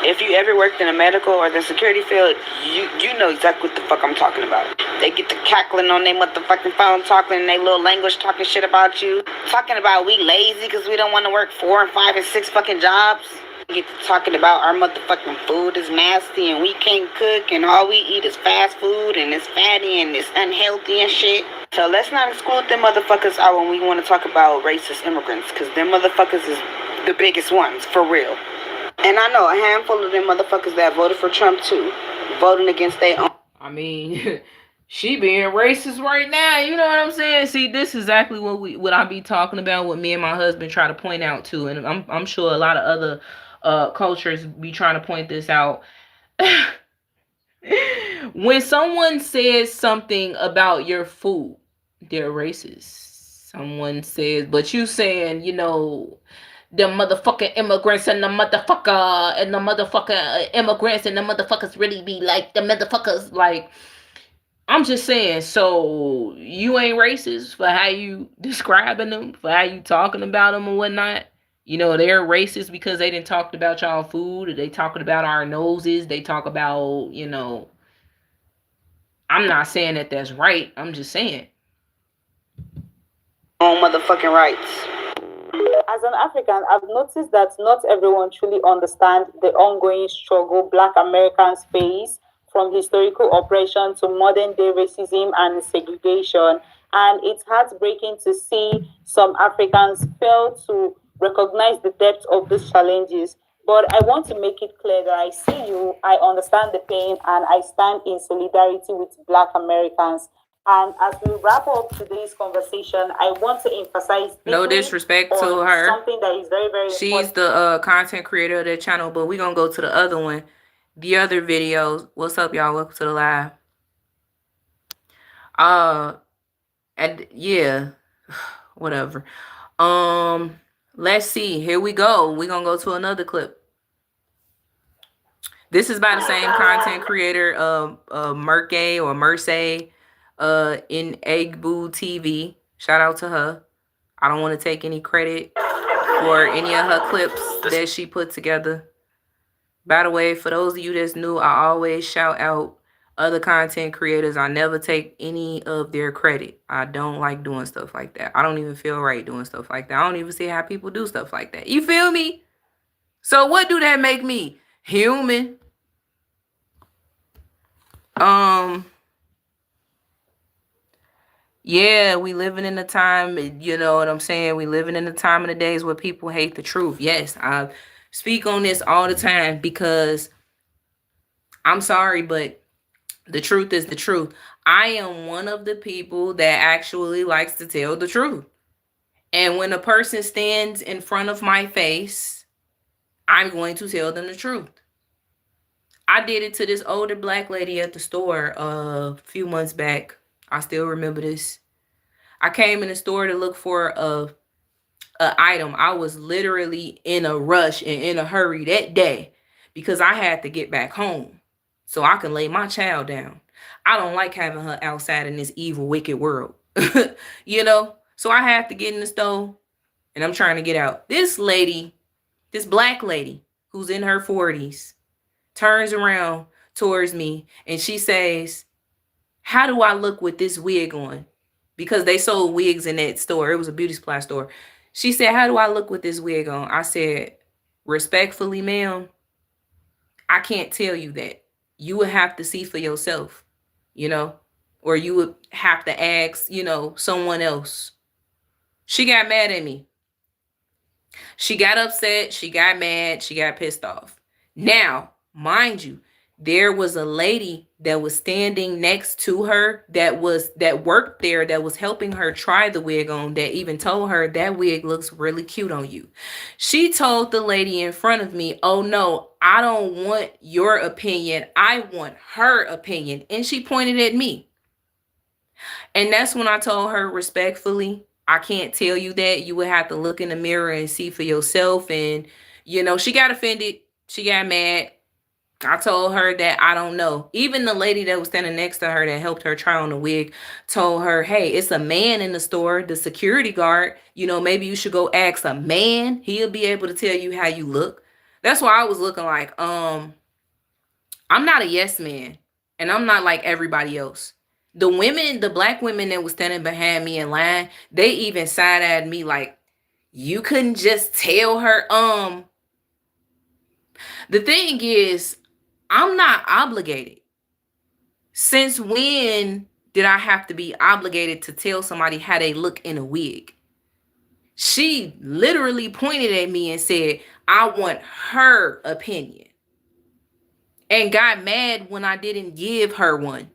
If you ever worked in a medical or the security field, you know exactly what the fuck I'm talking about. They get to cackling on their motherfucking phone, talking in their little language, talking shit about you. Talking about we lazy because we don't want to work 4 and 5 and 6 fucking jobs. We get to talking about our motherfucking food is nasty and we can't cook and all we eat is fast food and it's fatty and it's unhealthy and shit. So let's not exclude them motherfuckers out when we want to talk about racist immigrants, because them motherfuckers is the biggest ones, for real. And I know a handful of them motherfuckers that voted for Trump too, voting against their own. I mean, she being racist right now, you know what I'm saying? See, this is exactly what I be talking about, what me and my husband try to point out too, and I'm sure a lot of other cultures be trying to point this out. When someone says something about your food, they're racist. Someone says, but you saying, you know, the motherfucking immigrants and the motherfucker immigrants and the motherfuckers really be like the motherfuckers. Like, I'm just saying, so you ain't racist for how you describing them, for how you talking about them and whatnot. You know, they're racist because they didn't talk about y'all food, or they talking about our noses. They talk about, you know, I'm not saying that that's right. I'm just saying. Own motherfucking rights. As an African, I've noticed that not everyone truly understands the ongoing struggle Black Americans face, from historical oppression to modern day racism and segregation. And it's heartbreaking to see some Africans fail to recognize the depth of these challenges. But I want to make it clear that I see you, I understand the pain, and I stand in solidarity with Black Americans. And as we wrap up today's conversation, I want to emphasize No deeply disrespect to on her. something that is very, very She's important. the content creator of that channel, but we're gonna go to the other one. The other videos. What's up, y'all? Welcome to the live. And yeah, whatever. Let's see. Here we go. We're gonna go to another clip. This is by the same content creator, Merke or Merce, in Eggboo TV. Shout out to her. I don't want to take any credit for any of her clips that she put together. By the way, for those of you that's new, I always shout out other content creators. I never take any of their credit. I don't like doing stuff like that. I don't even feel right doing stuff like that. I don't even see how people do stuff like that. You feel me? So what do that make me? Human. Yeah, we living in a time, you know what I'm saying? We living in a time of the days where people hate the truth. Yes, I speak on this all the time because I'm sorry, but the truth is the truth. I am one of the people that actually likes to tell the truth. And when a person stands in front of my face, I'm going to tell them the truth. I did it to this older Black lady at the store a few months back. I still remember this. I came in the store to look for a item. I was literally in a rush and in a hurry that day because I had to get back home so I can lay my child down. I don't like having her outside in this evil, wicked world, you know? So I have to get in the store and I'm trying to get out. This lady, this Black lady who's in her 40s, turns around towards me and she says, "How do I look with this wig on?" Because they sold wigs in that store. It was a beauty supply store. She said, "How do I look with this wig on?" I said, "Respectfully, ma'am, I can't tell you that. You would have to see for yourself, you know, or you would have to ask, you know, someone else." She got mad at me. She got upset. She got mad. She got pissed off. Now, mind you, there was a lady that was standing next to her that worked there, that was helping her try the wig on, that even told her that wig looks really cute on you. She told the lady in front of me, "Oh no, I don't want your opinion. I want her opinion." And she pointed at me. And that's when I told her respectfully, "I can't tell you that. You would have to look in the mirror and see for yourself." And, you know, she got offended. She got mad. I told her that I don't know. Even the lady that was standing next to her that helped her try on the wig told her, "Hey, it's a man in the store, the security guard. You know, maybe you should go ask a man. He'll be able to tell you how you look." That's why I was looking like, I'm not a yes man. And I'm not like everybody else. The women, the Black women that was standing behind me in line, they even side-eyed me like, "You couldn't just tell her." The thing is, I'm not obligated. Since when did I have to be obligated to tell somebody how they look in a wig? She literally pointed at me and said, "I want her opinion." And got mad when I didn't give her one.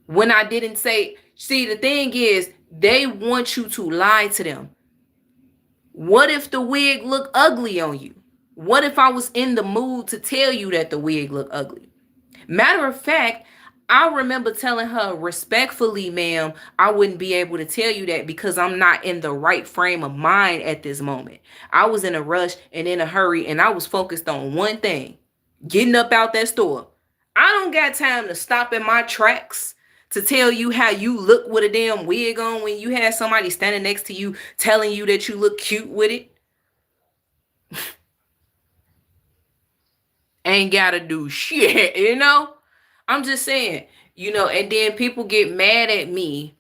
When I didn't say, see, the thing is, they want you to lie to them. What if the wig look ugly on you? What if I was in the mood to tell you that the wig looked ugly? Matter of fact, I remember telling her, "Respectfully, ma'am, I wouldn't be able to tell you that because I'm not in the right frame of mind at this moment. I was in a rush and in a hurry and I was focused on one thing, getting up out that store. I don't got time to stop in my tracks to tell you how you look with a damn wig on when you have somebody standing next to you telling you that you look cute with it." Ain't gotta do shit, you know? I'm just saying, you know, and then people get mad at me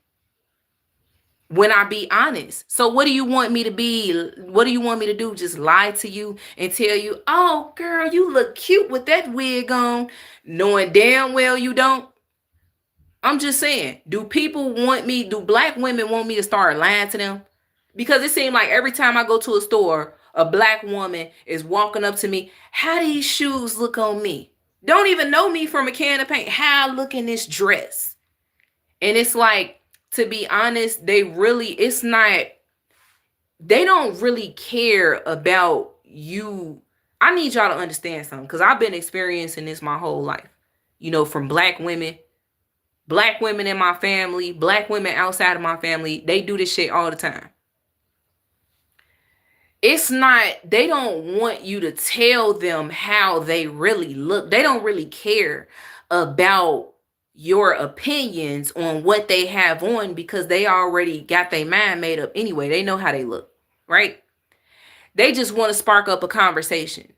when I be honest. So what do you want me to be? What do you want me to do? Just lie to you and tell you, "Oh, girl, you look cute with that wig on," knowing damn well you don't? I'm just saying, do Black women want me to start lying to them? Because it seems like every time I go to a store a black woman is walking up to me. How these shoes look on me? Don't even know me from a can of paint. How I look in this dress? And it's like, to be honest, they don't really care about you. I need y'all to understand something, because I've been experiencing this my whole life. You know, from black women in my family, black women outside of my family, they do this shit all the time. It's not, they don't want you to tell them how they really look. They don't really care about your opinions on what they have on, because they already got their mind made up anyway. They know how they look, right? They just want to spark up a conversation.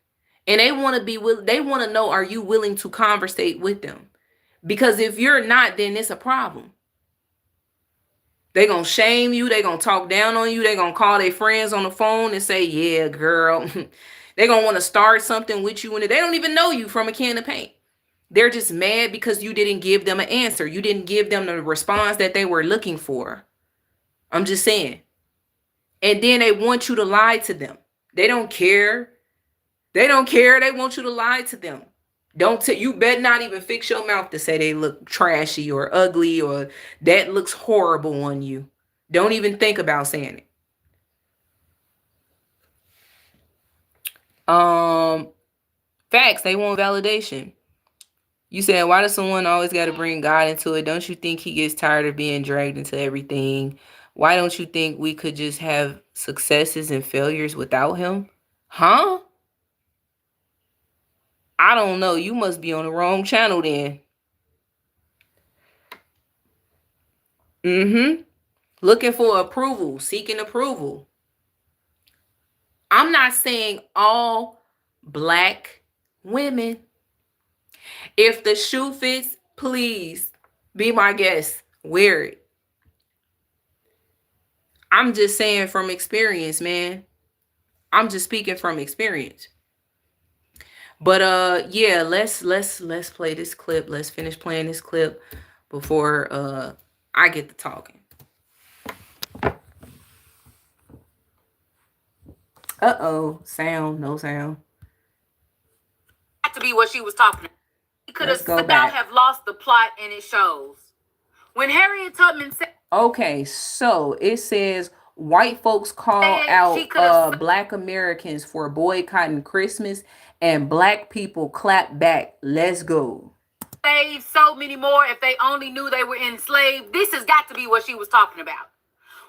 And they want to know, are you willing to conversate with them? Because if you're not, then it's a problem. They're going to shame you. They're going to talk down on you. They're going to call their friends on the phone and say, yeah, girl. They're going to want to start something with you, and they don't even know you from a can of paint. They're just mad because you didn't give them an answer. You didn't give them the response that they were looking for. I'm just saying. And then they want you to lie to them. They don't care. They don't care. They want you to lie to them. You better not even fix your mouth to say they look trashy or ugly or that looks horrible on you. Don't even think about saying it. Facts, they want validation. You said, why does someone always got to bring God into it? Don't you think he gets tired of being dragged into everything? Why don't you think we could just have successes and failures without him? Huh? I don't know. You must be on the wrong channel then. Looking for approval, seeking approval. I'm not saying all black women. If the shoe fits, please be my guest. Wear it. I'm just saying from experience, man. I'm just speaking from experience. But yeah, let's play this clip. Let's finish playing this clip before I get to talking. Sound, no sound. To be what she was talking about. He could have somehow have lost the plot, and it shows. When Harriet Tubman said, okay, so it says white folks call out black Americans for boycotting Christmas, and black people clap back. Let's go. Save so many more if they only knew they were enslaved. This has got to be what she was talking about.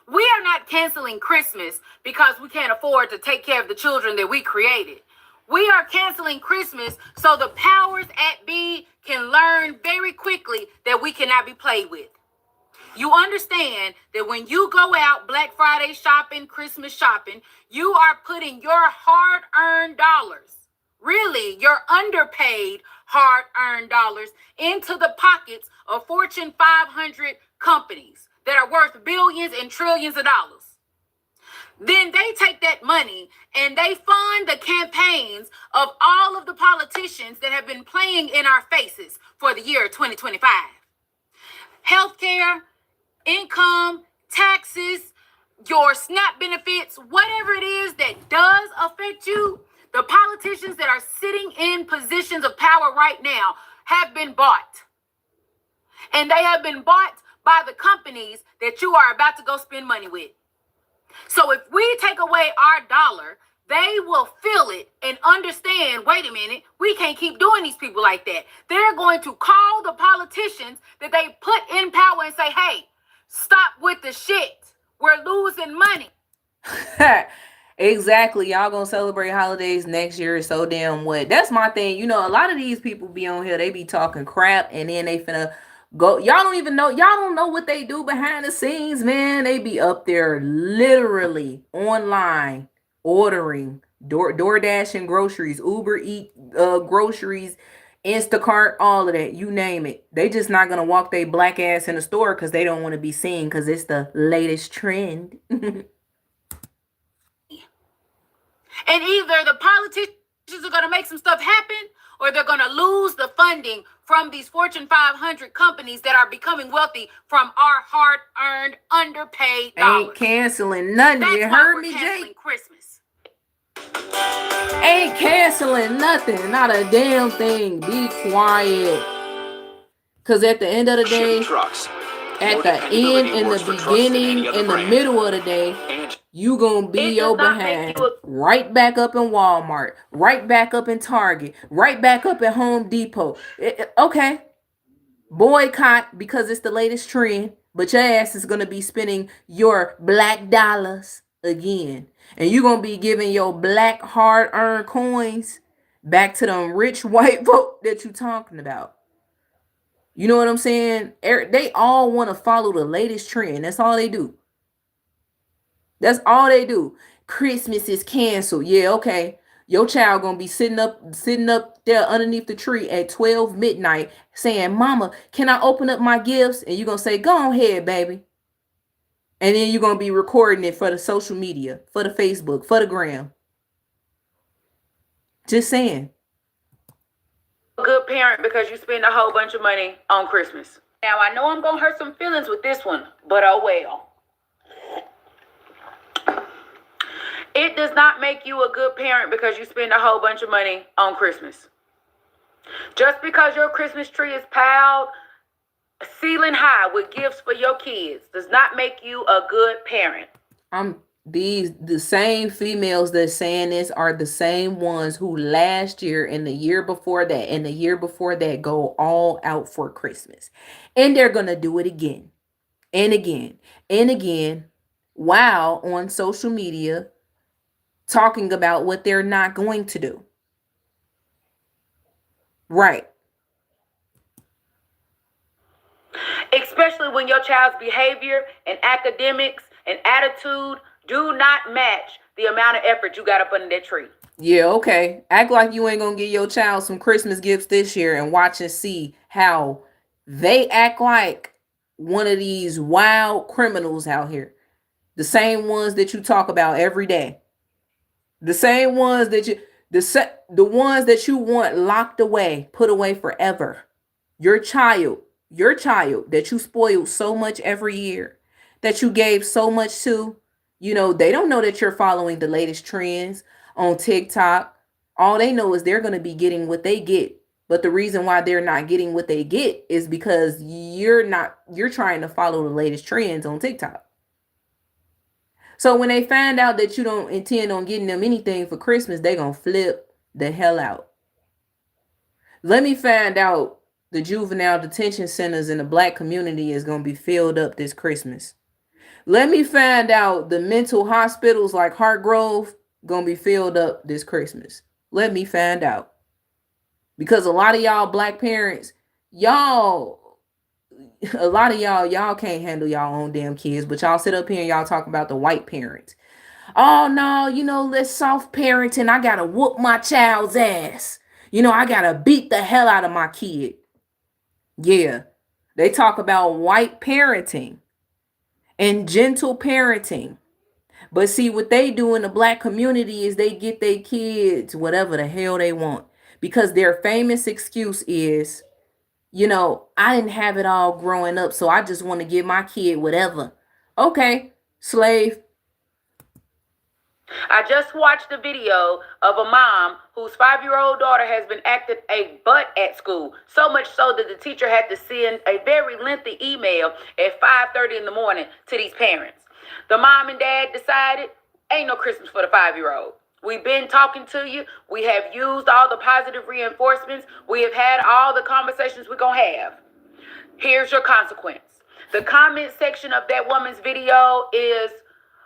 We are not canceling Christmas because we can't afford to take care of the children that we created. We are canceling Christmas so the powers at be can learn very quickly that we cannot be played with. You understand that when you go out Black Friday shopping, Christmas shopping, you are putting your hard-earned dollars, really your underpaid hard-earned dollars, into the pockets of Fortune 500 companies that are worth billions and trillions of dollars. Then they take that money and they fund the campaigns of all of the politicians that have been playing in our faces for the year 2025. Healthcare, income, taxes, your SNAP benefits, whatever it is that does affect you, the politicians that are sitting in positions of power right now have been bought. And they have been bought by the companies that you are about to go spend money with. So if we take away our dollar, they will feel it and understand, wait a minute, we can't keep doing these people like that. They're going to call the politicians that they put in power and say, hey, stop with the shit. We're losing money. Exactly. Y'all gonna celebrate holidays next year so damn what? That's my thing. You know, a lot of these people be on here, they be talking crap, and then they finna go. Y'all don't even know. Y'all don't know what they do behind the scenes, man. They be up there literally online ordering DoorDash and groceries, Uber Eat groceries, Instacart, all of that. You name it. They just not gonna walk their black ass in the store because they don't want to be seen because it's the latest trend. And either the politicians are going to make some stuff happen, or they're going to lose the funding from these Fortune 500 companies that are becoming wealthy from our hard-earned, underpaid dollars. Ain't canceling nothing. You heard me, Jake? Christmas. Ain't canceling nothing. Not a damn thing. Be quiet. Because at the end of the day, at the end, in the beginning, in the middle of the day, you gonna be your behind right back up in Walmart, right back up in Target, right back up at Home Depot. Okay, boycott because it's the latest trend, but your ass is gonna be spending your black dollars again, and you gonna be giving your black hard-earned coins back to them rich white folk that you talking about. You know what I'm saying? They all want to follow the latest trend. That's all they do. That's all they do. Christmas is canceled. Yeah, okay. Your child gonna be sitting up there underneath the tree at 12 midnight saying, "Mama, can I open up my gifts?" And you're gonna say, "Go ahead, baby." And then you're gonna be recording it for the social media, for the Facebook, for the gram. Just saying. A good parent because you spend a whole bunch of money on Christmas. Now, I know I'm gonna hurt some feelings with this one, but oh well. It does not make you a good parent because you spend a whole bunch of money on Christmas. Just because your Christmas tree is piled ceiling high with gifts for your kids does not make you a good parent. The same females that saying this are the same ones who last year and the year before that and the year before that go all out for Christmas. And they're gonna do it again and again and again while on social media talking about what they're not going to do. Right. Especially when your child's behavior and academics and attitude do not match the amount of effort you got up under that tree. Yeah, okay. Act like you ain't gonna give your child some Christmas gifts this year and watch and see how they act like one of these wild criminals out here. The same ones that you talk about every day. The same ones that the ones that you want locked away, put away forever. Your child that you spoiled so much every year, that you gave so much to, you know, they don't know that you're following the latest trends on TikTok. All they know is they're going to be getting what they get. But the reason why they're not getting what they get is because you're trying to follow the latest trends on TikTok. So when they find out that you don't intend on getting them anything for Christmas, they're going to flip the hell out. Let me find out the juvenile detention centers in the black community is going to be filled up this Christmas. Let me find out the mental hospitals like Hartgrove going to be filled up this Christmas. Let me find out. Because a lot of y'all black parents, y'all can't handle y'all own damn kids, but y'all sit up here and y'all talk about the white parents. Oh no, let's soft parent and I gotta whoop my child's ass. I gotta beat the hell out of my kid. Yeah, they talk about white parenting and gentle parenting. But see, what they do in the black community is they get their kids whatever the hell they want. Because their famous excuse is, I didn't have it all growing up, so I just want to give my kid whatever. Okay, slave. I just watched a video of a mom whose 5-year-old daughter has been acting a butt at school. So much so that the teacher had to send a very lengthy email at 5:30 in the morning to these parents. The mom and dad decided, ain't no Christmas for the 5-year-old. We've been talking to you. We have used all the positive reinforcements. We have had all the conversations we're going to have. Here's your consequence. The comment section of that woman's video is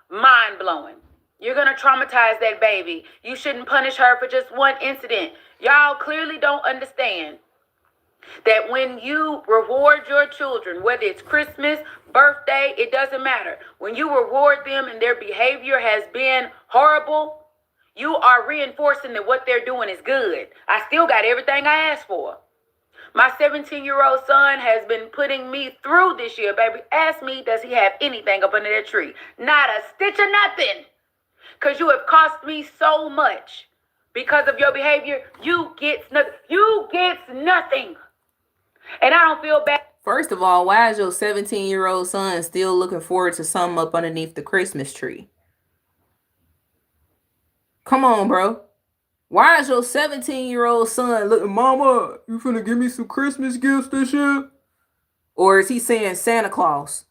mind-blowing. You're going to traumatize that baby. You shouldn't punish her for just one incident. Y'all clearly don't understand that when you reward your children, whether it's Christmas, birthday, it doesn't matter. When you reward them and their behavior has been horrible, you are reinforcing that what they're doing is good. I still got everything I asked for. My 17-year-old son has been putting me through this year, baby. Ask me, does he have anything up under that tree? Not a stitch of nothing. Because you have cost me so much. Because of your behavior, you get nothing. You get nothing. And I don't feel bad. First of all, why is your 17-year-old son still looking forward to something up underneath the Christmas tree? Come on, bro. Why is your 17-year-old son looking, Mama, you finna give me some Christmas gifts this year? Or is he saying Santa Claus?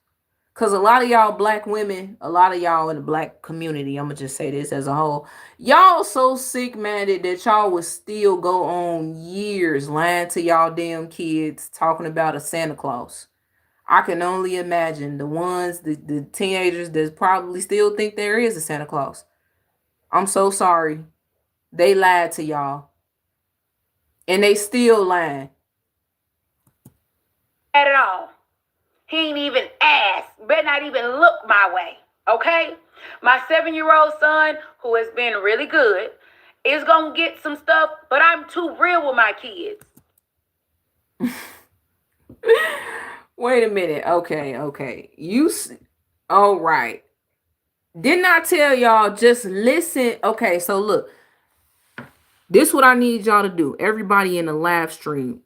Because a lot of y'all black women, a lot of y'all in the black community, I'm going to just say this as a whole, y'all so sick-minded that y'all would still go on years lying to y'all damn kids talking about a Santa Claus. I can only imagine the teenagers that probably still think there is a Santa Claus. I'm so sorry. They lied to y'all. And they still lying. At all. He ain't even asked. Better not even look my way. Okay? My 7-year-old son, who has been really good, is gonna get some stuff, but I'm too real with my kids. Wait a minute. Okay. All right. Didn't I tell y'all just listen? Okay, so look. This what I need y'all to do. Everybody in the live stream.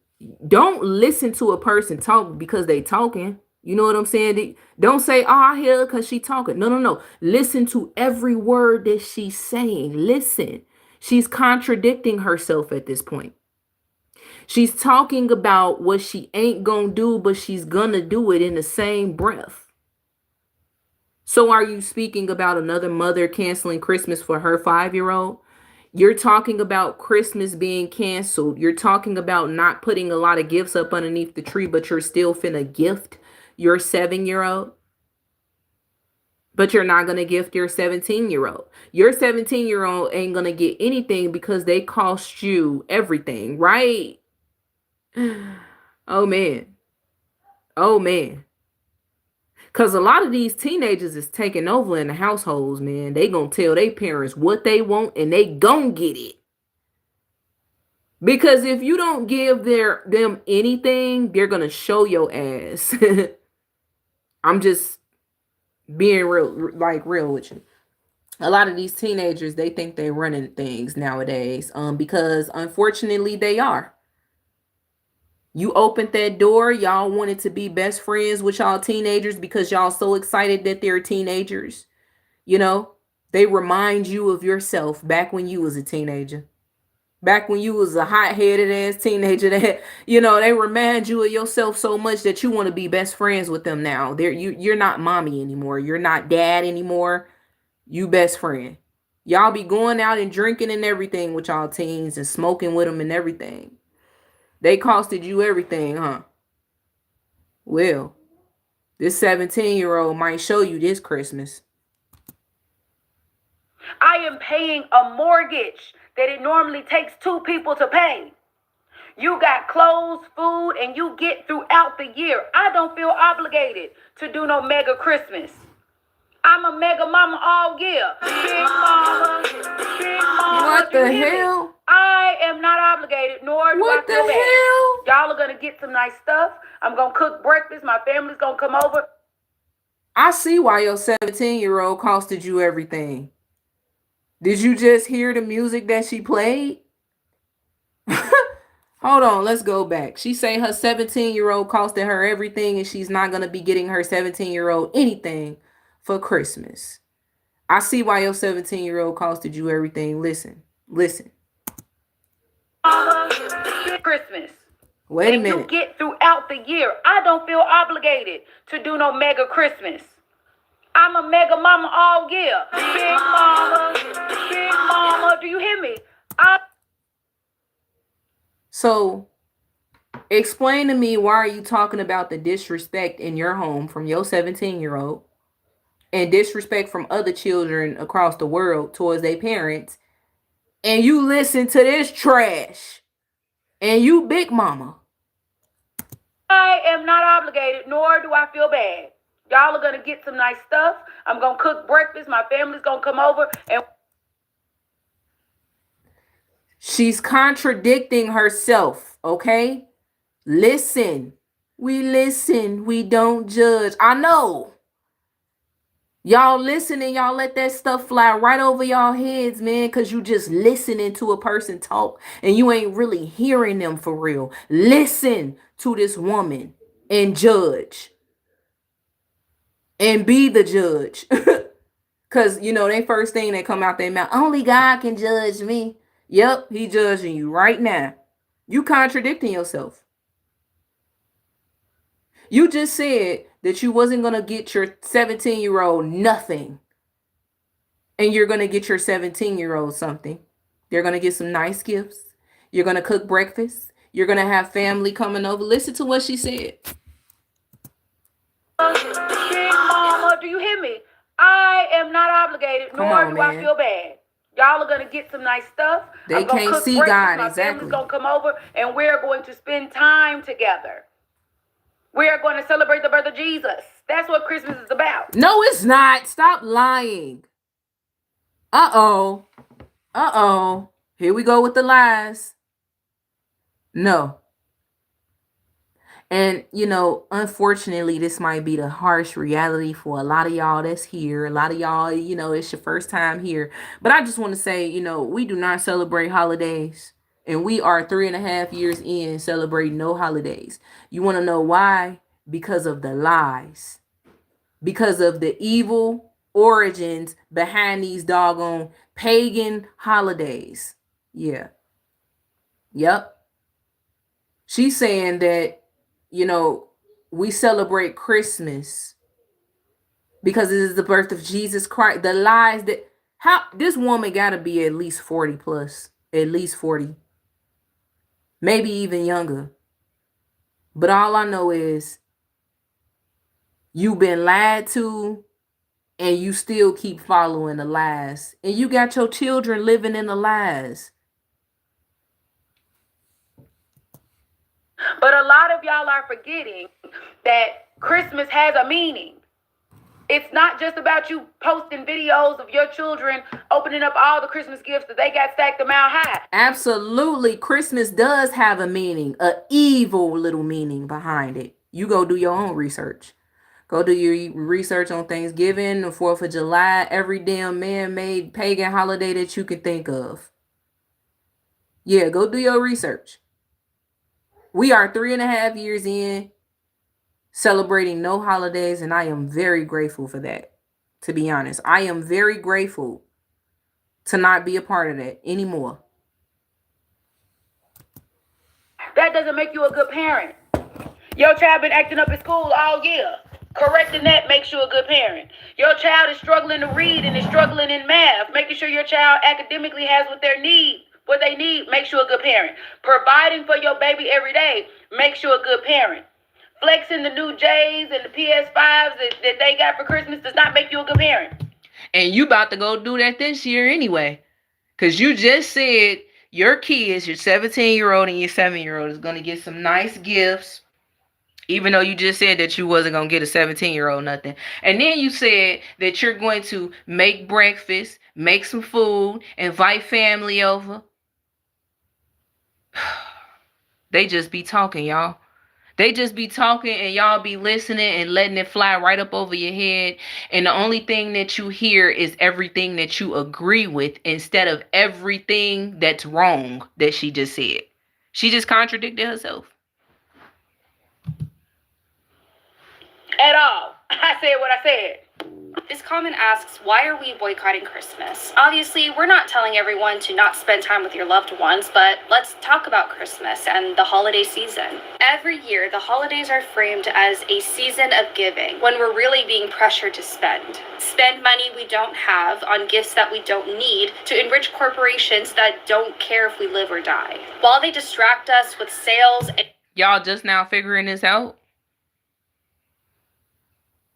Don't listen to a person talk because they talking. You know what I'm saying? Don't say, oh, I hear her because she talking. No. Listen to every word that she's saying. Listen. She's contradicting herself at this point. She's talking about what she ain't gonna do, but she's gonna do it in the same breath. So are you speaking about another mother canceling Christmas for her 5-year-old? You're talking about Christmas being canceled. You're talking about not putting a lot of gifts up underneath the tree, but you're still finna gift your 7-year-old. But you're not going to gift your 17-year-old. Your 17-year-old ain't going to get anything because they cost you everything, right? Oh, man. Because a lot of these teenagers is taking over in the households, man. They going to tell their parents what they want and they going to get it. Because if you don't give them anything, they're going to show your ass. I'm just being real with you. A lot of these teenagers, they think they're running things nowadays because unfortunately they are. You opened that door. Y'all wanted to be best friends with y'all teenagers because y'all so excited that they're teenagers. You know, they remind you of yourself back when you was a teenager. Back when you was a hot-headed ass teenager that, you know, they remind you of yourself so much that you want to be best friends with them now. You're not mommy anymore. You're not dad anymore. You best friend. Y'all be going out and drinking and everything with y'all teens and smoking with them and everything. They costed you everything, huh? Well, this 17-year-old might show you this Christmas. I am paying a mortgage that it normally takes 2 people to pay. You got clothes, food, and you get throughout the year. I don't feel obligated to do no mega Christmas. I'm a mega mama all year. Big mama. What the hell? I am not obligated, nor do I feel bad. Y'all are going to get some nice stuff. I'm going to cook breakfast. My family's going to come over. I see why your 17-year-old costed you everything. Did you just hear the music that she played? Hold on, let's go back. She say her 17-year-old costed her everything and she's not going to be getting her 17-year-old anything for Christmas. I see why your 17-year-old costed you everything. Listen. Christmas. Wait a minute. You get throughout the year. I don't feel obligated to do no mega Christmas. I'm a mega mama all year. Big mama. Do you hear me? So, explain to me, why are you talking about the disrespect in your home from your 17-year-old and disrespect from other children across the world towards their parents, and you listen to this trash, and you big mama? I am not obligated, nor do I feel bad. Y'all are going to get some nice stuff. I'm going to cook breakfast. My family's going to come over. And she's contradicting herself, okay? Listen. We listen. We don't judge. I know. Y'all listen and y'all let that stuff fly right over y'all heads, man, because you just listening to a person talk and you ain't really hearing them for real. Listen to this woman and judge. And be the judge. Because Because, you know, they first thing that come out their mouth, only God can judge me. Yep, he judging you right now. You contradicting yourself. You just said that you wasn't going to get your 17-year-old nothing. And you're going to get your 17-year-old something. They're going to get some nice gifts. You're going to cook breakfast. You're going to have family coming over. Listen to what she said. Big mama, do you hear me? I am not obligated, Come nor on, do I man. feel bad. Y'all are gonna get some nice stuff. They I'm gonna can't cook see breakfast. God, My exactly. family's gonna come over, and we're going to spend time together. We are going to celebrate the birth of Jesus. That's what Christmas is about. No, it's not. Stop lying. Uh-oh. Uh-oh. Here we go with the lies. No. And, you know, unfortunately, this might be the harsh reality for a lot of y'all that's here. A lot of y'all, you know, it's your first time here. But I just want to say, you know, we do not celebrate holidays. And we are 3.5 years in celebrating no holidays. You want to know why? Because of the lies. Because of the evil origins behind these doggone pagan holidays. Yeah. Yep. She's saying that, you know, we celebrate Christmas because it is the birth of Jesus Christ. The lies that, how this woman got to be at least 40 plus, at least 40, maybe even younger. But all I know is you've been lied to and you still keep following the lies. And you got your children living in the lies. But a lot of y'all are forgetting that Christmas has a meaning. It's not just about you posting videos of your children opening up all the Christmas gifts that they got stacked a mile high. Absolutely. Christmas does have a meaning, an evil little meaning behind it. You go do your own research. Go do your research on Thanksgiving, the 4th of July, every damn man-made pagan holiday that you can think of. Yeah, go do your research. We are 3.5 years in celebrating no holidays, and I am very grateful for that. To be honest, I am very grateful to not be a part of that anymore. That doesn't make you a good parent. Your child been acting up at school all year. Correcting that makes you a good parent. Your child is struggling to read and is struggling in math. Making sure your child academically has what they need makes you a good parent. Providing for your baby every day makes you a good parent. Flexing the new J's and the PS5s that they got for Christmas does not make you a good parent. And you about to go do that this year anyway. Because you just said your kids, your 17-year-old and your 7-year-old is going to get some nice gifts. Even though you just said that you wasn't going to get a 17-year-old nothing. And then you said that you're going to make breakfast, make some food, invite family over. They just be talking, y'all. They just be talking and y'all be listening and letting it fly right up over your head. And the only thing that you hear is everything that you agree with instead of everything that's wrong that she just said. She just contradicted herself. At all. I said what I said. This comment asks, why are we boycotting Christmas? Obviously, we're not telling everyone to not spend time with your loved ones, but let's talk about Christmas and the holiday season. Every year, the holidays are framed as a season of giving, when we're really being pressured to spend. Spend money we don't have on gifts that we don't need to enrich corporations that don't care if we live or die. While they distract us with sales and... Y'all just now figuring this out?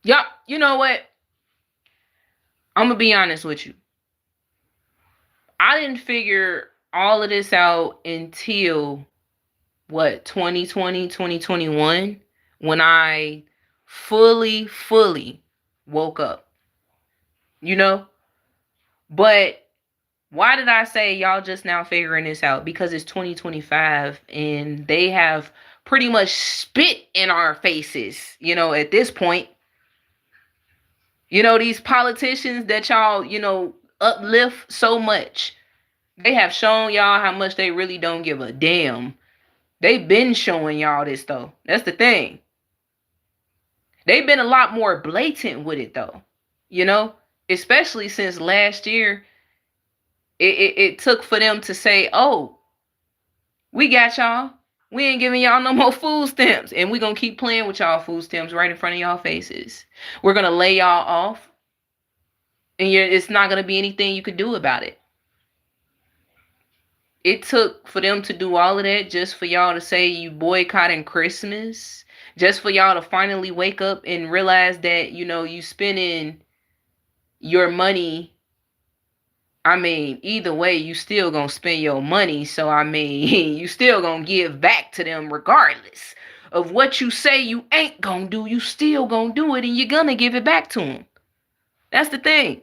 Yup, you know what? I'm going to be honest with you. I didn't figure all of this out until, 2020, 2021, when I fully woke up. You know? But why did I say y'all just now figuring this out? Because it's 2025 and they have pretty much spit in our faces, you know, at this point. You know, these politicians that y'all, you know, uplift so much. They have shown y'all how much they really don't give a damn. They've been showing y'all this, though. That's the thing. They've been a lot more blatant with it, though. You know, especially since last year, it took for them to say, oh, we got y'all. We ain't giving y'all no more food stamps. And we going to keep playing with y'all food stamps right in front of y'all faces. We're going to lay y'all off. And it's not going to be anything you could do about it. It took for them to do all of that just for y'all to say you boycotting Christmas. Just for y'all to finally wake up and realize that, you know, you spending your money. I mean, either way, you still gonna spend your money. So, I mean, you still gonna give back to them regardless of what you say you ain't gonna do. You still gonna do it and you're gonna give it back to them. That's the thing.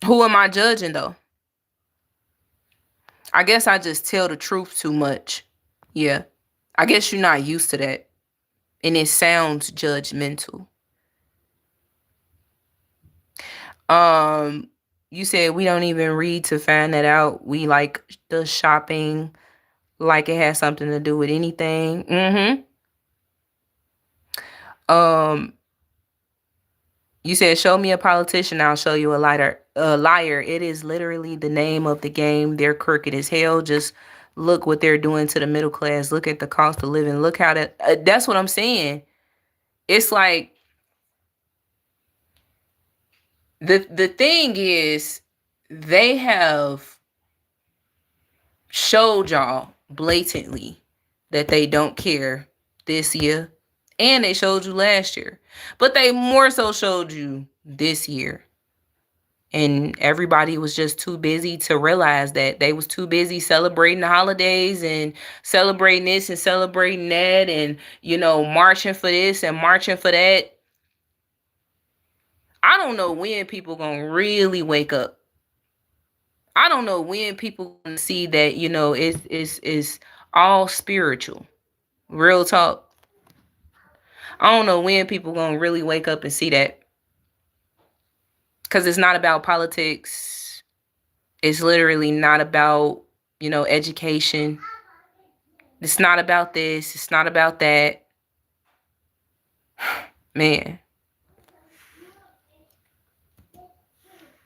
Who am I judging though? I guess I just tell the truth too much. Yeah. I guess you're not used to that. And it sounds judgmental. You said we don't even read to find that out. We like the shopping like it has something to do with anything. You said, show me a politician, I'll show you a liar. It is literally the name of the game. They're crooked as hell. Just look what they're doing to the middle class. Look at the cost of living. Look how that's what I'm saying. It's like, the thing is, they have showed y'all blatantly that they don't care this year. And they showed you last year. But they more so showed you this year. And everybody was just too busy to realize that. They was too busy celebrating the holidays and celebrating this and celebrating that. And, you know, marching for this and marching for that. I don't know when people gonna really wake up. I don't know when people gonna see that, you know, it's all spiritual. Real talk. I don't know when people gonna really wake up and see that. Because it's not about politics. It's literally not about, you know, education. It's not about this. It's not about that. Man.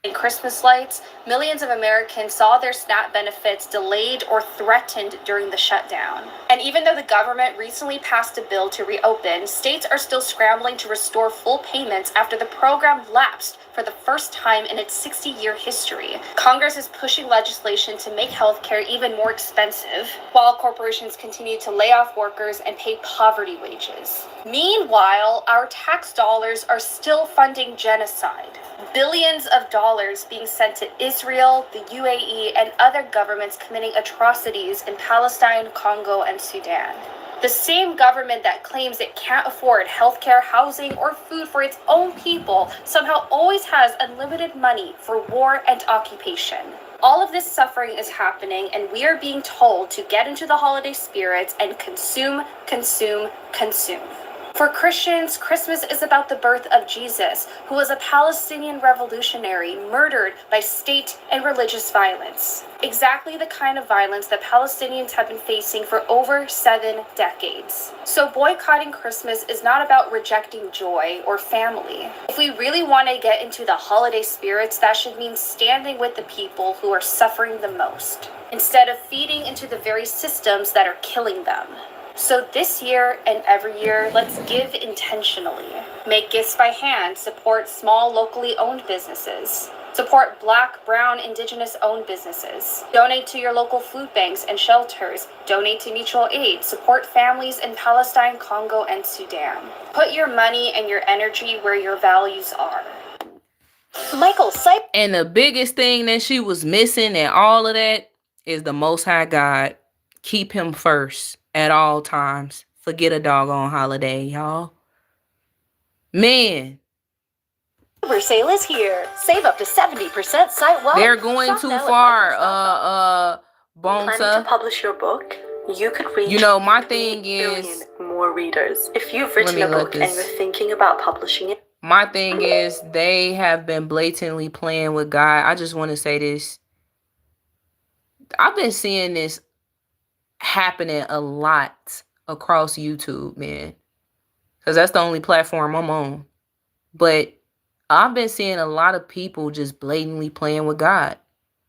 In Christmas lights, millions of Americans saw their SNAP benefits delayed or threatened during the shutdown. And even though the government recently passed a bill to reopen, states are still scrambling to restore full payments after the program lapsed for the first time in its 60-year history. Congress is pushing legislation to make healthcare even more expensive, while corporations continue to lay off workers and pay poverty wages. Meanwhile, our tax dollars are still funding genocide. Billions of dollars being sent to Israel, the UAE, and other governments committing atrocities in Palestine, Congo, and Sudan. The same government that claims it can't afford healthcare, housing, or food for its own people somehow always has unlimited money for war and occupation. All of this suffering is happening, and we are being told to get into the holiday spirits and consume, consume, consume. For Christians, Christmas is about the birth of Jesus, who was a Palestinian revolutionary murdered by state and religious violence. Exactly the kind of violence that Palestinians have been facing for over 7 decades. So boycotting Christmas is not about rejecting joy or family. If we really want to get into the holiday spirits, that should mean standing with the people who are suffering the most, instead of feeding into the very systems that are killing them. So this year and every year, let's give intentionally. Make gifts by hand, support small locally owned businesses. Support Black, Brown, Indigenous owned businesses. Donate to your local food banks and shelters. Donate to mutual aid. Support families in Palestine, Congo, and Sudan. Put your money and your energy where your values are. Michael, and the biggest thing that she was missing in all of that is the Most High God. Keep him first at all times. Forget a doggone holiday, y'all. Man. Uber sale is here. Save up to 70% site-wide. They're going too far, Planning to publish your book? You could reach, you know, my thing is more readers. If you've written a book and you're thinking about publishing it. My thing is they have been blatantly playing with God. I just want to say this. I've been seeing this happening a lot across YouTube, man. Because that's the only platform I'm on. But I've been seeing a lot of people just blatantly playing with God.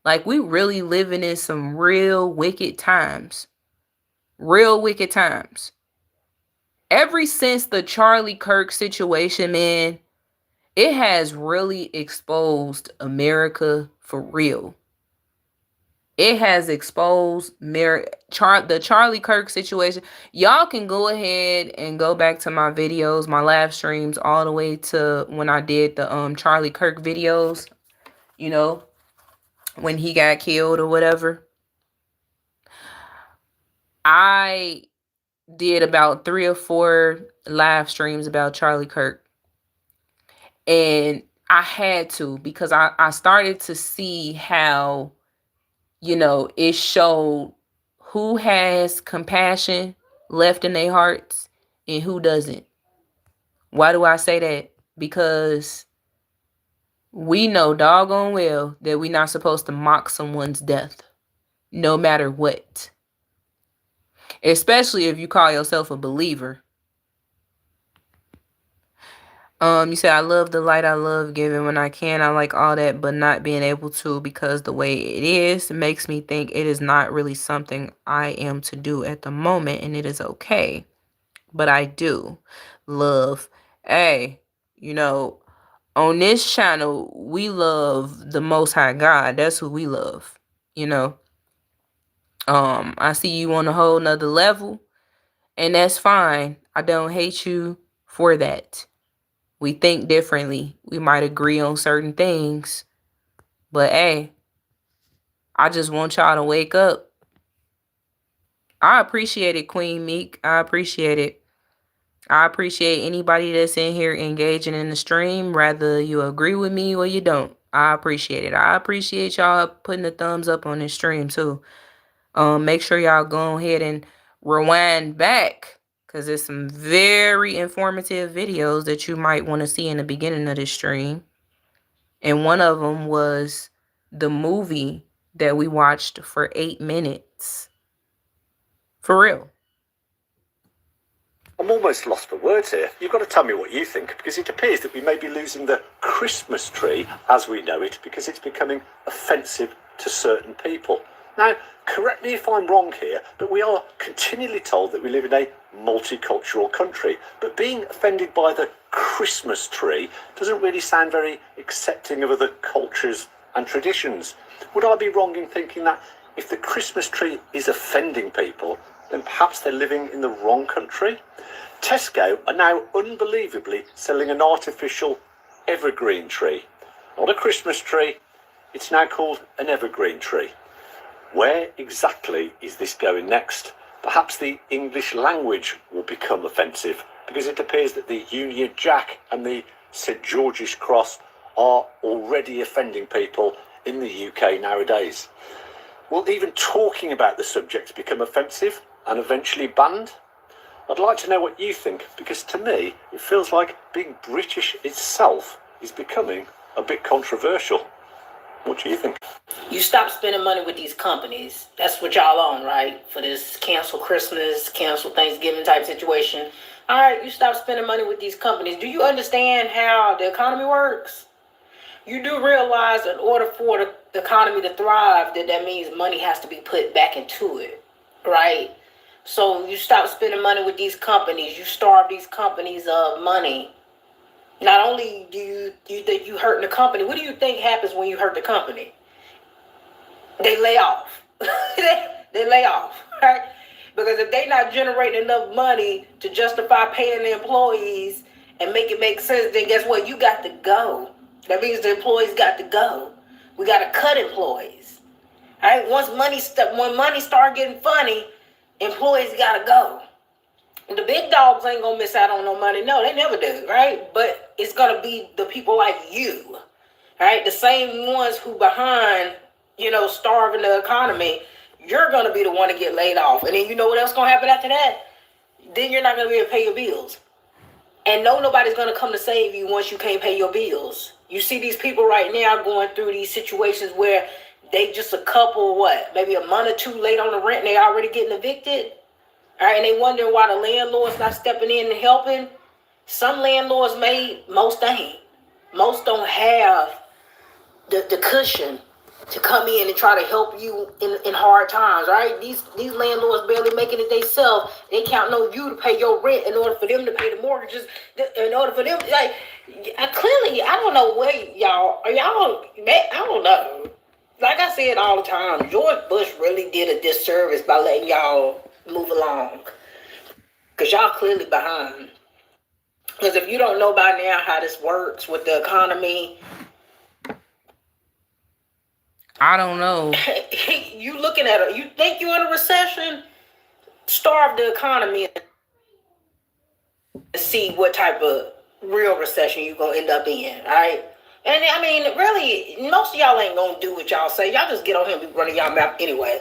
Like, we really living in some real wicked times. Real wicked times. Ever since the Charlie Kirk situation, man, it has really exposed America for real. It has exposed the Charlie Kirk situation. Y'all can go ahead and go back to my videos, my live streams, all the way to when I did the Charlie Kirk videos, you know, when he got killed or whatever. I did about 3 or 4 live streams about Charlie Kirk. And I had to, because I started to see how, you know, it showed who has compassion left in their hearts and who doesn't. Why do I say that? Because we know doggone well that we're not supposed to mock someone's death, no matter what. Especially if you call yourself a believer. You said, I love the light, I love giving when I can. I like all that, but not being able to, because the way it is makes me think it is not really something I am to do at the moment, and it is okay. But I do love, hey, you know, on this channel, we love the Most High God. That's who we love, you know. I see you on a whole nother level, and that's fine. I don't hate you for that. We think differently. We might agree on certain things. But hey, I just want y'all to wake up. I appreciate it, Queen Meek. I appreciate it. I appreciate anybody that's in here engaging in the stream, whether you agree with me or you don't. I appreciate it. I appreciate y'all putting the thumbs up on this stream too. Make sure y'all go ahead and rewind back, because there's some very informative videos that you might want to see in the beginning of this stream. And one of them was the movie that we watched for 8 minutes. For real. I'm almost lost for words here. You've got to tell me what you think, because it appears that we may be losing the Christmas tree as we know it, because it's becoming offensive to certain people. Now, correct me if I'm wrong here, but we are continually told that we live in a multicultural country. But being offended by the Christmas tree doesn't really sound very accepting of other cultures and traditions. Would I be wrong in thinking that if the Christmas tree is offending people, then perhaps they're living in the wrong country? Tesco are now unbelievably selling an artificial evergreen tree. Not a Christmas tree, it's now called an evergreen tree. Where exactly is this going next? Perhaps the English language will become offensive, because it appears that the Union Jack and the St George's Cross are already offending people in the UK nowadays. Will even talking about the subject become offensive and eventually banned? I'd like to know what you think, because to me it feels like being British itself is becoming a bit controversial. What do you think? You stop spending money with these companies. That's what y'all on, right? For this cancel Christmas, cancel Thanksgiving type situation. All right, you stop spending money with these companies. Do you understand how the economy works? You do realize in order for the economy to thrive, that means money has to be put back into it, right? So you stop spending money with these companies. You starve these companies of money. Not only do you think you hurting the company, what do you think happens when you hurt the company? They lay off. they lay off, right? Because if they're not generating enough money to justify paying the employees and make it make sense, then guess what? You got to go. That means the employees got to go. We got to cut employees. All right? When money start getting funny, employees got to go. The big dogs ain't gonna miss out on no money. No, they never do, right? But it's gonna be the people like you, right? The same ones who behind, starving the economy. You're gonna be the one to get laid off, and then you know what else gonna happen after that? Then you're not gonna be able to pay your bills, and nobody's gonna come to save you once you can't pay your bills. You see these people right now going through these situations where they just a couple, maybe a month or two late on the rent, and they already getting evicted. All right, and they wondering why the landlord's not stepping in and helping. Some landlords made, most ain't. Most don't have the cushion to come in and try to help you in hard times, right? These landlords barely making it themselves. They counting on you to pay your rent in order for them to pay the mortgages. In order for them, like, clearly, I don't know where y'all, I don't know. Like I said all the time, George Bush really did a disservice by letting y'all move along. Because y'all clearly behind. Because if you don't know by now how this works with the economy, I don't know. You looking at it, you think you're in a recession? Starve the economy and see what type of real recession you're going to end up in, all right? And I mean, really, most of y'all ain't going to do what y'all say. Y'all just get on here and be running y'all mouth anyway.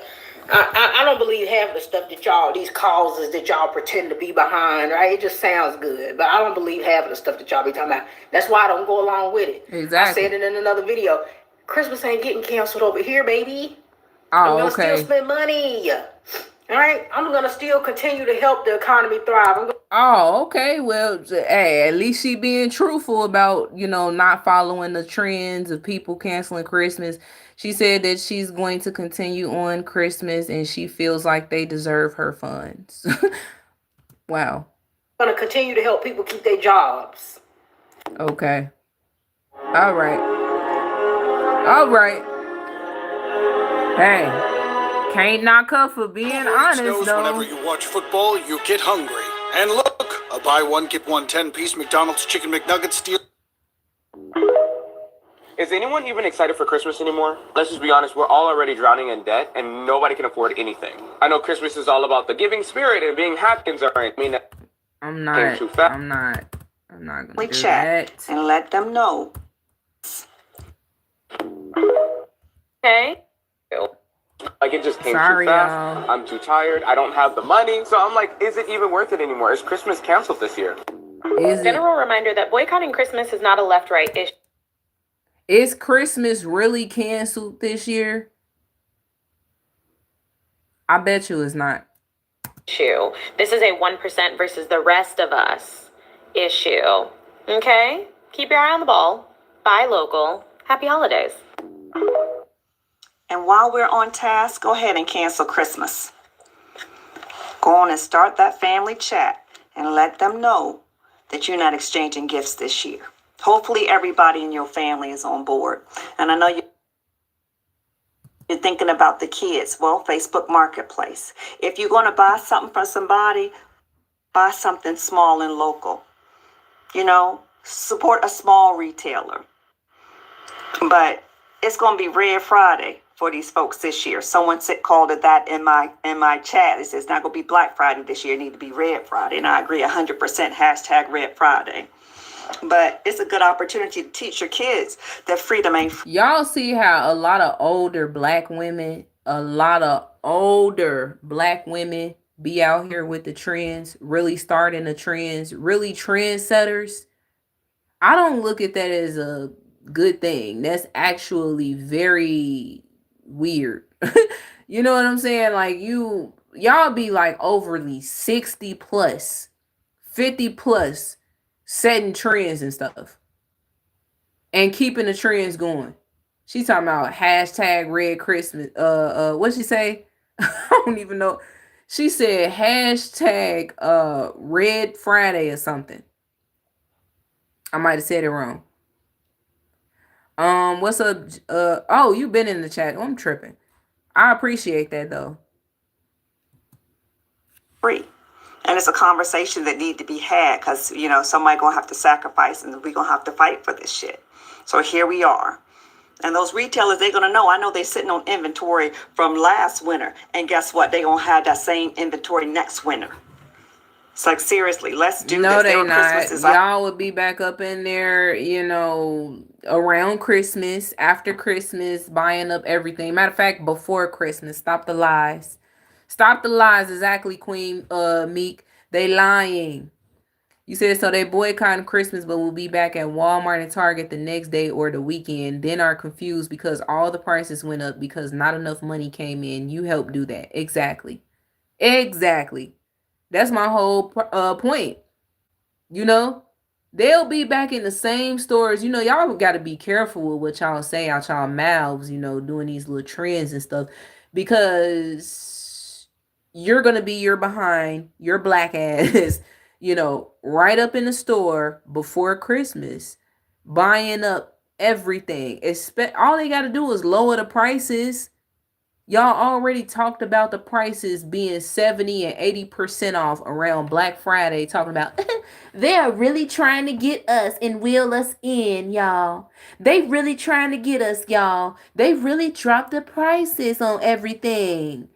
I don't believe half of the stuff that y'all, these causes that y'all pretend to be behind, right? It just sounds good. But I don't believe half of the stuff that y'all be talking about. That's why I don't go along with it. Exactly. I said it in another video. Christmas ain't getting canceled over here, baby. Oh, I'm gonna okay. still spend money. All right? I'm going to still continue to help the economy thrive. Oh, okay. Well, hey, at least she being truthful about, not following the trends of people canceling Christmas. She said that she's going to continue on Christmas and she feels like they deserve her funds. Wow. I'm going to continue to help people keep their jobs. Okay. All right. All right. Hey. Can't knock her for being honest, though. Whenever you watch football, you get hungry. And look, a buy one, get one 10-piece McDonald's Chicken McNuggets deal. Is anyone even excited for Christmas anymore? Let's just be honest, we're all already drowning in debt and nobody can afford anything. I know Christmas is all about the giving spirit and being happy. I'm not gonna do chat that. and let them know. Okay. Like, it just came Sorry, too fast. y'all. I'm too tired. I don't have the money. So I'm like, is it even worth it anymore? Is Christmas canceled this year? General reminder that boycotting Christmas is not a left-right issue. Is Christmas really canceled this year? I bet you it's not. Issue. This is a 1% versus the rest of us issue. Okay? Keep your eye on the ball. Buy local. Happy holidays. And while we're on task, go ahead and cancel Christmas. Go on and start that family chat and let them know that you're not exchanging gifts this year. Hopefully everybody in your family is on board. And I know you're thinking about the kids. Well, Facebook Marketplace. If you're going to buy something for somebody, buy something small and local. Support a small retailer. But it's going to be Red Friday for these folks this year. Someone called it that in my chat. It says it's not going to be Black Friday this year. It need to be Red Friday. And I agree 100%, hashtag Red Friday. But it's a good opportunity to teach your kids that freedom ain't free. Y'all see how a lot of older black women be out here with the trends, really starting the trends, really trendsetters. I don't look at that as a good thing. That's actually very weird. You know what I'm saying? Like, y'all be like overly 60 plus, 50 plus, setting trends and stuff and keeping the trends going. She talking about hashtag Red Christmas. What'd she say? I don't even know. She said hashtag Red Friday or something. I might have said it wrong. What's up? Oh, you been in the chat. Oh, I'm tripping. I appreciate that though. Free. And it's a conversation that need to be had because, somebody going to have to sacrifice and we're going to have to fight for this shit. So here we are. And those retailers, they're going to know. I know they're sitting on inventory from last winter. And guess what? They're going to have that same inventory next winter. It's like, seriously, let's do No, this. they not. Christmas is Y'all would be back up in there, around Christmas, after Christmas, buying up everything. Matter of fact, before Christmas. Stop the lies. Stop the lies. Exactly, Queen Meek. They lying. You said so they boycotting Christmas, but will be back at Walmart and Target the next day or the weekend. Then are confused because all the prices went up because not enough money came in. You helped do that. Exactly. That's my whole point. You know, they'll be back in the same stores. You know, y'all got to be careful with what y'all say out y'all mouths, you know, doing these little trends and stuff, because you're going to be your behind, your black ass, you know, right up in the store before Christmas, buying up everything. All they got to do is lower the prices. Y'all already talked about the prices being 70 and 80% off around Black Friday, talking about they're really trying to get us and wheel us in, y'all. They really trying to get us, y'all. They really dropped the prices on everything.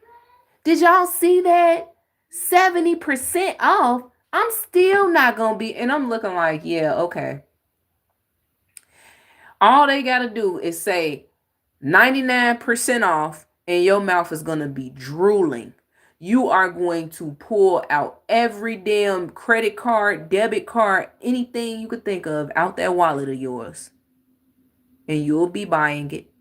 Did y'all see that? 70% off. I'm still not going to be, and I'm looking like, yeah, okay. All they got to do is say 99% off, and your mouth is going to be drooling. You are going to pull out every damn credit card, debit card, anything you could think of out that wallet of yours. And you'll be buying it.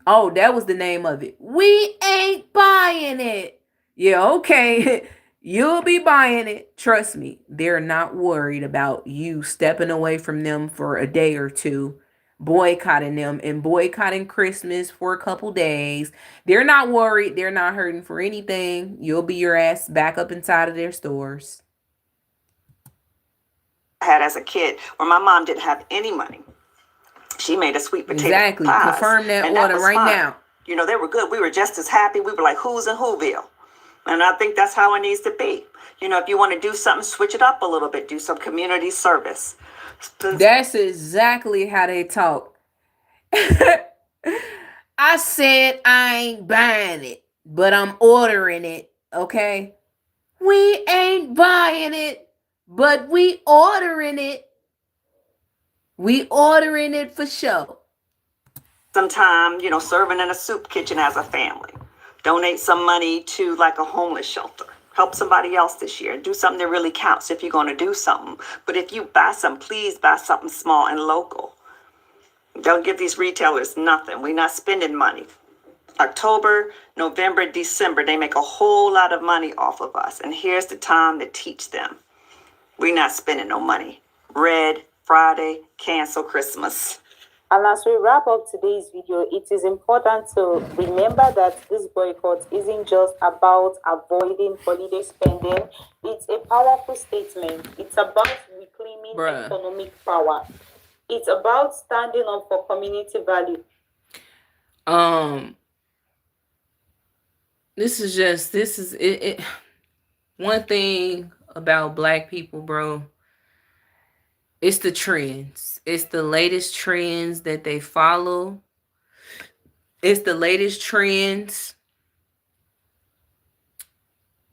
Oh, that was the name of it. We ain't buying it. Yeah, okay. You'll be buying it. Trust me. They're not worried about you stepping away from them for a day or two, boycotting them and boycotting Christmas for a couple days. They're not worried. They're not hurting for anything. You'll be your ass back up inside of their stores. I had as a kid where my mom didn't have any money. She made a sweet potato Exactly. pies, Confirm that and order was right fun. now. You know, they were good. We were just as happy. We were like, who's in Whoville? And I think that's how it needs to be. You know, if you want to do something, switch it up a little bit. Do some community service. That's exactly how they talk. I said I ain't buying it, but I'm ordering it, okay? We ain't buying it, but we ordering it. We ordering it for sure. Sometime, you know, serving in a soup kitchen as a family. Donate some money to like a homeless shelter. Help somebody else this year. Do something that really counts if you're going to do something. But if you buy something, please buy something small and local. Don't give these retailers nothing. We're not spending money. October, November, December, they make a whole lot of money off of us. And here's the time to teach them. We're not spending no money. Red Friday, cancel Christmas. And as we wrap up today's video, it is important to remember that this boycott isn't just about avoiding holiday spending. It's a powerful statement. It's about reclaiming economic power. It's about standing up for community value. This is it. One thing about Black people, bro, it's the trends. It's the latest trends that they follow. It's the latest trends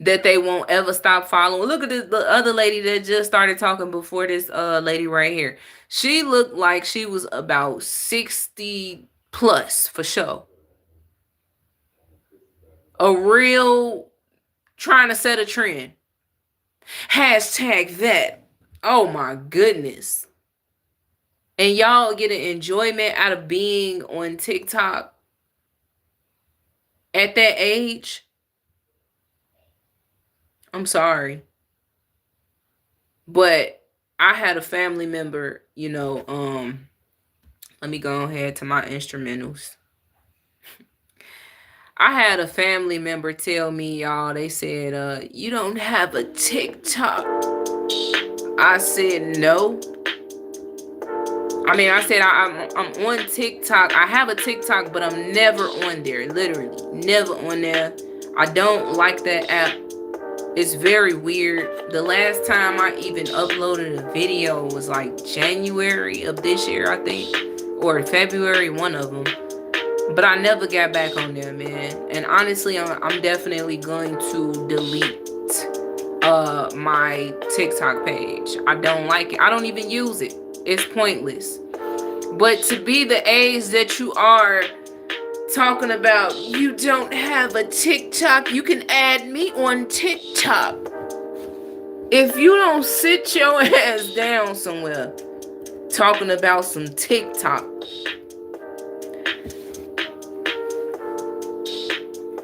that they won't ever stop following. Look at the other lady that just started talking before this lady right here. She looked like she was about 60 plus for sure. A real trying to set a trend. Hashtag that. Oh my goodness. And y'all get an enjoyment out of being on TikTok at that age. I'm sorry. But I had a family member, you know, let me go ahead to my instrumentals. I had a family member tell me, y'all, they said, you don't have a TikTok. I said, no. I mean, I said, I'm on TikTok. I have a TikTok, but I'm never on there. Literally, never on there. I don't like that app. It's very weird. The last time I even uploaded a video was like January of this year, I think. Or February, one of them. But I never got back on there, man. And honestly, I'm definitely going to delete my TikTok page. I don't like it. I don't even use it. It's pointless. But to be the age that you are, talking about you don't have a TikTok, you can add me on TikTok. If you don't sit your ass down somewhere talking about some TikTok,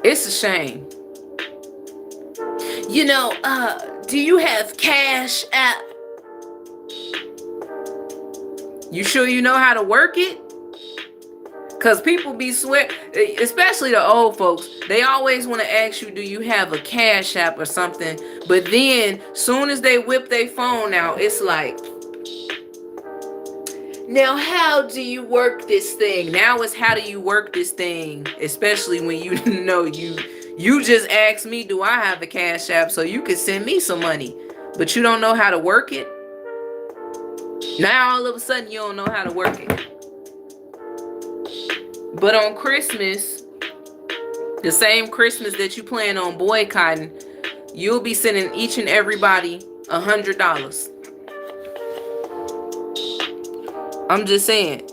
it's a shame. You know, Do you have Cash App? You sure you know how to work it? Because people be swear, especially the old folks, they always want to ask you, do you have a Cash App or something? But then, soon as they whip their phone out, it's like, now how do you work this thing? Now it's how do you work this thing? Especially when you know you just asked me, do I have a Cash App so you can send me some money? But you don't know how to work it? Now all of a sudden you don't know how to work it. But on Christmas, the same Christmas that you plan on boycotting, you'll be sending each and everybody $100. I'm just saying.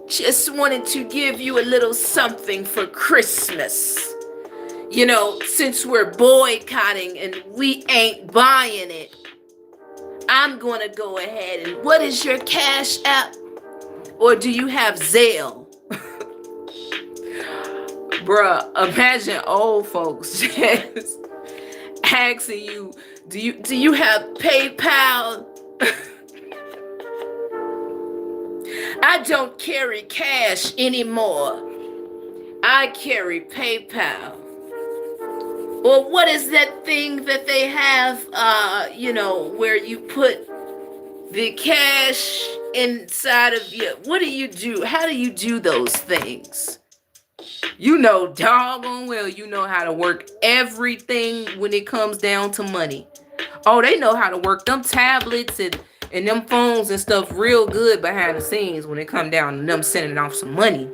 Just wanted to give you a little something for Christmas. You know, since we're boycotting and we ain't buying it, I'm gonna go ahead and, what is your Cash App? Or do you have Zelle? Bruh, imagine old folks just asking you, do you have PayPal? I don't carry cash anymore. I carry PayPal. Or what is that thing that they have, where you put the cash inside of you? What do you do? How do you do those things? You know doggone well you know how to work everything when it comes down to money. Oh, they know how to work them tablets and them phones and stuff real good behind the scenes when it come down to them sending off some money.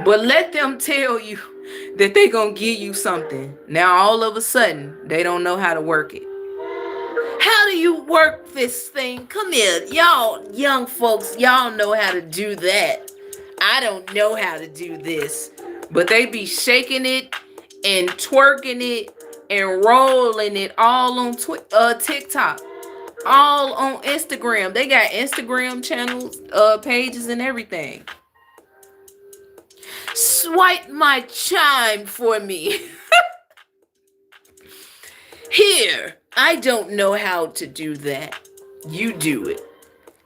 But let them tell you that they gonna give you something. Now all of a sudden, they don't know how to work it. How do you work this thing? Come here, y'all young folks, y'all know how to do that. I don't know how to do this. But they be shaking it and twerking it and rolling it all on TikTok. All on Instagram. They got Instagram channels, pages and everything. Swipe my chime for me. Here, I don't know how to do that. You do it.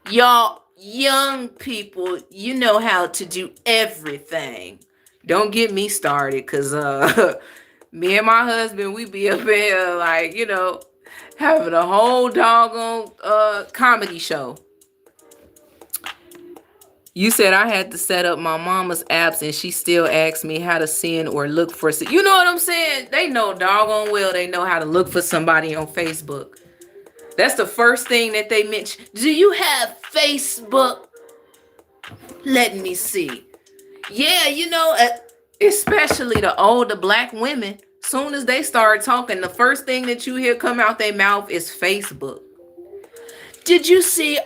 Y'all young people, you know how to do everything. Don't get me started, because me and my husband, we be up here like, having a whole doggone comedy show. You said I had to set up my mama's apps and she still asks me how to send or look for. You know what I'm saying? They know doggone well they know how to look for somebody on Facebook. That's the first thing that they mention. Do you have Facebook? Let me see. Yeah, especially the older black women. Soon as they start talking, the first thing that you hear come out their mouth is Facebook. Did you see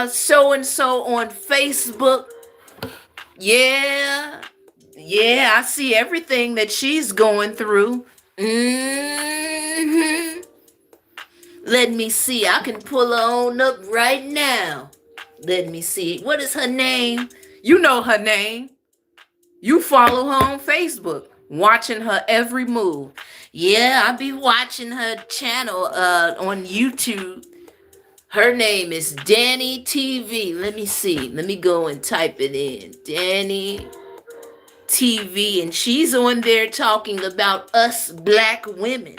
so-and-so on Facebook? Yeah, I see everything that she's going through. Let me see. I can pull her on up right now. Let me see. What is her name? You know her name. You follow her on Facebook, watching her every move. Yeah, I be watching her channel on YouTube. Her name is Danny TV. Let me see. Let me go and type it in. Danny TV. And she's on there talking about us black women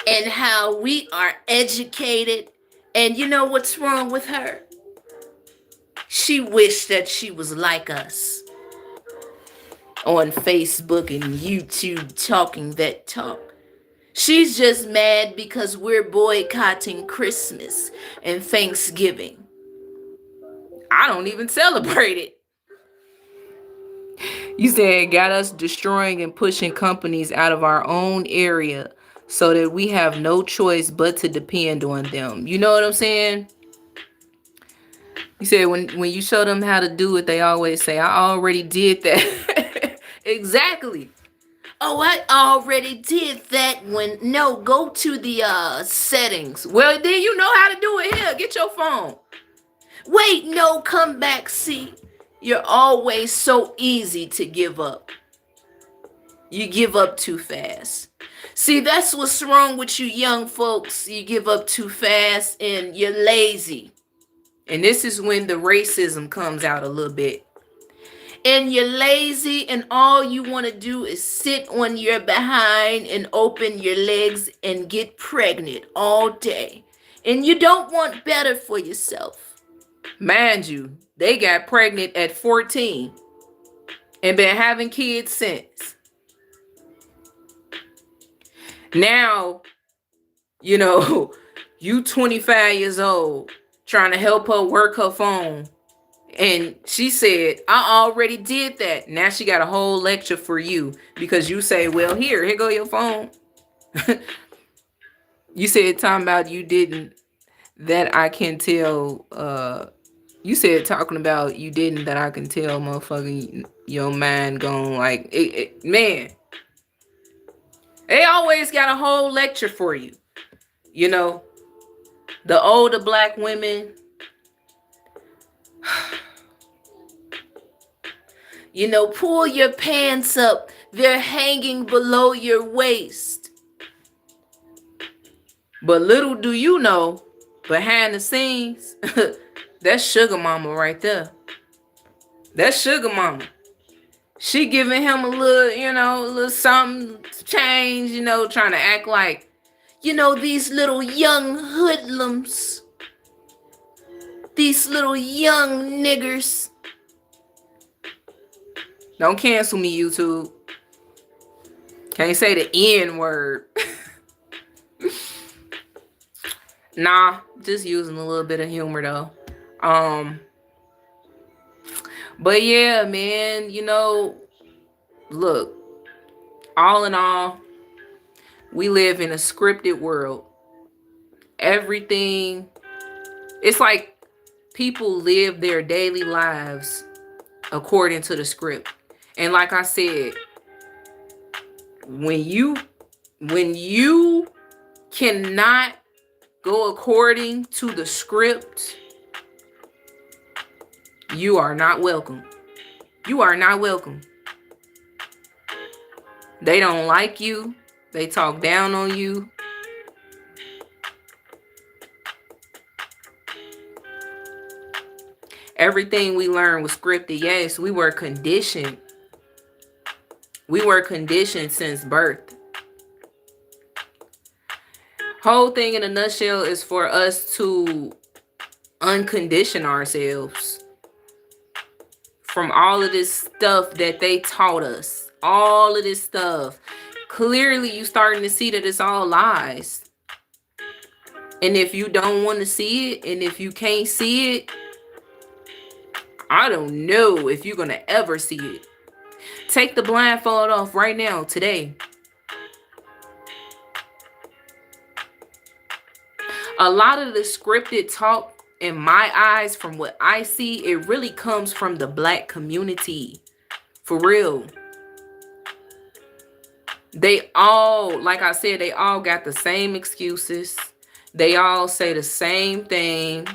and how we are educated. And you know what's wrong with her? She wished that she was like us on Facebook and YouTube talking that talk. She's just mad because we're boycotting Christmas and Thanksgiving. I don't even celebrate it. You said it got us destroying and pushing companies out of our own area so that we have no choice but to depend on them. You know what I'm saying? You said when you show them how to do it, they always say, I already did that. Exactly. Oh, I already did that go to the settings. Well, then you know how to do it here. Get your phone. Wait, no, come back. See, you're always so easy to give up. You give up too fast. See, that's what's wrong with you young folks. You give up too fast and you're lazy. And this is when the racism comes out a little bit. And you're lazy and all you want to do is sit on your behind and open your legs and get pregnant all day. And you don't want better for yourself. Mind you, they got pregnant at 14 and been having kids since. Now, you know, you 25 years old trying to help her work her phone. And she said, I already did that. Now she got a whole lecture for you because you say, well, here go your phone. You said talking about you didn't, that I can tell, you said talking about you didn't, that I can tell, motherfucker, your mind gone like, man. They always got a whole lecture for you. You know, the older black women, you know, pull your pants up. They're hanging below your waist. But little do you know, behind the scenes, that's sugar mama right there. That's sugar mama. She giving him a little, you know, a little something to change, you know, trying to act like, you know, these little young hoodlums. These little young niggers. Don't cancel me, YouTube. Can't say the N word. Nah, just using a little bit of humor though. But yeah, man, you know, look, all in all, we live in a scripted world. Everything, it's like people live their daily lives according to the script. And like I said, when you cannot go according to the script, you are not welcome. You are not welcome. They don't like you. They talk down on you. Everything we learned was scripted. Yes, we were conditioned. We were conditioned since birth. Whole thing in a nutshell is for us to uncondition ourselves from all of this stuff that they taught us. All of this stuff. Clearly, you starting to see that it's all lies. And if you don't want to see it, and if you can't see it, I don't know if you're going to ever see it. Take the blindfold off right now, today. A lot of the scripted talk, in my eyes, from what I see, it really comes from the black community. For real. They all, like I said, they all got the same excuses. They all say the same thing.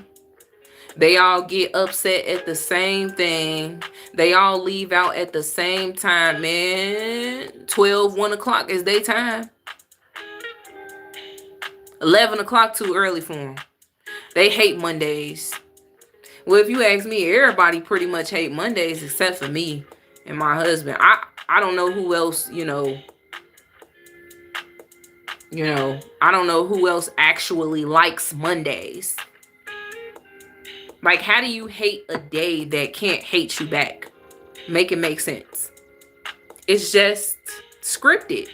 They all get upset at the same thing. They all leave out at the same time, man. 12, 1 o'clock is their time. 11 o'clock too early for them. They hate Mondays. Well, if you ask me, everybody pretty much hate Mondays except for me and my husband. I don't know who else, you know, I don't know who else actually likes Mondays. Like, how do you hate a day that can't hate you back? Make it make sense. It's just scripted.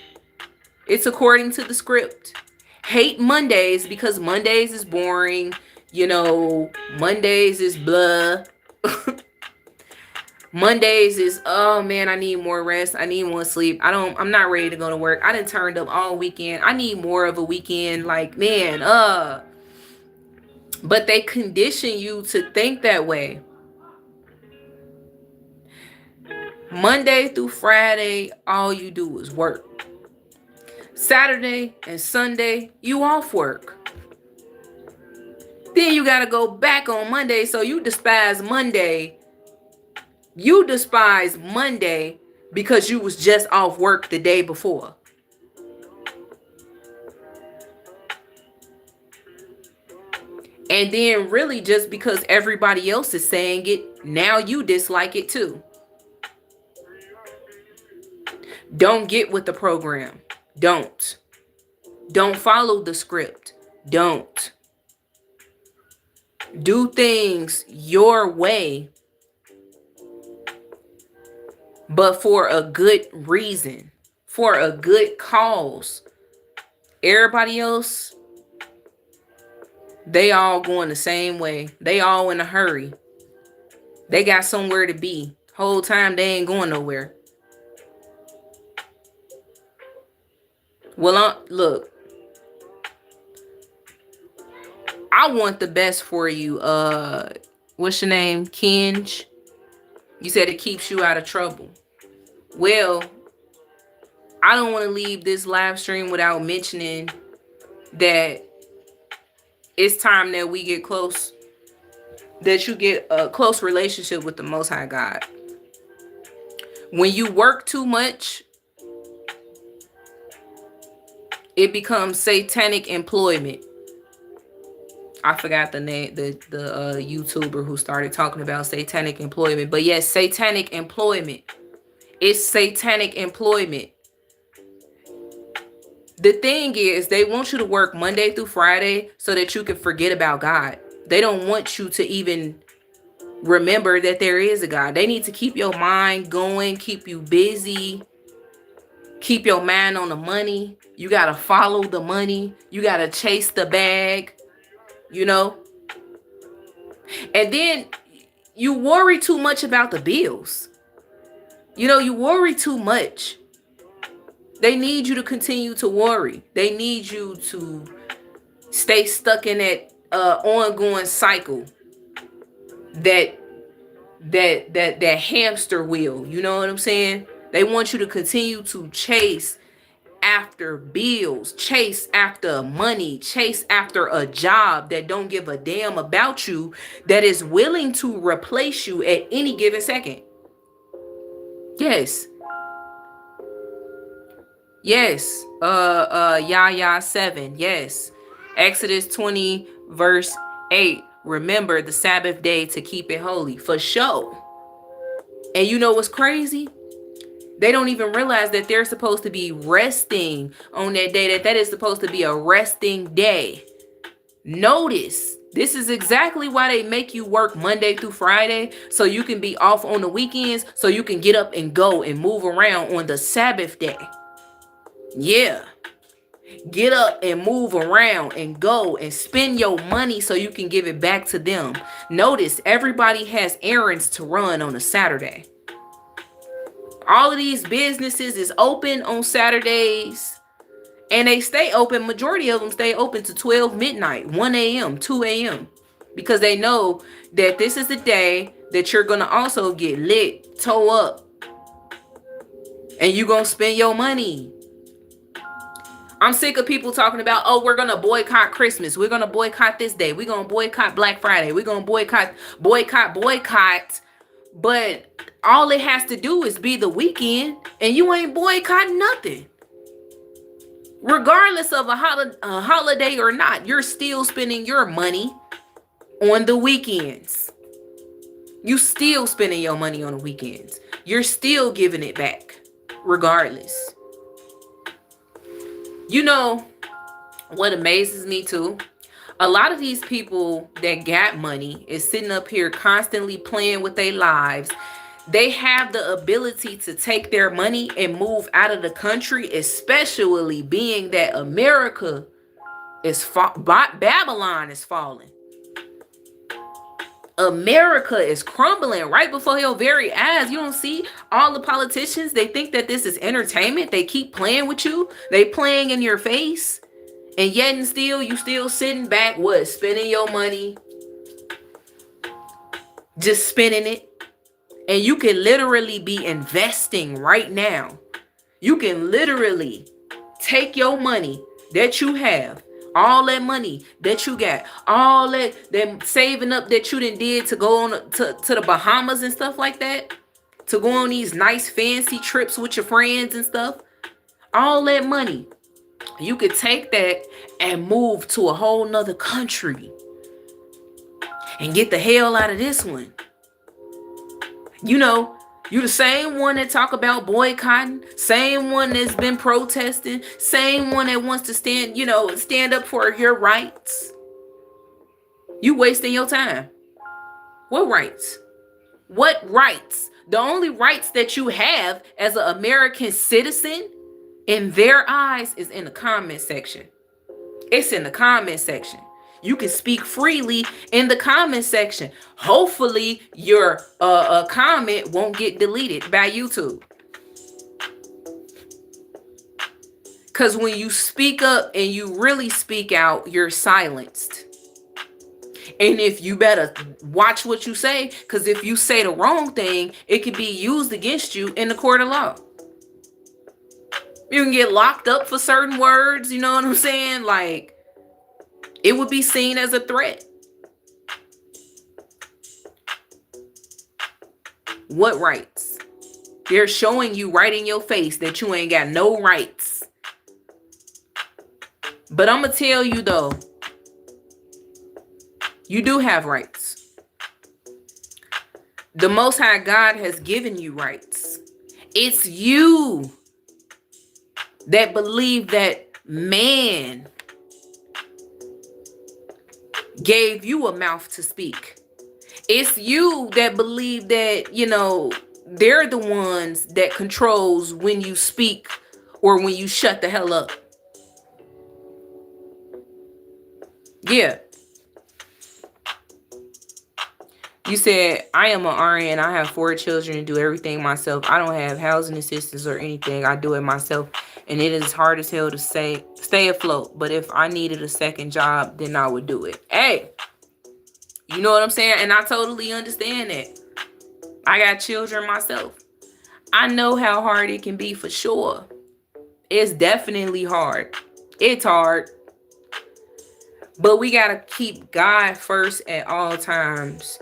It's according to the script. Hate Mondays because Mondays is boring. You know, Mondays is blah. Mondays is, oh man, I need more rest. I need more sleep. I'm not ready to go to work. I done turned up all weekend. I need more of a weekend. Like, man, but they condition you to think that way. Monday through Friday, all you do is work. Saturday and Sunday, you off work. Then you gotta go back on Monday, so you despise Monday. You despise Monday because you was just off work the day before. And then really just because everybody else is saying it, now you dislike it too. Don't get with the program. Don't follow the script. Don't do things your way, but for a good reason, for a good cause. Everybody else, they all going the same way. They all in a hurry. They got somewhere to be. Whole time they ain't going nowhere. Well, look, I want the best for you. What's your name? Kinj. You said it keeps you out of trouble. Well, I don't want to leave this live stream without mentioning that it's time that we get close, that you get a close relationship with the Most High God. When you work too much, it becomes satanic employment. I forgot the name, the YouTuber who started talking about satanic employment. But yes, satanic employment. It's satanic employment. The thing is, they want you to work Monday through Friday so that you can forget about God. They don't want you to even remember that there is a God. They need to keep your mind going, keep you busy, keep your mind on the money. You got to follow the money. You got to chase the bag, you know. And then you worry too much about the bills. You know, you worry too much. They need you to continue to worry. They need you to stay stuck in that ongoing cycle, that hamster wheel. You know what I'm saying? They want you to continue to chase after bills, chase after money, chase after a job that don't give a damn about you, that is willing to replace you at any given second. Yes. Yes. Yahya 7. Yes. Exodus 20 verse 8. Remember the Sabbath day to keep it holy. For sure. And you know what's crazy? They don't even realize that they're supposed to be resting on that day, that is supposed to be a resting day. Notice, this is exactly why they make you work Monday through Friday, so you can be off on the weekends, so you can get up and go and move around on the Sabbath day. Yeah. Get up and move around and go and spend your money so you can give it back to them. Notice, everybody has errands to run on a Saturday. All of these businesses is open on Saturdays, and they stay open. Majority of them stay open to 12 midnight, 1 a.m., 2 a.m. because they know that this is the day that you're going to also get lit, toe up, and you're going to spend your money. I'm sick of people talking about, oh, we're going to boycott Christmas. We're going to boycott this day. We're going to boycott Black Friday. We're going to boycott. But all it has to do is be the weekend, and you ain't boycotting nothing. Regardless of a holiday or not, you're still spending your money on the weekends. You still spending your money on the weekends. You're still giving it back, regardless. You know what amazes me too? A lot of these people that got money is sitting up here constantly playing with their lives. They have the ability to take their money and move out of the country, especially being that America is Babylon is falling. America is crumbling right before your very eyes. You don't see all the politicians. They think that this is entertainment. They keep playing with you. They playing in your face. And yet and still, you still sitting back, what, spending your money. Just spending it. And you can literally be investing right now. You can literally take your money that you have, all that money that you got, all that them saving up that you did to go on to the Bahamas and stuff like that, to go on these nice fancy trips with your friends and stuff. All that money, you could take that and move to a whole nother country and get the hell out of this one. You know, you the same one that talk about boycotting, same one that's been protesting, same one that wants to stand up for your rights. You wasting your time. What rights? What rights? The only rights that you have as an American citizen in their eyes is in the comment section. It's in the comment section. You can speak freely in the comment section. Hopefully your comment won't get deleted by YouTube. Because when you speak up and you really speak out, you're silenced. And if you better watch what you say, because if you say the wrong thing, it could be used against you in the court of law. You can get locked up for certain words, you know what I'm saying? Like, it would be seen as a threat. What rights? They're showing you right in your face that you ain't got no rights. But I'm going to tell you though, you do have rights. The Most High God has given you rights. It's you that believe that man gave you a mouth to speak. It's you that believe that, they're the ones that controls when you speak or when you shut the hell up. Yeah. You said, I am an RN. I have 4 children and do everything myself. I don't have housing assistance or anything. I do it myself. And it is hard as hell to stay afloat. But if I needed a second job, then I would do it. Hey, you know what I'm saying? And I totally understand that. I got children myself. I know how hard it can be for sure. It's definitely hard. It's hard. But we got to keep God first at all times.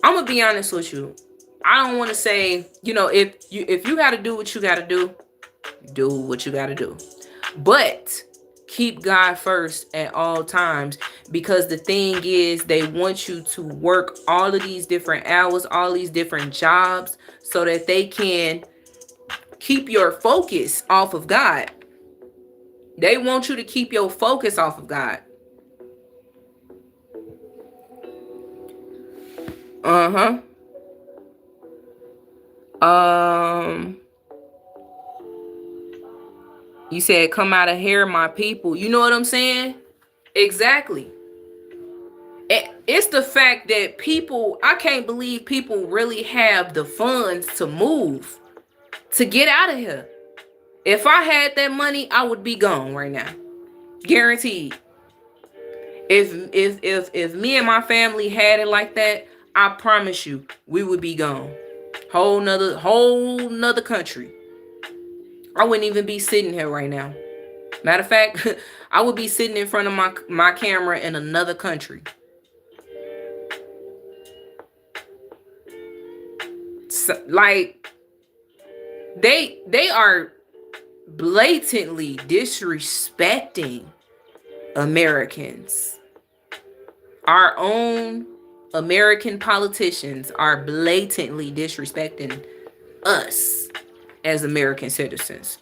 I'm going to be honest with you. I don't want to say, if you got to do what you got to do what you got to do. But keep God first at all times, because the thing is, they want you to work all of these different hours, all these different jobs, so that they can keep your focus off of God. They want you to keep your focus off of God. You said, come out of here, my people. You know what I'm saying? Exactly. It's the fact that I can't believe people really have the funds to move, to get out of here. If I had that money, I would be gone right now. Guaranteed. If me and my family had it like that, I promise you, we would be gone. Whole nother country. I wouldn't even be sitting here right now. Matter of fact, I would be sitting in front of my camera in another country. So, like, they are blatantly disrespecting Americans. Our own American politicians are blatantly disrespecting us as American citizens.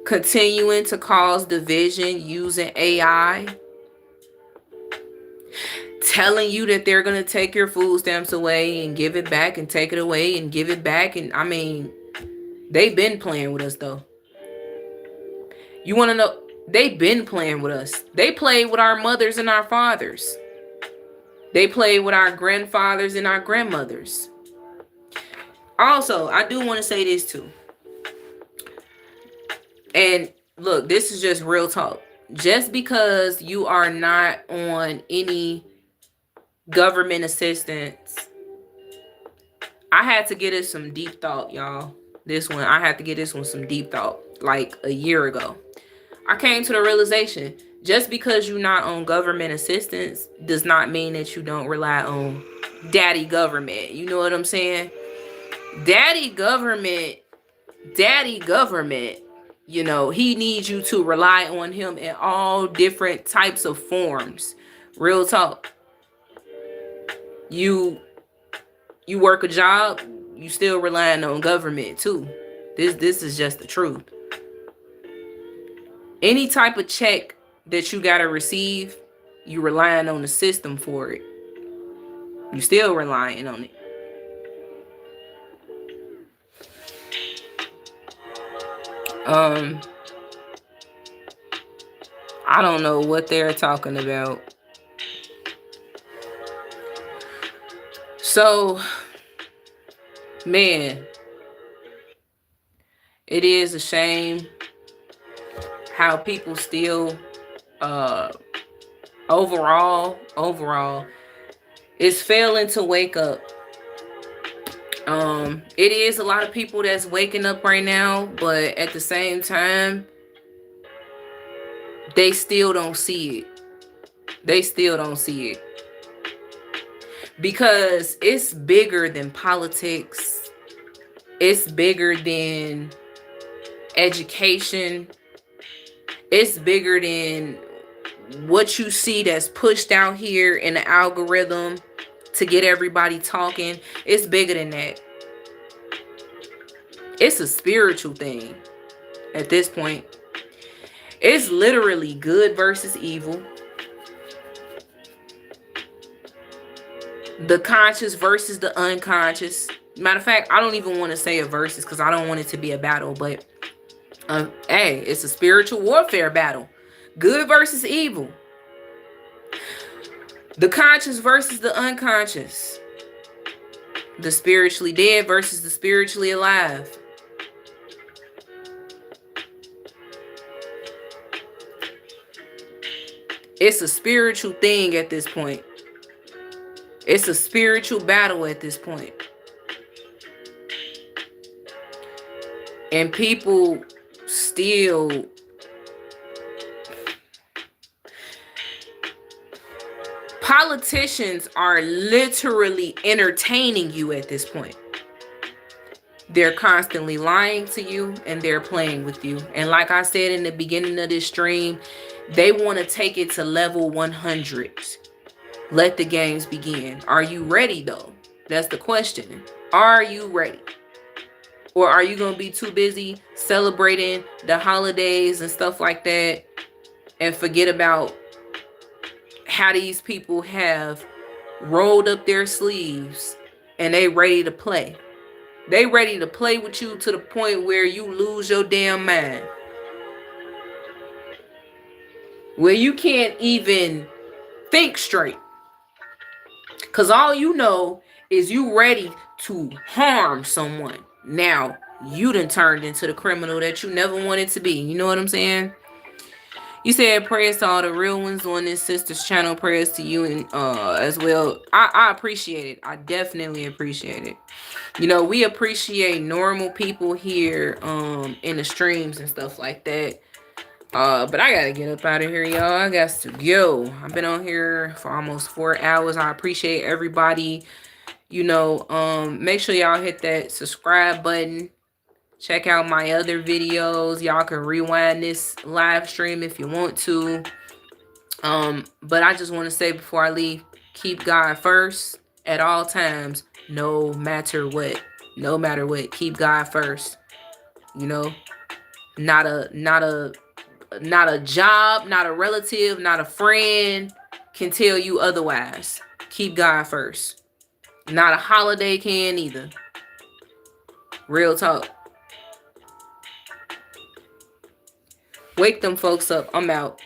Continuing to cause division using AI. Telling you that they're going to take your food stamps away and give it back and take it away and give it back. And I mean, they've been playing with us though. You want to know? They've been playing with us. They played with our mothers and our fathers. They played with our grandfathers and our grandmothers. Also, I do want to say this too. And look, this is just real talk. Just because you are not on any government assistance, I had to get it some deep thought, y'all. I had to get this one some deep thought like a year ago. I came to the realization, just because you're not on government assistance does not mean that you don't rely on daddy government. You know what I'm saying? Daddy government, you know, he needs you to rely on him in all different types of forms. Real talk. You work a job, you still relying on government too. This is just the truth. Any type of check that you gotta receive, you relying on the system for it. You still relying on it. I don't know what they're talking about. So, man, it is a shame how people still overall is failing to wake up. It is a lot of people that's waking up right now, but at the same time, they still don't see it. They still don't see it. Because it's bigger than politics. It's bigger than education. It's bigger than what you see that's pushed out here in the algorithm to get everybody talking. It's bigger than that. It's a spiritual thing at this point. It's literally good versus evil. The conscious versus the unconscious. Matter of fact, I don't even want to say a versus because I don't want it to be a battle. But hey, it's a spiritual warfare battle. Good versus evil. The conscious versus the unconscious. The spiritually dead versus the spiritually alive. It's a spiritual thing at this point. It's a spiritual battle at this point. And people still politicians are literally entertaining you at this point. They're constantly lying to you and they're playing with you. And like I said in the beginning of this stream, they want to take it to level 100. Let the games begin. Are you ready though? That's the question. Are you ready? Or are you going to be too busy celebrating the holidays and stuff like that and forget about how these people have rolled up their sleeves and they ready to play? They ready to play with you to the point where you lose your damn mind. Where you can't even think straight. Because all you know is you ready to harm someone. Now, you done turned into the criminal that you never wanted to be. You know what I'm saying? You said prayers to all the real ones on this sister's channel. Prayers to you and as well. I appreciate it. I definitely appreciate it. You know, we appreciate normal people here in the streams and stuff like that. But I gotta get up out of here, y'all. I got to go. I've been on here for almost 4 hours. I appreciate everybody. You know, make sure y'all hit that subscribe button. Check out my other videos. Y'all can rewind this live stream if you want to. But I just want to say before I leave, keep God first at all times, no matter what. No matter what, keep God first. You know, not a job, not a relative, not a friend can tell you otherwise. Keep God first. Not a holiday can either. Real talk. Wake them folks up. I'm out.